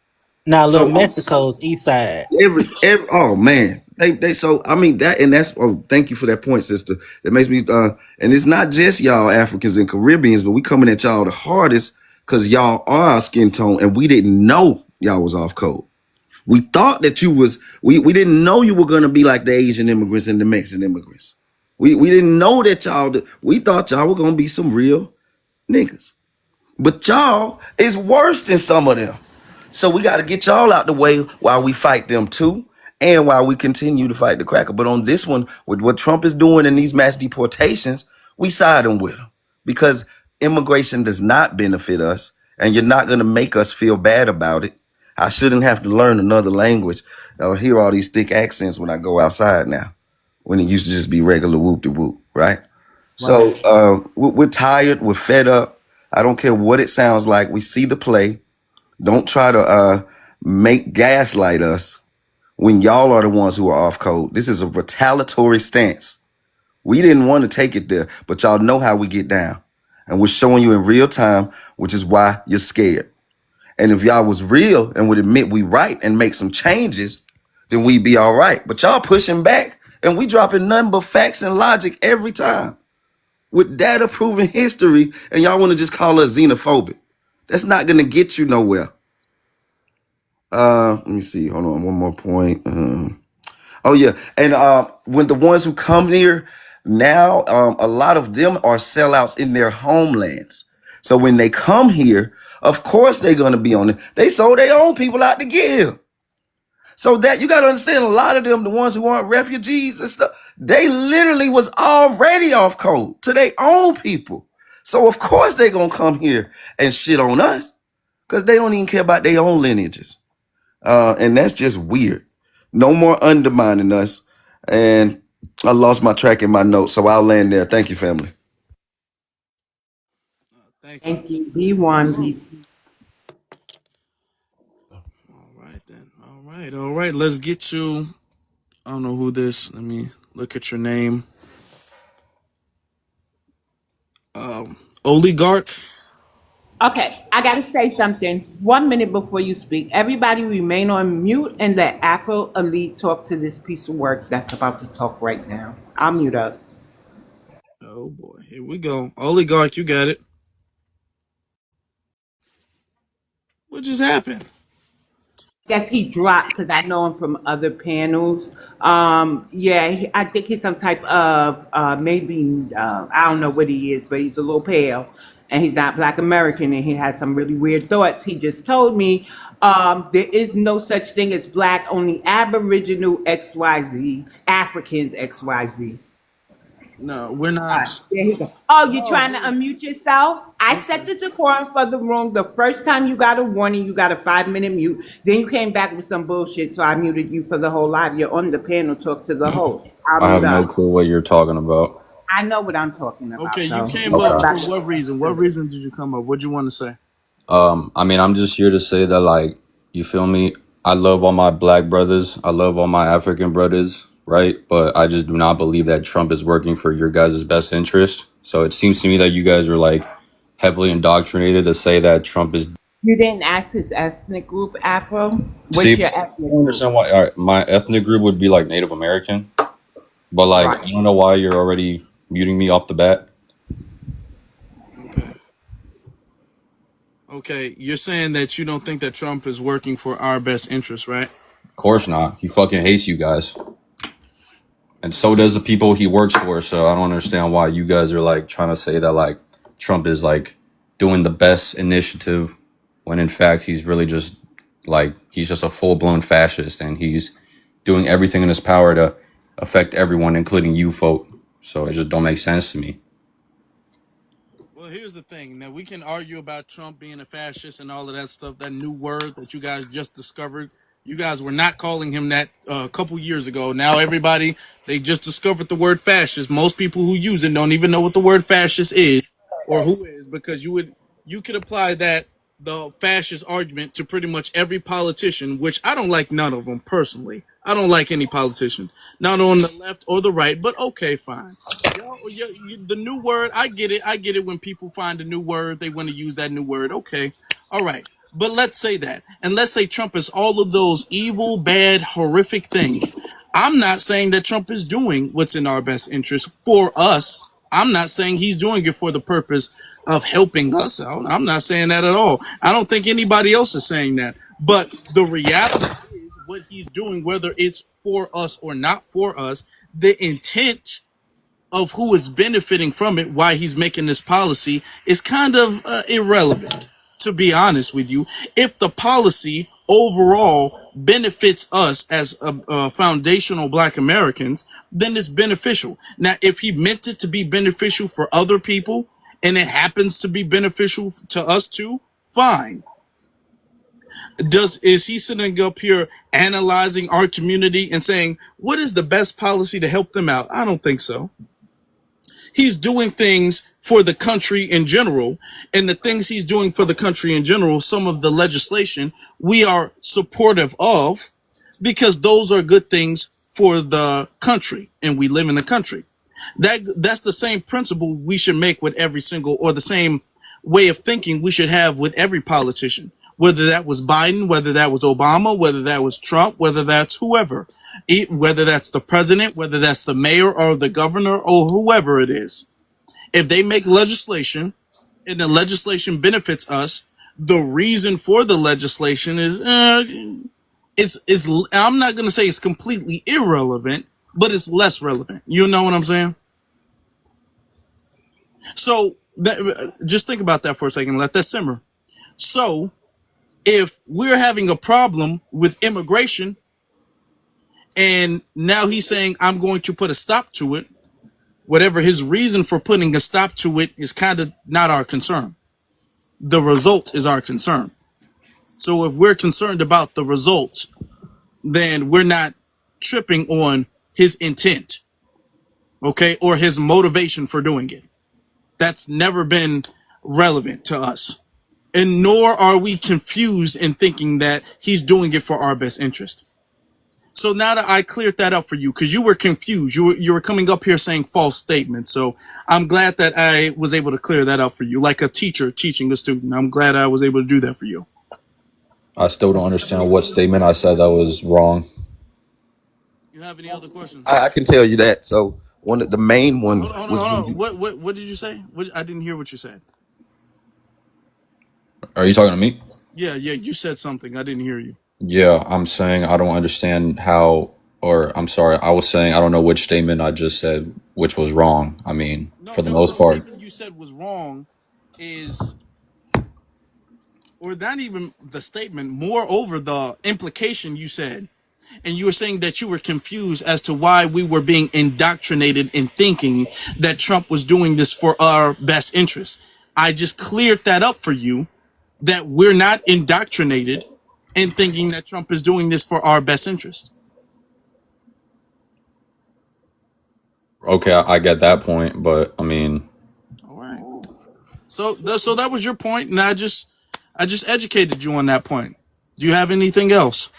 Now, look, So Mexico's east side. every oh man, they so I mean that, and that's, oh, thank you for that point, sister. That makes me and it's not just y'all Africans and Caribbeans, but we coming at y'all the hardest because y'all are our skin tone, and we didn't know y'all was off code. We thought that you was, we didn't know you were gonna be like the Asian immigrants and the Mexican immigrants. We didn't know that we thought y'all were gonna be some real niggas. But y'all is worse than some of them. So we got to get y'all out the way while we fight them too, and while we continue to fight the cracker. But on this one, with what Trump is doing in these mass deportations, we siding with him, because immigration does not benefit us, and you're not going to make us feel bad about it. I shouldn't have to learn another language or hear all these thick accents when I go outside now, when it used to just be regular whoop-de-whoop, right? So we're tired, we're fed up. I don't care what it sounds like. We see the play. Don't try to make gaslight us when y'all are the ones who are off code. This is a retaliatory stance. We didn't want to take it there, but y'all know how we get down. And we're showing you in real time, which is why you're scared. And if y'all was real and would admit we right and make some changes, then we'd be all right. But y'all pushing back, and we dropping nothing but facts and logic every time with data proven history, and y'all want to just call us xenophobic. That's not gonna get you nowhere. Let me see. Hold on, one more point. Oh yeah, and when the ones who come here now, a lot of them are sellouts in their homelands. So when they come here, of course they're gonna be on it. They sold their own people out to get here. So that you gotta understand, a lot of them, the ones who aren't refugees and stuff, they literally was already off code to their own people. So of course they gonna come here and shit on us because they don't even care about their own lineages. And that's just weird. No more undermining us. And I lost my track in my notes, so I'll land there. Thank you, family. Thank you. Thank you. B1, Oh, B2. all right then. All right. Let's get to. I don't know who this. Let me look at your name. Oligarch. Okay, I gotta say something. 1 minute before you speak. Everybody remain on mute and let Afro Elite talk to this piece of work that's about to talk right now. I'll mute up. Oh boy, here we go. Oligarch, you got it. What just happened? Guess he dropped because I know him from other panels. Yeah, I think he's some type of maybe I don't know what he is, but he's a little pale, and he's not Black American, and he has some really weird thoughts. He just told me there is no such thing as Black, only Aboriginal XYZ, Africans XYZ. No, we're not. There you go. Oh, you Oh, trying to unmute yourself? I okay. set the decorum for the room. The first time you got a warning, you got a 5 minute mute. Then you came back with some bullshit, so I muted you for the whole live. You're on the panel, talk to the host. I'll I mute have no up. clue what you're talking about. I know what I'm talking Okay, about, you so came you go up back. for what reason? What reason did you come up? What'd you want to say? I mean, I'm just here to say that, like, you feel me? I love all my Black brothers. I love all my African brothers, right? But I just do not believe that Trump is working for your guys' best interest. So it seems to me that you guys are, like, heavily indoctrinated to say that Trump is. You didn't ask his ethnic group, Afro. See, What's your I ethnic don't group? understand why. All right, my ethnic group would be, like, Native American. But, like, Right. I don't know why you're already muting me off the bat. Okay. Okay, you're saying that you don't think that Trump is working for our best interest, right? Of course not. He fucking hates you guys. And so does the people he works for. So I don't understand why you guys are like trying to say that like Trump is like doing the best initiative when in fact he's really just like he's just a full blown fascist and he's doing everything in his power to affect everyone, including you folk. So it just don't make sense to me. Well, here's the thing. Now, we can argue about Trump being a fascist and all of that stuff, that new word that you guys just discovered. You guys were not calling him that a couple years ago. Now, everybody, they just discovered the word fascist. Most people who use it don't even know what the word fascist is or who is, because you could apply that, the fascist argument, to pretty much every politician, which I don't like none of them personally. I don't like any politician, not on the left or the right, but okay, fine. The new word, I get it. I get it when people find a new word, they want to use that new word. Okay. All right. But let's say that. And let's say Trump is all of those evil, bad, horrific things. I'm not saying that Trump is doing what's in our best interest for us. I'm not saying he's doing it for the purpose of helping us out. I'm not saying that at all. I don't think anybody else is saying that. But the reality is what he's doing, whether it's for us or not for us, the intent of who is benefiting from it, why he's making this policy, is kind of irrelevant, to be honest with you. If the policy overall benefits us as foundational Black Americans, then it's beneficial. Now, if he meant it to be beneficial for other people and it happens to be beneficial to us too, fine. Is he sitting up here analyzing our community and saying what is the best policy to help them out? I don't think so. He's doing things for the country in general, and the things he's doing for the country in general, some of the legislation we are supportive of, because those are good things for the country, and we live in the country. That's the same principle we should make with every single, or the same way of thinking we should have with every politician. whether that was Biden, whether that was Obama, whether that was Trump, whether that's whoever, whether that's the president, whether that's the mayor or the governor or whoever it is. If they make legislation and the legislation benefits us, the reason for the legislation is I'm not going to say it's completely irrelevant, but it's less relevant. You know what I'm saying? So just think about that for a second. Let that simmer. So if we're having a problem with immigration and now he's saying, I'm going to put a stop to it, whatever his reason for putting a stop to it is kind of not our concern. The result is our concern. So if we're concerned about the results, then we're not tripping on his intent, okay, or his motivation for doing it. That's never been relevant to us. And nor are we confused in thinking that he's doing it for our best interest. So now that I cleared that up for you, because you were confused, you were coming up here saying false statements. So I'm glad that I was able to clear that up for you, like a teacher teaching a student. I'm glad I was able to do that for you. I still don't understand what statement I said that was wrong. You have any other questions? I can tell you that. So one of the main one was when you, What did you say? I didn't hear what you said. Are you talking to me? Yeah, you said something. I didn't hear you. Yeah, I'm saying I don't understand how, or I'm sorry, I was saying I don't know which statement I just said, which was wrong. I mean, for the most The part. statement you said was wrong is, or not even the statement, moreover, the implication you said. And you were saying that you were confused as to why we were being indoctrinated in thinking that Trump was doing this for our best interest. I just cleared that up for you, that we're not indoctrinated in thinking that Trump is doing this for our best interest. Okay, I get that point, but I mean, All right. So that was your point, and I just educated you on that point. Do you have anything else?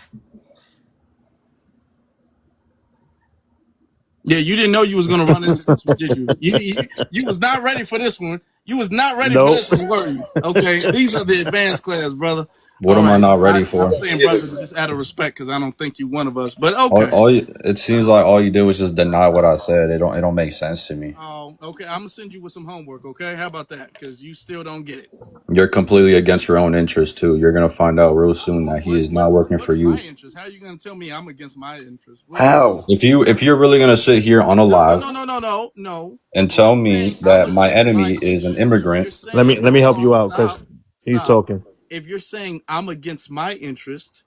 Yeah, you didn't know you was gonna run into this one, did you? You was not ready for this one. You was not ready for nope. this one, were you? Okay, these are the advanced class, brother. what All am I right, not ready for? I'm saying brother just out of respect because I don't think you one of us. But All, okay. it seems like all you did was just deny what I said. It don't make sense to me. Oh, okay. I'm gonna send you with some homework. Okay, how about that? Because you still don't get it. You're completely against your own interest too. You're gonna find out real soon that he is not working for What's my you. interest? How are you gonna tell me I'm against my interest? What's going on? How? If you're really gonna sit here on a live No. and If tell you're me saying I'm that my against my enemy is an interest, if immigrant, you're saying Let me hold help you on, out because he's stop. talking. If you're saying I'm against my interest,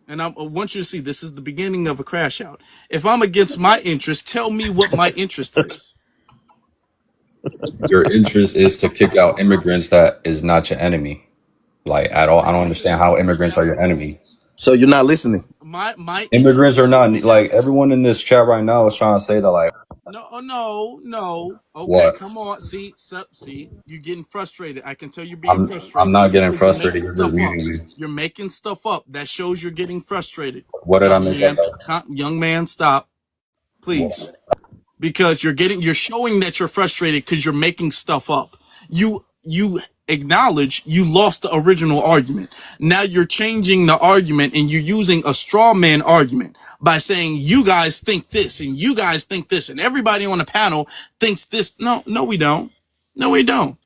and I want you to see this is the beginning of a crash out. If I'm against my interest, tell me what my interest is. your interest is to kick out immigrants that is not your enemy. Like at all. I don't understand how immigrants are your enemy. So you're not listening. My interest Immigrants are is not to like have everyone in this chat right now is trying to say that like no. Okay, what? come on. See, you're getting frustrated. I can tell you're being I'm frustrated not getting because you're frustrated. making You're just stuff up. muting me. You're making stuff up. That shows you're getting frustrated. What did I make up? Young man, stop, please. Because you're showing that you're frustrated because you're making stuff up. You acknowledge you lost the original argument. Now you're changing the argument and you're using a straw man argument by saying you guys think this and you guys think this and everybody on the panel thinks this. No, we don't. No, we don't.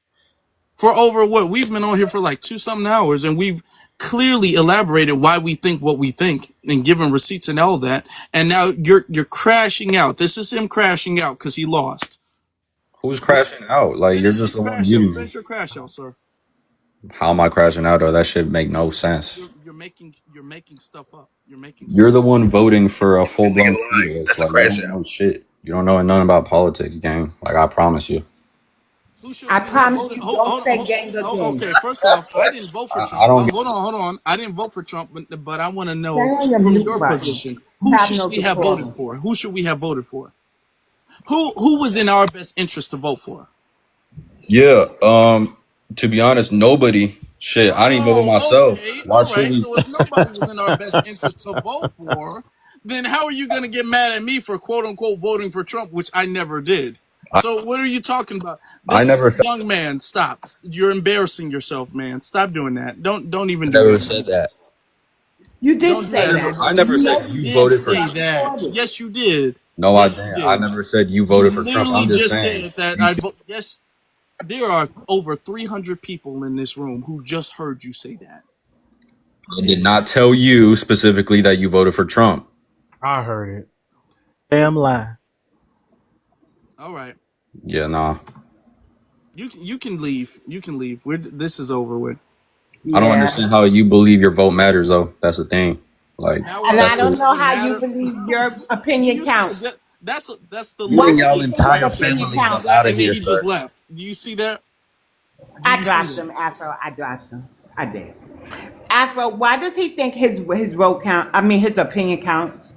For over what we've been on here for like 2-something hours and we've clearly elaborated why we think what we think and given receipts and all that. And now you're crashing out. This is him crashing out because he lost. Who's crashing out? Like you're just the one muting me. Finish your crash out, sir. How am I crashing out? Or that should make no sense. You're making stuff up. You're the one voting for a full blown fetus. That's a Like you crash don't out. know shit. You don't know nothing about politics, gang. Like I promise you. I promise you, don't say gang again. Okay, first off, I didn't vote for I Trump. don't. Hold on. I didn't vote for Trump, but I want to Stay know on your from mute your button. position, You who have should no we have voted decorum. for? Who should we have voted for? Who was in our best interest to vote for? Yeah. To be honest, nobody. Shit, I didn't vote for Oh, myself. okay, Why all should right. we? So if nobody was in our best interest to vote for, then how are you going to get mad at me for quote unquote voting for Trump, which I never did? I, So what are you talking about? I This is never a said young man. Stop. You're embarrassing yourself, man. Stop doing that. Don't I even do never that. said that. You Don't did do say that. that. I And never you said know You you you did did. voted You for. say got that. recorded. Yes, you did. No, I Yes, you didn't. I did. never said you You voted for Trump. literally I'm just just saying. said that You I said, vote. Yes, there are over 300 people in this room who just heard you say that. I did not tell you specifically that you voted for Trump. I heard it. Damn lie. All right. Yeah, nah. You can leave. You can leave. This is over with. I don't Yeah. understand how you believe your vote matters, though. That's the thing. Like, How And our I that's don't the vote know even how you matter? believe your Do opinion you see counts. that? That's the you and Why look. does y'all he think his entire opinion You families see are counts? that? out of And then here, he just sir. left. Do you see that? Do I you see dropped that? him, Afro. I dropped him. I did. Afro, why does he think his vote count? I mean, his opinion counts.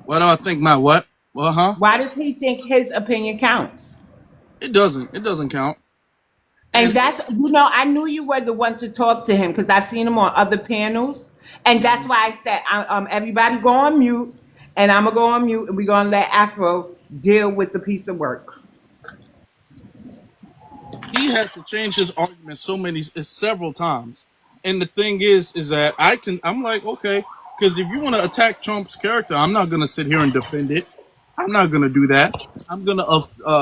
What do I think? My what? Huh? Why does he think his opinion counts? It doesn't. It doesn't count. And And that's, I knew you were the one to talk to him because I've seen him on other panels, and that's why I said, everybody go on mute, and I'm gonna go on mute, and we're gonna let Afro deal with the piece of work. he has to change his argument several times. And the thing is that I'm like, okay, because if you want to attack Trump's character, I'm not gonna sit here and defend it. I'm not gonna do that. I'm gonna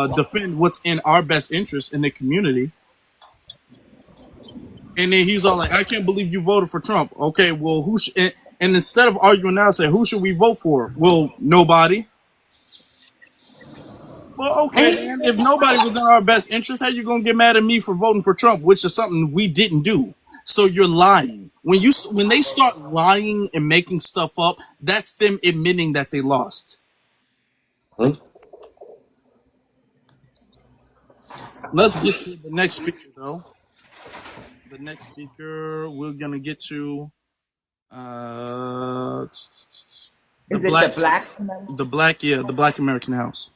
defend what's in our best interest in the community. And then he's all like, I can't believe you voted for Trump. Okay, well, and instead of arguing now, say, who should we vote for? Well, nobody. Well, And okay, then. If nobody was in our best interest, how you gonna get mad at me for voting for Trump, which is something we didn't do? So you're lying. When they start lying and making stuff up, that's them admitting that they lost. Hmm? Let's get to the next speaker, though. The next speaker we're gonna get to uh the is it the black black? the black American House.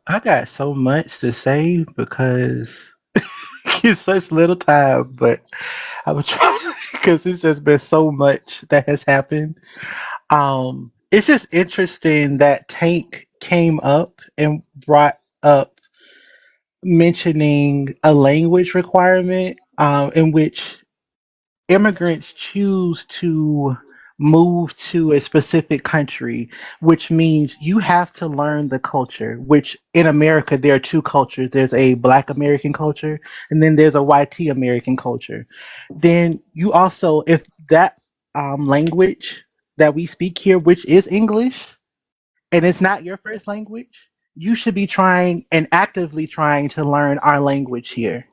I got so much to say because it's such little time, but I would try because it's just been so much that has happened. It's just interesting that Tank came up and brought up mentioning a language requirement, in which immigrants choose to move to a specific country, which means you have to learn the culture, which in America, there are two cultures. There's a Black American culture, and then there's a YT American culture. Then you also, if that language that we speak here, which is English, and it's not your first language, you should be trying and actively trying to learn our language here.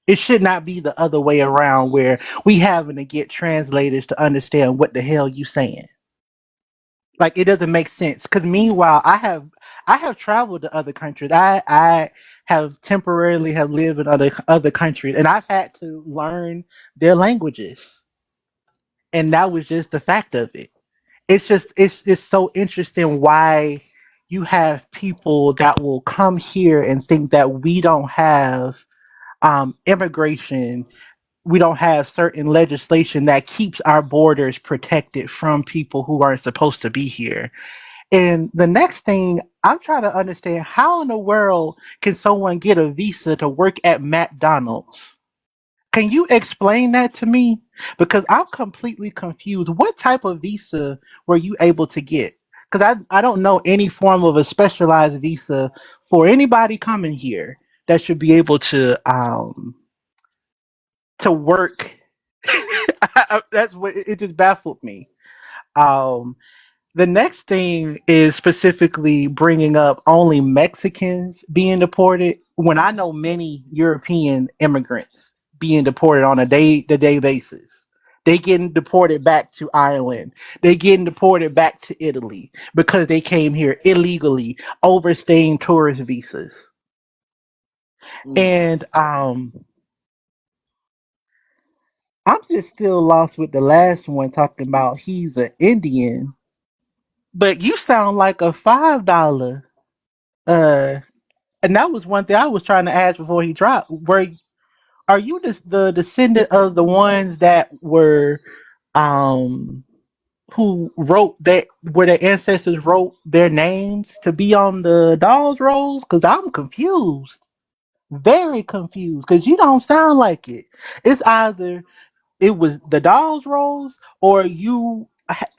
It should not be the other way around where we having to get translators to understand what the hell you saying. Like it doesn't make sense. Because meanwhile, I have traveled to other countries. I have temporarily have lived in other countries, and I've had to learn their languages, and that was just the fact of it. It's just so interesting why you have people that will come here and think that we don't have immigration, we don't have certain legislation that keeps our borders protected from people who aren't supposed to be here. And the next thing, I'm trying to understand, how in the world can someone get a visa to work at McDonald's? Can you explain that to me? Because I'm completely confused. What type of visa were you able to get? Because I don't know any form of a specialized visa for anybody coming here that should be able to work. That's what it just baffled me. Um, the next thing is specifically bringing up only Mexicans being deported when I know many European immigrants being deported on a day-to-day basis. They getting deported back to Ireland. They getting deported back to Italy because they came here illegally, overstaying tourist visas. And I'm just still lost with the last one talking about he's an Indian, but you sound like a $5. Uh, and that was one thing I was trying to ask before he dropped. Are you the descendant of the ones that were um who wrote that, where their ancestors wrote their names to be on the dolls rolls? Because I'm confused, very confused. Because you don't sound like it. It's either it was the dolls rolls, or you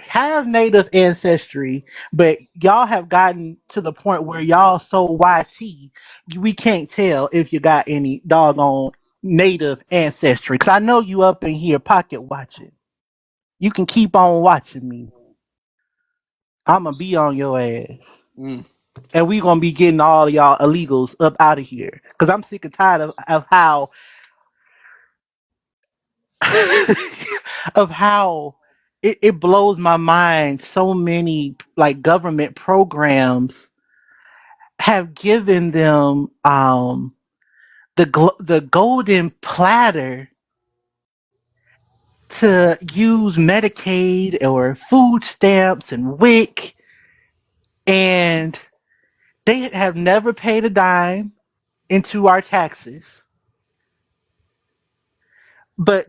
have native ancestry, but y'all have gotten to the point where y'all so YT, we can't tell if you got any doggone native ancestry. Because I know you up in here pocket watching. You can keep on watching me. I'm gonna be on your ass, Mm. and we gonna be getting all of y'all illegals up out of here. Cause I'm sick and tired of how of how it blows my mind. So many like government programs have given them the golden platter to use Medicaid or food stamps and WIC, and they have never paid a dime into our taxes. But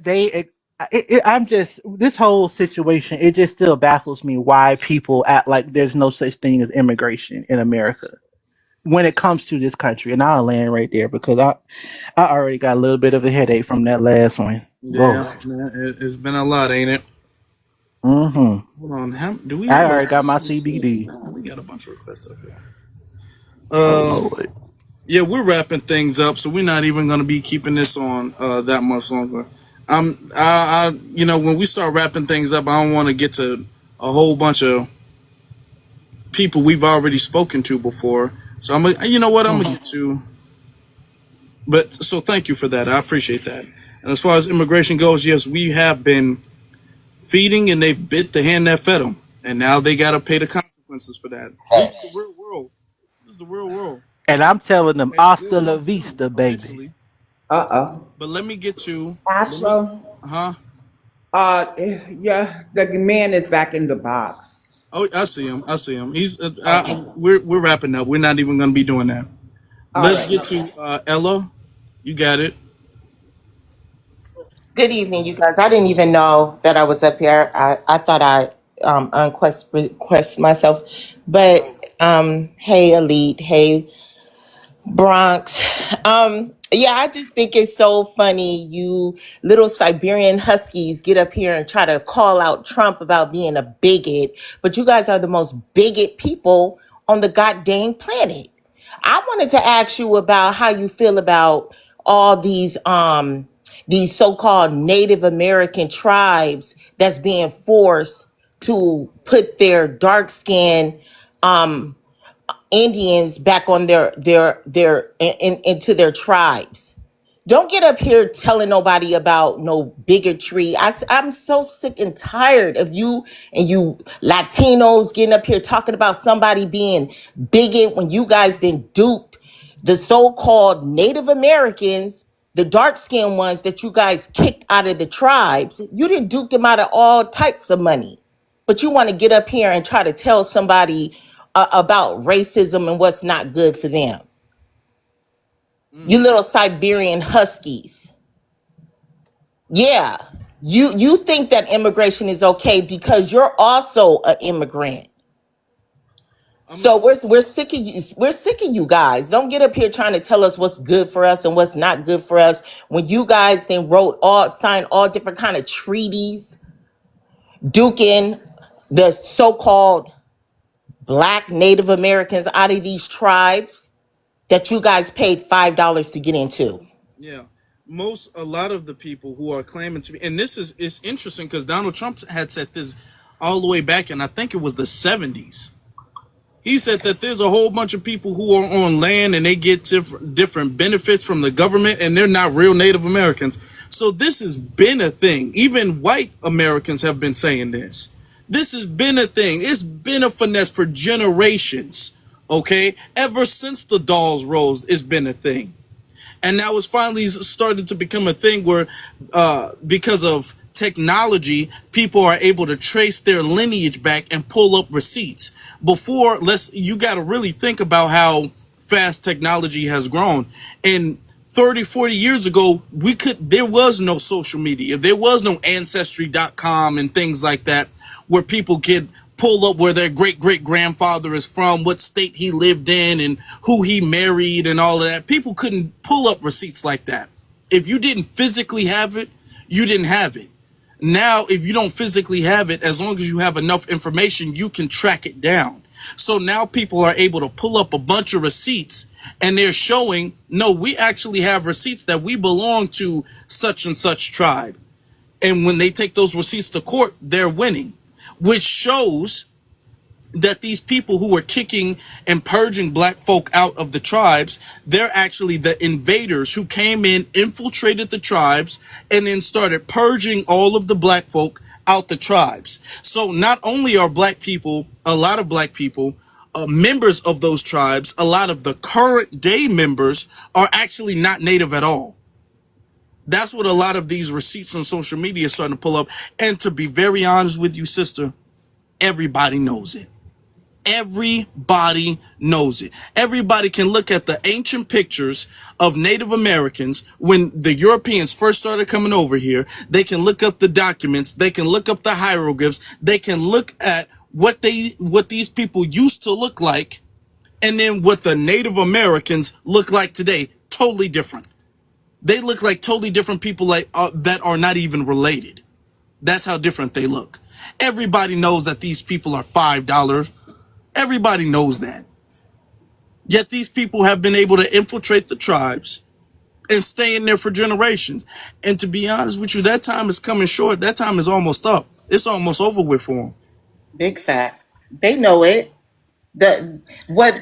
I'm just, this whole situation, it just still baffles me why people act like there's no such thing as immigration in America when it comes to this country. And I'll land right there because I already got a little bit of a headache from that last one. Yeah, Lord. man, it's been a lot, ain't it? Mm-hmm. Hold on, do we I have a already got my request? CBD. Nah, we got a bunch of requests up here. Oh Uh, Lord. yeah, we're wrapping things up, so we're not even gonna be keeping this on that much longer. When we start wrapping things up, I don't want to get to a whole bunch of people we've already spoken to before. So you know what, I'm gonna Mhm. get to. But so thank you for that. I appreciate that. And as far as immigration goes, yes, we have been feeding, and they've bit the hand that fed them, and now they got to pay the consequences for that. This is the real world. This is the real world. And I'm telling them, And hasta good la ones too, vista, baby. eventually. Uh-oh. But let me get to. Let me. Astro, Huh? yeah, the man is back in the box. Oh, I see him. I see him. He's. Okay. We're wrapping up. We're not even going to be doing that. All Let's right. get to Ella. You got it. Good evening, you guys. I didn't even know that I was up here. I thought I unquest request myself. But hey Elite, hey Bronx. Yeah, I just think it's so funny. You little Siberian Huskies get up here and try to call out Trump about being a bigot, but you guys are the most bigot people on the goddamn planet. I wanted to ask you about how you feel about all these so-called Native American tribes that's being forced to put their dark skin Indians back on into their tribes. Don't get up here telling nobody about no bigotry. I'm so sick and tired of you and you Latinos getting up here talking about somebody being bigot when you guys then duped the so-called Native Americans, the dark-skinned ones that you guys kicked out of the tribes. You didn't duke them out of all types of money. But you want to get up here and try to tell somebody about racism and what's not good for them. You little Siberian Huskies. Yeah. You think that immigration is okay because you're also an immigrant. So we're sick of you. We're sick of you guys. Don't get up here trying to tell us what's good for us and what's not good for us. When you guys then signed all different kind of treaties, duking the so-called Black Native Americans out of these tribes that you guys paid $5 to get into. Yeah. A lot of the people who are claiming to be, and this is it's interesting because Donald Trump had said this all the way back in, I think it was the 70s. He said that there's a whole bunch of people who are on land and they get different benefits from the government, and they're not real Native Americans. So this has been a thing. Even white Americans have been saying this. This has been a thing. It's been a finesse for generations. Okay, ever since the dolls rose, it's been a thing. And now it's finally started to become a thing where because of technology, people are able to trace their lineage back and pull up receipts. Before, you got to really think about how fast technology has grown. And 30, 40 years ago, there was no social media, there was no ancestry.com and things like that, where people can pull up where their great great grandfather is from, what state he lived in, and who he married, and all of that. People couldn't pull up receipts like that. If you didn't physically have it, you didn't have it. Now, if you don't physically have it, as long as you have enough information, you can track it down. So now people are able to pull up a bunch of receipts and they're showing, no, we actually have receipts that we belong to such and such tribe. And when they take those receipts to court, they're winning, which shows that these people who are kicking and purging black folk out of the tribes, they're actually the invaders who came in, infiltrated the tribes, and then started purging all of the black folk out the tribes. So not only are black people, a lot of black people, members of those tribes, a lot of the current day members are actually not native at all. That's what a lot of these receipts on social media are starting to pull up. And to be very honest with you, sister, everybody knows it. Everybody knows it. Everybody can look at the ancient pictures of Native Americans when the Europeans first started coming over here. They can look up the documents. They can look up the hieroglyphs. They can look at what these people used to look like, and then what the Native Americans look like today. Totally different. They look like totally different people, like that are not even related. That's how different they look. Everybody knows that these people are $5. Everybody knows that. Yet these people have been able to infiltrate the tribes and stay in there for generations. And to be honest with you, that time is coming short. That time is almost up. It's almost over with for them. Big fact. They know it. The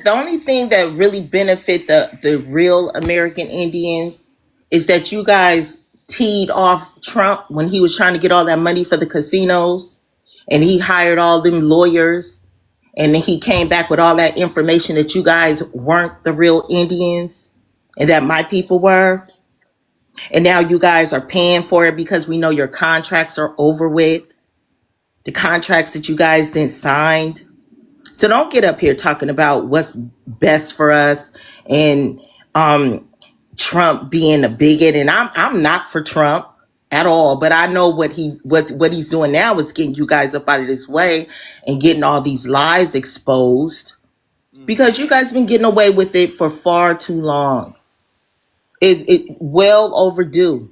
only thing that really benefit the real American Indians is that you guys teed off Trump when he was trying to get all that money for the casinos, and he hired all them lawyers, and then he came back with all that information that you guys weren't the real Indians and that my people were. And now you guys are paying for it because we know your contracts are over with, the contracts that you guys then signed. So don't get up here talking about what's best for us and Trump being a bigot. And I'm not for Trump at all, but I know what he's doing now is getting you guys up out of this way and getting all these lies exposed, because you guys been getting away with it for far too long. It's well overdue.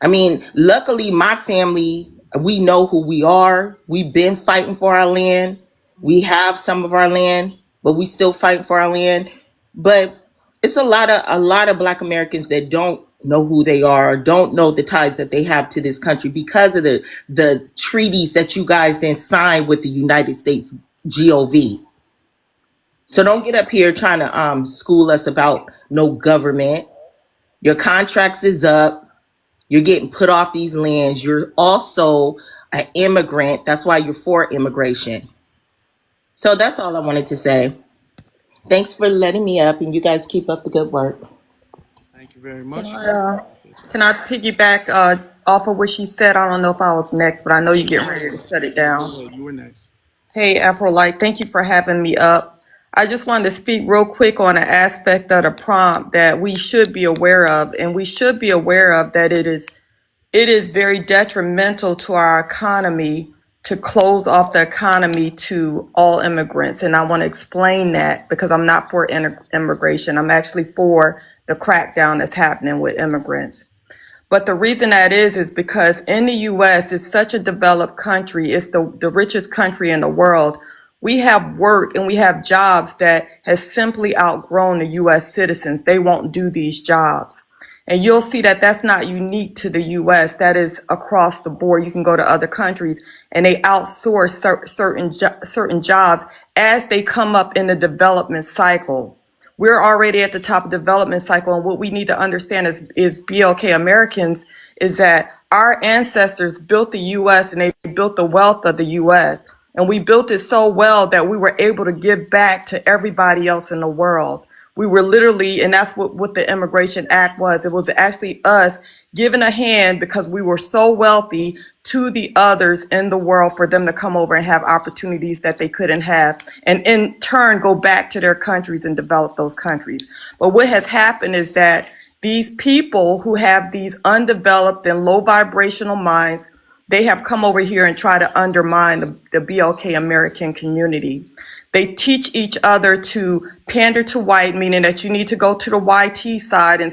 I mean, luckily my family, we know who we are. We've been fighting for our land. We have some of our land, but we still fighting for our land. But it's a lot of Black Americans that don't know who they are, don't know the ties that they have to this country because of the treaties that you guys then signed with the United States GOV. So don't get up here trying to school us about no government. Your contracts is up. You're getting put off these lands. You're also an immigrant. That's why you're for immigration. So that's all I wanted to say. Thanks for letting me up, and you guys keep up the good work. Thank you very Can much. I piggyback off of what she said? I don't know if I was next, but I know you're getting ready to shut it down. You were next. Hey, Afrolight, thank you for having me up. I just wanted to speak real quick on an aspect of the prompt that we should be aware of, and we should be aware of that it is very detrimental to our economy to close off the economy to all immigrants. And I want to explain that because I'm not for immigration. I'm actually for the crackdown that's happening with immigrants. But the reason that is because in the U.S., it's such a developed country. It's the richest country in the world. We have work and we have jobs that has simply outgrown the U.S. citizens. They won't do these jobs. And you'll see that that's not unique to the U.S. That is across the board. You can go to other countries and they outsource certain jobs as they come up in the development cycle. We're already at the top of the development cycle, and what we need to understand is BLK Americans is that our ancestors built the U.S. and they built the wealth of the U.S. And we built it so well that we were able to give back to everybody else in the world. We were literally, and that's what the Immigration Act was. It was actually us giving a hand because we were so wealthy to the others in the world for them to come over and have opportunities that they couldn't have, and in turn go back to their countries and develop those countries. But what has happened is that these people who have these undeveloped and low vibrational minds, they have come over here and try to undermine the BLK American community. They teach each other to pander to white, meaning that you need to go to the YT side and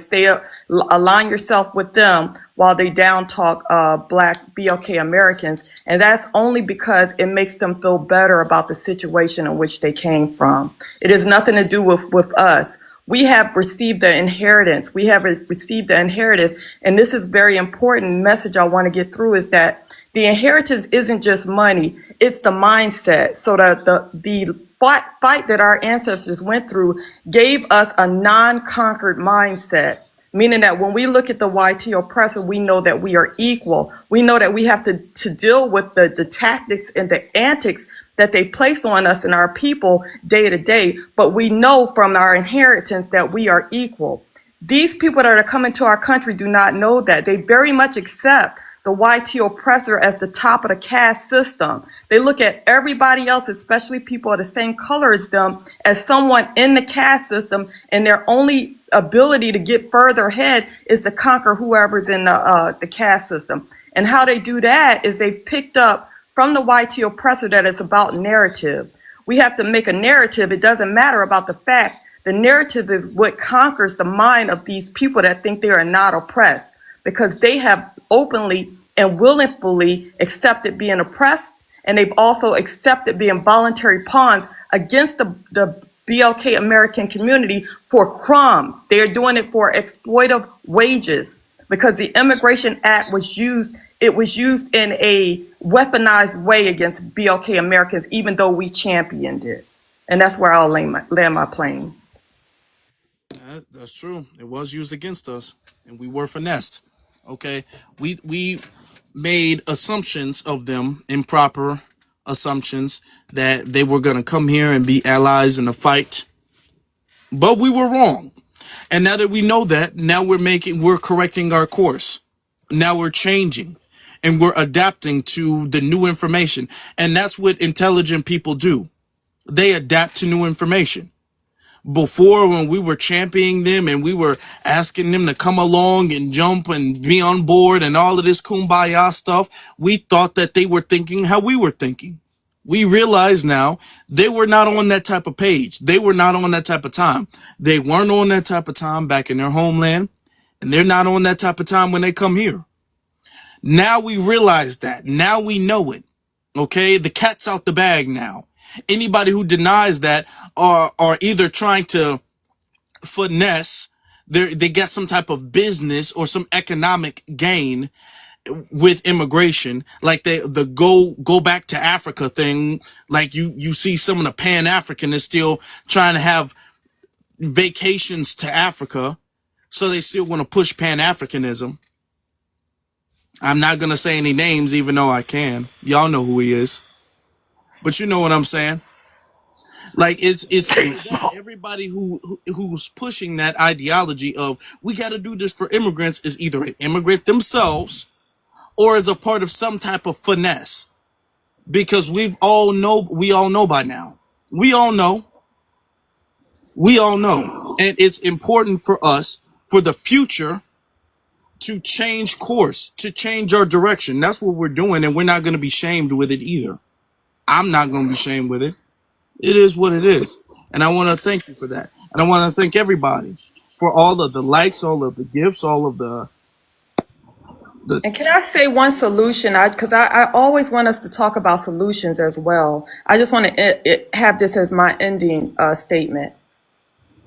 align yourself with them while they down talk black BLK Americans. And that's only because it makes them feel better about the situation in which they came from. It has nothing to do with us. We have received the inheritance. We have received the inheritance. And this is very important message I want to get through is that the inheritance isn't just money, it's the mindset. So that the fight that our ancestors went through gave us a non-conquered mindset, meaning that when we look at the YT oppressor, we know that we are equal. We know that we have to deal with the tactics and the antics that they place on us and our people day to day, but we know from our inheritance that we are equal. These people that are coming to our country do not know that. They very much accept the YT oppressor as the top of the caste system. They look at everybody else, especially people of the same color as them, as someone in the caste system, and their only ability to get further ahead is to conquer whoever's in the caste system. And how they do that is they've picked up from the YT oppressor that it's about narrative. We have to make a narrative. It doesn't matter about the facts. The narrative is what conquers the mind of these people that think they are not oppressed, because they have openly and willingly accepted being oppressed, and they've also accepted being voluntary pawns against the BLK American community for crumbs. They're doing it for exploitive wages, because the Immigration Act was used. It was used in a weaponized way against BLK Americans, even though we championed it. And that's where I'll land my plane. That's true. It was used against us, and we were finessed. Okay, we made assumptions of them, improper assumptions, that they were going to come here and be allies in a fight, but we were wrong. And now that we know that, now we're correcting our course. Now we're changing, and we're adapting to the new information. And that's what intelligent people do. They adapt to new information. Before, when we were championing them and we were asking them to come along and jump and be on board and all of this kumbaya stuff, we thought that they were thinking how we were thinking. We realize now they were not on that type of page. They were not on that type of time. They weren't on that type of time back in their homeland, and they're not on that type of time when they come here. Now we realize that. Now we know it. Okay? The cat's out the bag now. Anybody who denies that are either trying to finesse, they get some type of business or some economic gain with immigration, like the go back to Africa thing. Like you see some of the Pan-Africanists still trying to have vacations to Africa, so they still want to push Pan-Africanism. I'm not gonna say any names, even though I can. Y'all know who he is, but you know what I'm saying. Like it's everybody who's pushing that ideology of we got to do this for immigrants is either an immigrant themselves or is a part of some type of finesse, because we all know by now. We all know, and it's important for us for the future to change course, to change our direction. That's what we're doing, and we're not going to be shamed with it either. I'm not going to be shamed with it. It is what it is. And I want to thank you for that. And I want to thank everybody for all of the likes, all of the gifts, all of the And can I say one solution? Because I always want us to talk about solutions as well. I just want to have this as my ending statement.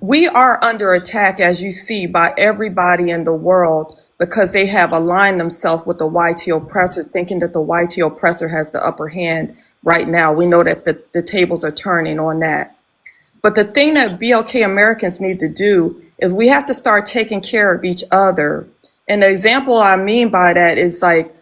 We are under attack, as you see, by everybody in the world because they have aligned themselves with the YT oppressor, thinking that the YT oppressor has the upper hand right now. We know that the tables are turning on that. But the thing that BLK Americans need to do is we have to start taking care of each other. And the example I mean by that is, like,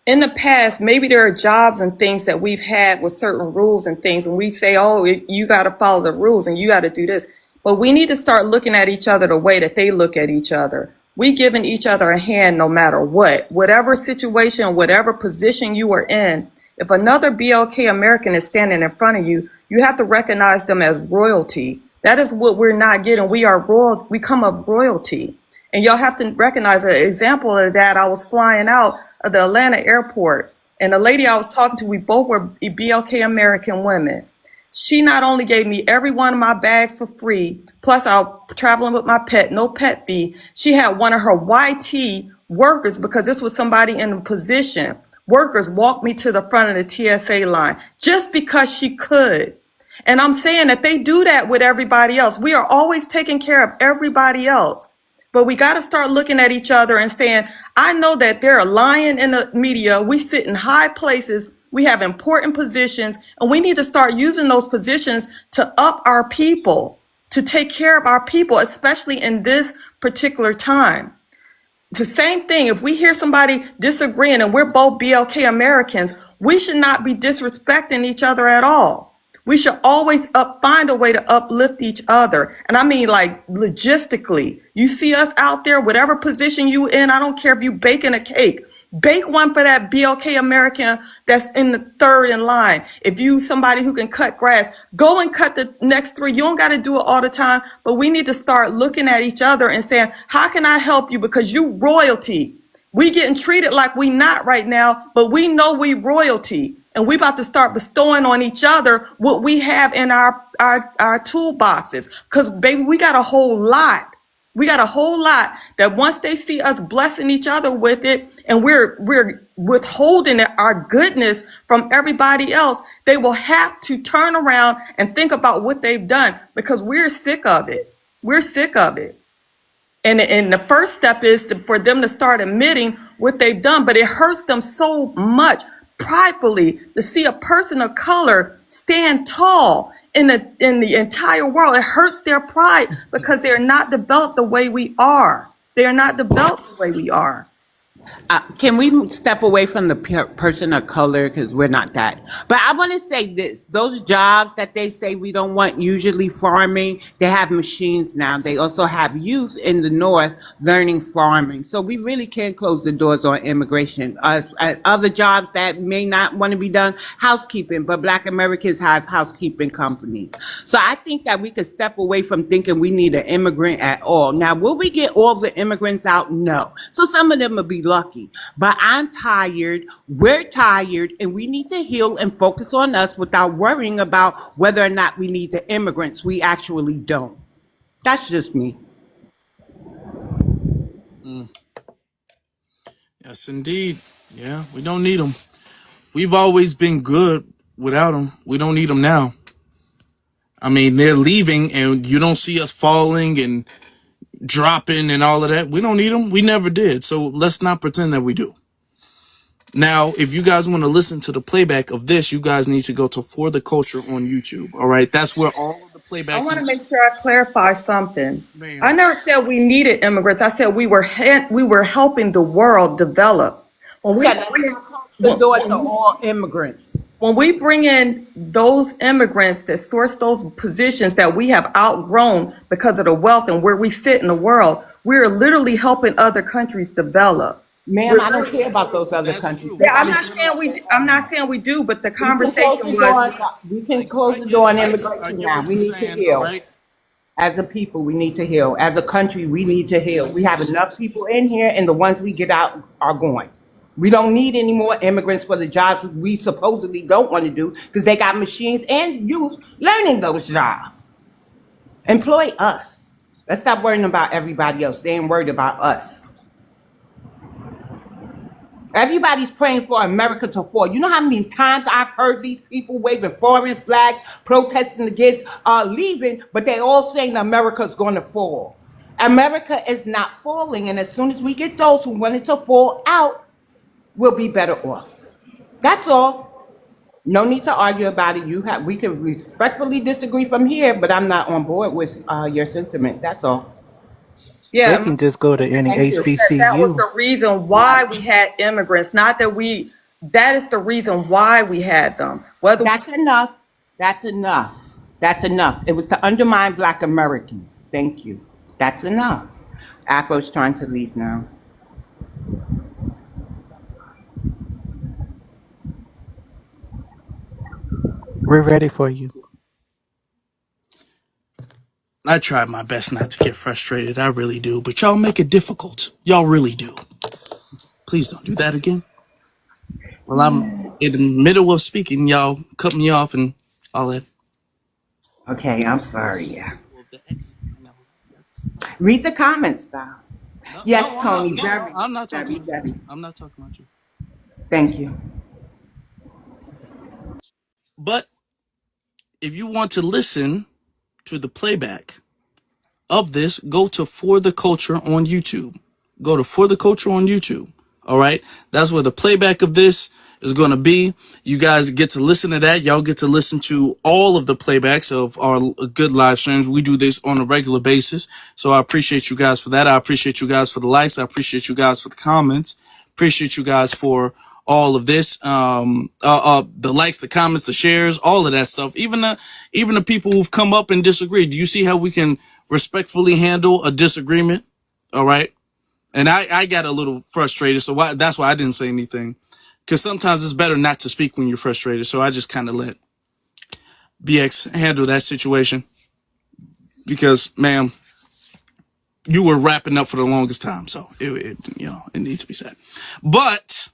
in the past, maybe there are jobs and things that we've had with certain rules and things, and we say, oh, you got to follow the rules and you got to do this. But we need to start looking at each other the way that they look at each other. We giving each other a hand no matter what. Whatever situation, whatever position you are in, if another BLK American is standing in front of you, you have to recognize them as royalty. That is what we're not getting. We are royal. We come of royalty. And y'all have to recognize an example of that. I was flying out of the Atlanta airport, And the lady I was talking to, we both were BLK American women. She not only gave me every one of my bags for free, plus I was traveling with my pet, no pet fee. She had one of her YT workers, because this was somebody in a position, workers walked me to the front of the TSA line just because she could. And I'm saying that they do that with everybody else. We are always taking care of everybody else. But we got to start looking at each other and saying, I know that they're lying in the media. We sit in high places. We have important positions, and we need to start using those positions to up our people, to take care of our people, especially in this particular time. It's the same thing. If we hear somebody disagreeing and we're both BLK Americans, we should not be disrespecting each other at all. We should always find a way to uplift each other. And I mean, like, logistically, you see us out there, whatever position you in, I don't care if you baking a cake, bake one for that BLK American that's in the third in line. If you somebody who can cut grass, go and cut the next three. You don't got to do it all the time, but we need to start looking at each other and saying, how can I help you? Because you royalty. We getting treated like we not right now, but we know we royalty. And we about to start bestowing on each other what we have in our toolboxes. Because, baby, we got a whole lot. We got a whole lot that once they see us blessing each other with it, and we're withholding our goodness from everybody else, they will have to turn around and think about what they've done, because we're sick of it. We're sick of it. And the first step is for them to start admitting what they've done, but it hurts them so much pridefully to see a person of color stand tall in the entire world. It hurts their pride because they're not developed the way we are. They are not developed the way we are. Can we step away from the person of color, because we're not that? But I want to say this: those jobs that they say we don't want, usually farming, they have machines now. They also have youth in the north learning farming. So we really can't close the doors on immigration. Other jobs that may not want to be done, housekeeping, but Black Americans have housekeeping companies. So I think that we could step away from thinking we need an immigrant at all. Now, will we get all the immigrants out? No. So some of them will be lucky. But I'm tired, we're tired, and we need to heal and focus on us without worrying about whether or not we need the immigrants. We actually don't. That's just me. Yes, indeed. Yeah, we don't need them. We've always been good without them. We don't need them now. I mean, they're leaving, and you don't see us falling and dropping and all of that. We don't need them. We never did. So let's not pretend that we do. Now, if you guys want to listen to the playback of this, you guys need to go to For the Culture on YouTube. All right, that's where all of the playback. I want to make sure I clarify something. I never said we needed immigrants. I said we were helping the world develop. When we the door to all immigrants. When we bring in those immigrants that source those positions that we have outgrown because of the wealth and where we sit in the world, we're literally helping other countries develop. Ma'am, I don't care about those other countries. Yeah, I'm not saying we do, but the conversation was we can close the door on immigration now. We need to heal. Right? As a people, we need to heal. As a country, we need to heal. We have enough people in here, and the ones we get out are going. We don't need any more immigrants for the jobs we supposedly don't want to do, because they got machines and youth learning those jobs. Employ us. Let's stop worrying about everybody else. They ain't worried about us. Everybody's praying for America to fall. You know how many times I've heard these people waving foreign flags, protesting against leaving, but they're all saying America's going to fall. America is not falling, and as soon as we get those who want it to fall out, we'll be better off. That's all. No need to argue about it. We can respectfully disagree from here, but I'm not on board with your sentiment. That's all. Yeah, they can just go to any HBCU. That was the reason why we had immigrants. Not that that is the reason why we had them. That's enough. That's enough. That's enough. It was to undermine Black Americans. Thank you. That's enough. Afro's trying to leave now. We're ready for you. I try my best not to get frustrated. I really do. But y'all make it difficult. Y'all really do. Please don't do that again. Well, I'm in the middle of speaking. Y'all cut me off and all that. Okay, I'm sorry. Yeah. Well, the ex, that's Read the comments, though. no, Yes, I'm not. Tony. No, Very, I'm not talking very, about you. very. I'm not talking about you. Thank you. But if you want to listen to the playback of this, go to For the Culture on YouTube. Go to For the Culture on YouTube. All right. That's where the playback of this is going to be. You guys get to listen to that. Y'all get to listen to all of the playbacks of our good live streams. We do this on a regular basis. So I appreciate you guys for that. I appreciate you guys for the likes. I appreciate you guys for the comments. Appreciate you guys for all of this. The likes, the comments, the shares, all of that stuff. Even the people who've come up and disagreed. Do you see how we can respectfully handle a disagreement? All right. And I got a little frustrated, so that's why I didn't say anything. Because sometimes it's better not to speak when you're frustrated. So I just kind of let BX handle that situation. Because, ma'am, you were wrapping up for the longest time. So, it needs to be said. But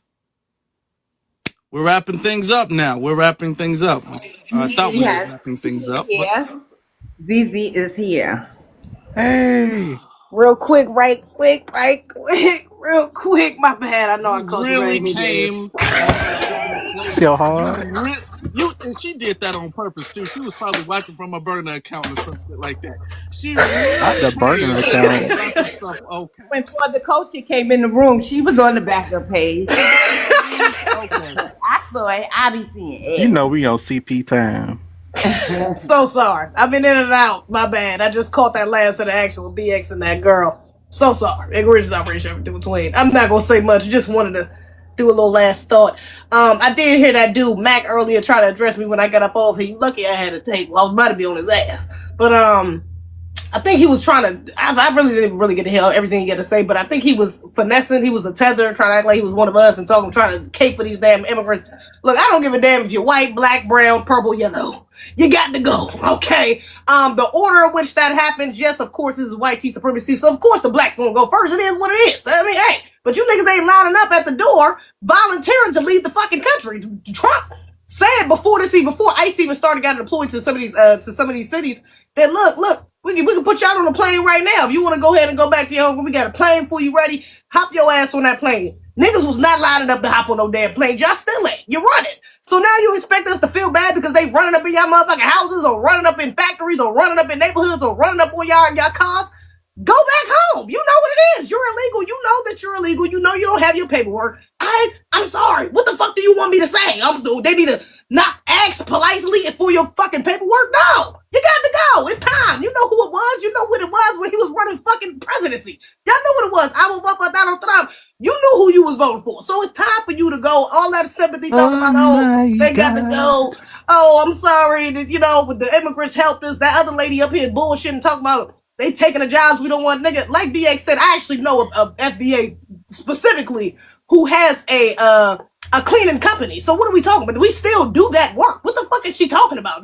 we're wrapping things up now. We're wrapping things up. I thought we were Yes, wrapping things up. But yes. ZZ is here. Hey, Real quick, right quick, real quick. My bad. I know I you called you really right me there. came on that damn so playback. hard. And she did that on purpose too. She was probably watching from a burner account or some shit like that. She really Not the burner came account. and brought some stuff. Okay. When For the Culture came in the room, she was on the backup page. Okay. I saw it. I be seeing You it. know we on CP time. So sorry. I've been in and out. My bad. I just caught that last of the actual BX and that girl. So sorry. Ignorance is outrage everything between. I'm not gonna say much. Just wanted to do a little last thought. I did hear that dude Mac earlier try to address me when I got up over here. Lucky I had a tape. I was about to be on his ass. But I think he was trying to. I really didn't really get to hear everything he had to say, but I think he was finessing. He was a tether, trying to act like he was one of us and trying to cape for these damn immigrants. Look, I don't give a damn if you're white, black, brown, purple, yellow. You got to go, okay? The order in which that happens, yes, of course, this is white tea supremacy, so of course the blacks gonna go first. It is what it is. I mean, hey, but you niggas ain't lining up at the door, volunteering to leave the fucking country. Trump said before ICE even started got deployed to some of these cities. That look, we can put y'all on a plane right now. If you want to go ahead and go back to your home, we got a plane for you ready. Hop your ass on that plane. Niggas was not lining up to hop on no damn plane. Y'all still ain't. You're running. So now you expect us to feel bad because they running up in y'all motherfucking houses or running up in factories or running up in neighborhoods or running up on y'all in y'all cars? Go back home. You know what it is. You're illegal. You know that you're illegal. You know you don't have your paperwork. I'm sorry. What the fuck do you want me to say? They need to not ask politely for your fucking paperwork? No. You got to go. It's time. You know who it was. You know what it was when he was running fucking presidency. Y'all know what it was. I will vote for Donald Trump. You knew who you was voting for. So it's time for you to go. All that sympathy talking about, they got to go. Oh, I'm sorry. The immigrants helped us. That other lady up here bullshitting talking about they taking the jobs we don't want. Nigga, like BX said, I actually know of FBA specifically who has a cleaning company. So what are we talking about? We still do that work. What the fuck is she talking about?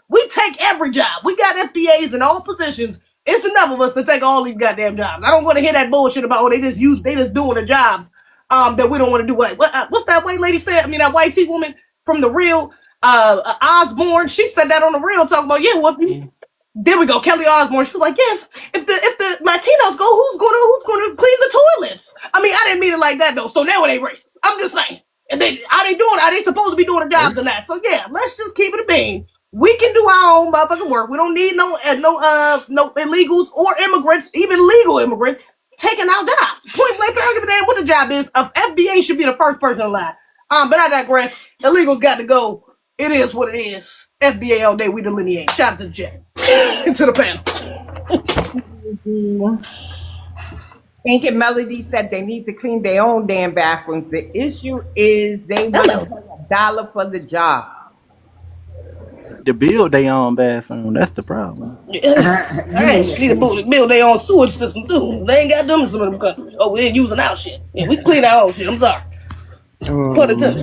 We take every job. We got FBAs in all positions. It's enough of us to take all these goddamn jobs. I don't want to hear that bullshit about they just doing the jobs that we don't want to do. What's that white lady said? I mean, that white T woman from the real Osborne. She said that on the real, talking about there we go, Kelly Osbourne. She was like, yeah, if the Latinos go, who's gonna clean the toilets? I mean, I didn't mean it like that though. So now it ain't racist. I'm just saying. And are they supposed to be doing the jobs or not? So yeah, let's just keep it a bean. We can do our own motherfucking work. We don't need no illegals or immigrants, even legal immigrants, taking our jobs. Point blank, I don't give a damn what the job is. FBA should be the first person alive. But I digress. Illegals got to go. It is what it is. FBA all day, we delineate. Shout out to the chat. To the panel. Thinking Melody said they need to clean their own damn bathrooms. The issue is they want to pay $1 for the job. To build their own bathroom, that's the problem. Hey, need to build their own sewage system too. They ain't got them in some of them countries. Oh, we ain't using our shit. Yeah, we clean our own shit. I'm sorry. Put it to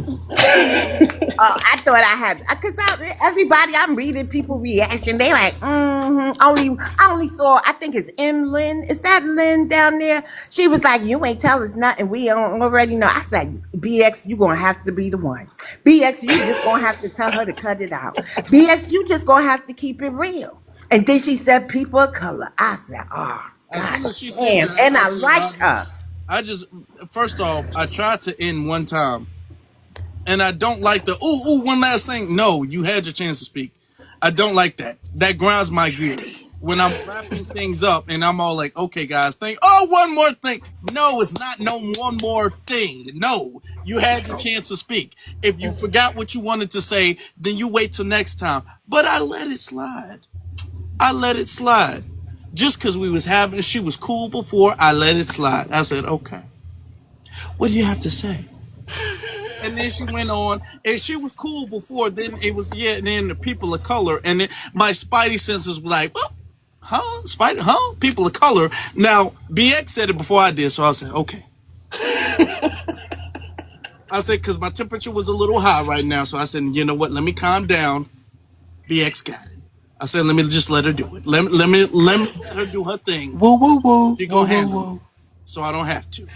Oh, I thought I had because everybody I'm reading people reaction. They like, I only saw. I think it's M. Lynn. Is that Lynn down there? She was like, you ain't tell us nothing. We don't already know. I said, BX, you gonna have to be the one. BX, you just gonna have to tell her to cut it out. BX, you just gonna have to keep it real. And then she said, people of color. I said, oh As God soon as she said damn. that, And I I said, liked her. I just first off, I tried to end one time, and I don't like the one last thing. No, you had your chance to speak. I don't like that. That grinds my gears when I'm wrapping things up, and I'm all like, okay, guys, one more thing. No, it's not no one more thing. No, you had your chance to speak. If you forgot what you wanted to say, then you wait till next time. But I let it slide. I let it slide. Just because she was cool before, I let it slide. I said, okay, what do you have to say? And then she went on, and she was cool before. Then it was, and then the people of color, and then my spidey senses were like, well, people of color. Now, BX said it before I did, so I said, okay. I said, because my temperature was a little high right now, so I said, you know what, let me calm down. BX got it. I said, let me just let her do it. Let me let her do her thing. Woo woo woo. She Woo gonna woo handle it, woo. so I don't have to.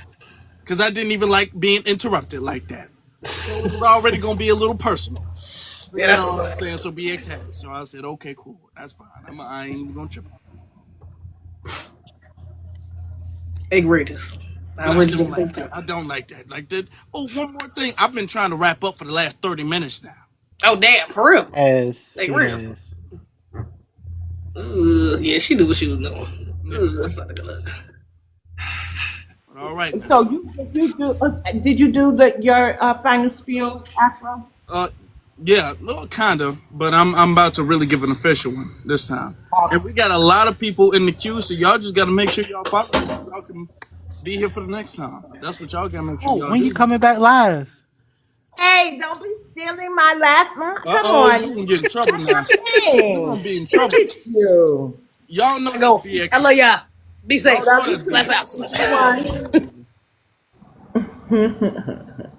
Because I didn't even like being interrupted like that. So it was already gonna be a little personal. yeah, You know that's what I'm saying? So BX had it. So I said, okay, cool. That's fine. I ain't even gonna trip. egregious. I But I would don't just like think that. so. I don't like that. Like that. Oh, one more thing. I've been trying to wrap up for the last 30 minutes now. Oh damn, for real. As it Egregious. is. Yeah, she knew what she was doing. Yeah. That's not a good look. But all right now. So did you do your final spiel, Afro? Uh, yeah, well, kinda. But I'm about to really give an official one this time. And we got a lot of people in the queue, so y'all just got to make sure y'all follow me so y'all can be here for the next time. That's what y'all got to make sure Oh, y'all when you do. coming back live? Hey, don't be stealing my last one. Come Uh-oh, on. you gonna get in trouble now. You Dang. gonna be in Look trouble. at you. Y'all know I that's go. I love BX's. y'all. Be safe. Y'all Love know you that's too, Clap out. BX's. Princess One.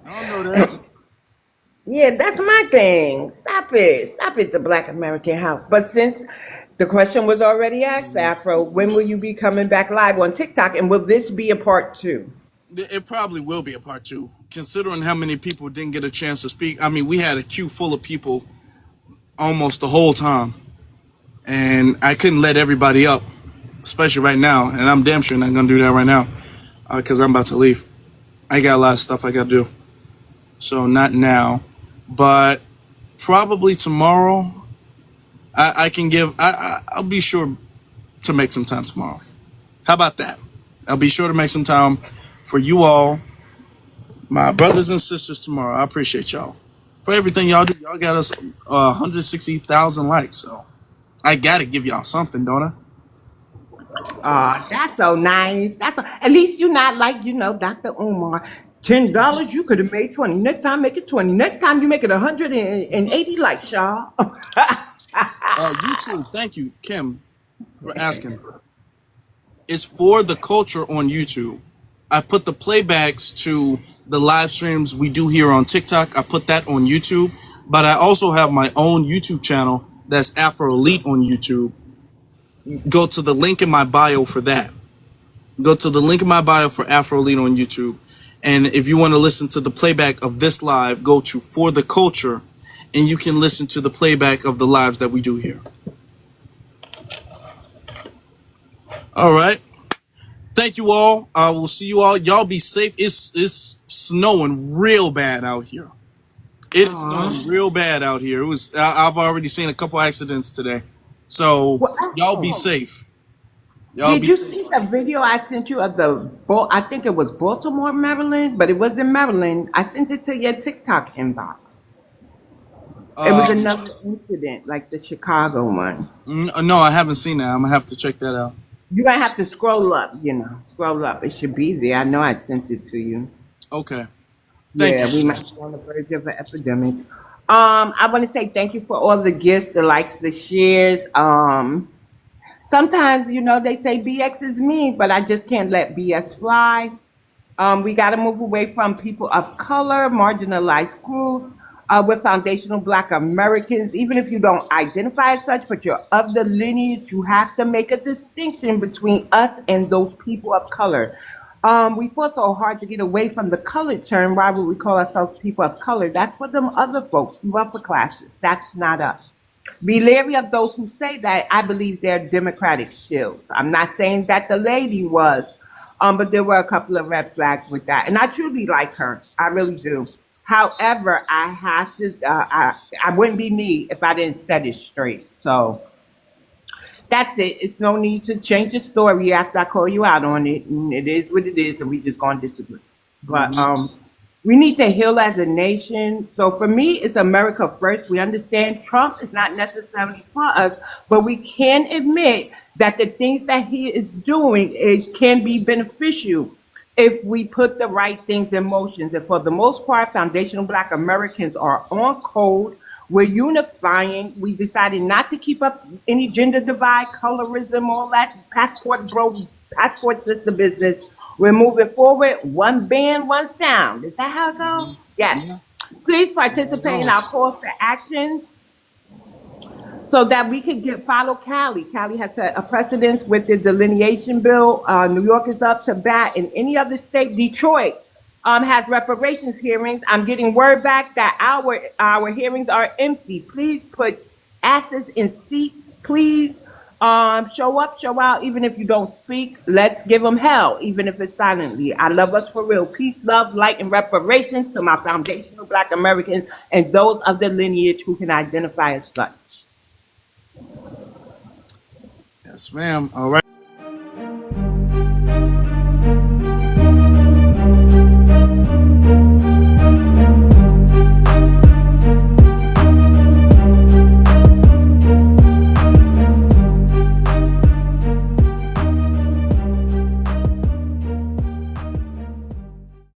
Y'all know that. Yeah, that's my thing. Stop it. Stop it, the Black American House. But since the question was already asked, Afro, when will you be coming back live on TikTok? And will this be a part two? It probably will be a part two, considering how many people didn't get a chance to speak. I mean, we had a queue full of people almost the whole time, and I couldn't let everybody up, especially right now. And I'm damn sure not gonna do that right now, because I'm about to leave. I got a lot of stuff I gotta do, so not now, but probably tomorrow. I can give. I'll be sure to make some time tomorrow. How about that? I'll be sure to make some time for you all, my brothers and sisters, tomorrow. I appreciate y'all for everything y'all do. Y'all got us 160,000 likes, so I gotta give y'all something, don't I? That's so nice. At least you're not like, Dr. Umar. $10, you could have made 20. Next time, make it 20. Next time, you make it 180 likes, y'all. YouTube, thank you, Kim, for asking. It's for the culture on YouTube. I put the playbacks to the live streams we do here on TikTok. I put that on YouTube, but I also have my own YouTube channel that's Afro Elite on YouTube. Go to the link in my bio for that. Go to the link in my bio for Afro Elite on YouTube. And if you want to listen to the playback of this live, go to For the Culture, and you can listen to the playback of the lives that we do here. All right. Thank you all. I will see you all. Y'all be safe. It's snowing real bad out here. It is snowing real bad out here. I've already seen a couple accidents today. So y'all be safe. Y'all Did be you safe. see the video I sent you of I think it was Baltimore, Maryland, but it was in Maryland. I sent it to your TikTok inbox. It was another incident like the Chicago one. No, I haven't seen that. I'm gonna have to check that out. You're going to have to scroll up, Scroll up. It should be there. I know I sent it to you. Okay. Thank Yeah, we you. might be on the verge of an epidemic. I want to say thank you for all the gifts, the likes, the shares. Sometimes, they say BX is mean, but I just can't let BS fly. We got to move away from people of color, marginalized groups. We're foundational Black Americans. Even if you don't identify as such, but you're of the lineage, you have to make a distinction between us and those people of color. We fought so hard to get away from the colored term. Why would we call ourselves people of color? That's for them other folks, the upper classes. That's not us. Be leery of those who say that. I believe they're Democratic shills. I'm not saying that the lady was, but there were a couple of red flags with that. And I truly like her. I really do. However, I have to, I wouldn't be me if I didn't set it straight. So that's it. It's no need to change the story after I call you out on it. And it is what it is, and we just gonna disagree. But we need to heal as a nation. So for me, it's America first. We understand Trump is not necessarily for us, but we can admit that the things that he is doing can be beneficial if we put the right things in motion. And for the most part, foundational Black Americans are on code. We're unifying. We decided not to keep up any gender divide, colorism, all that passport system business. We're moving forward. One band, one sound. Is that how it goes? Yes. Please participate in our calls for action so that we can follow Cali. Cali has set a precedence with the delineation bill. New York is up to bat. In any other state, Detroit has reparations hearings. I'm getting word back that our hearings are empty. Please put asses in seats. Please show up, show out. Even if you don't speak, let's give them hell, even if it's silently. I love us for real. Peace, love, light, and reparations to my foundational Black Americans and those of the lineage who can identify as such. Yes, ma'am. All right.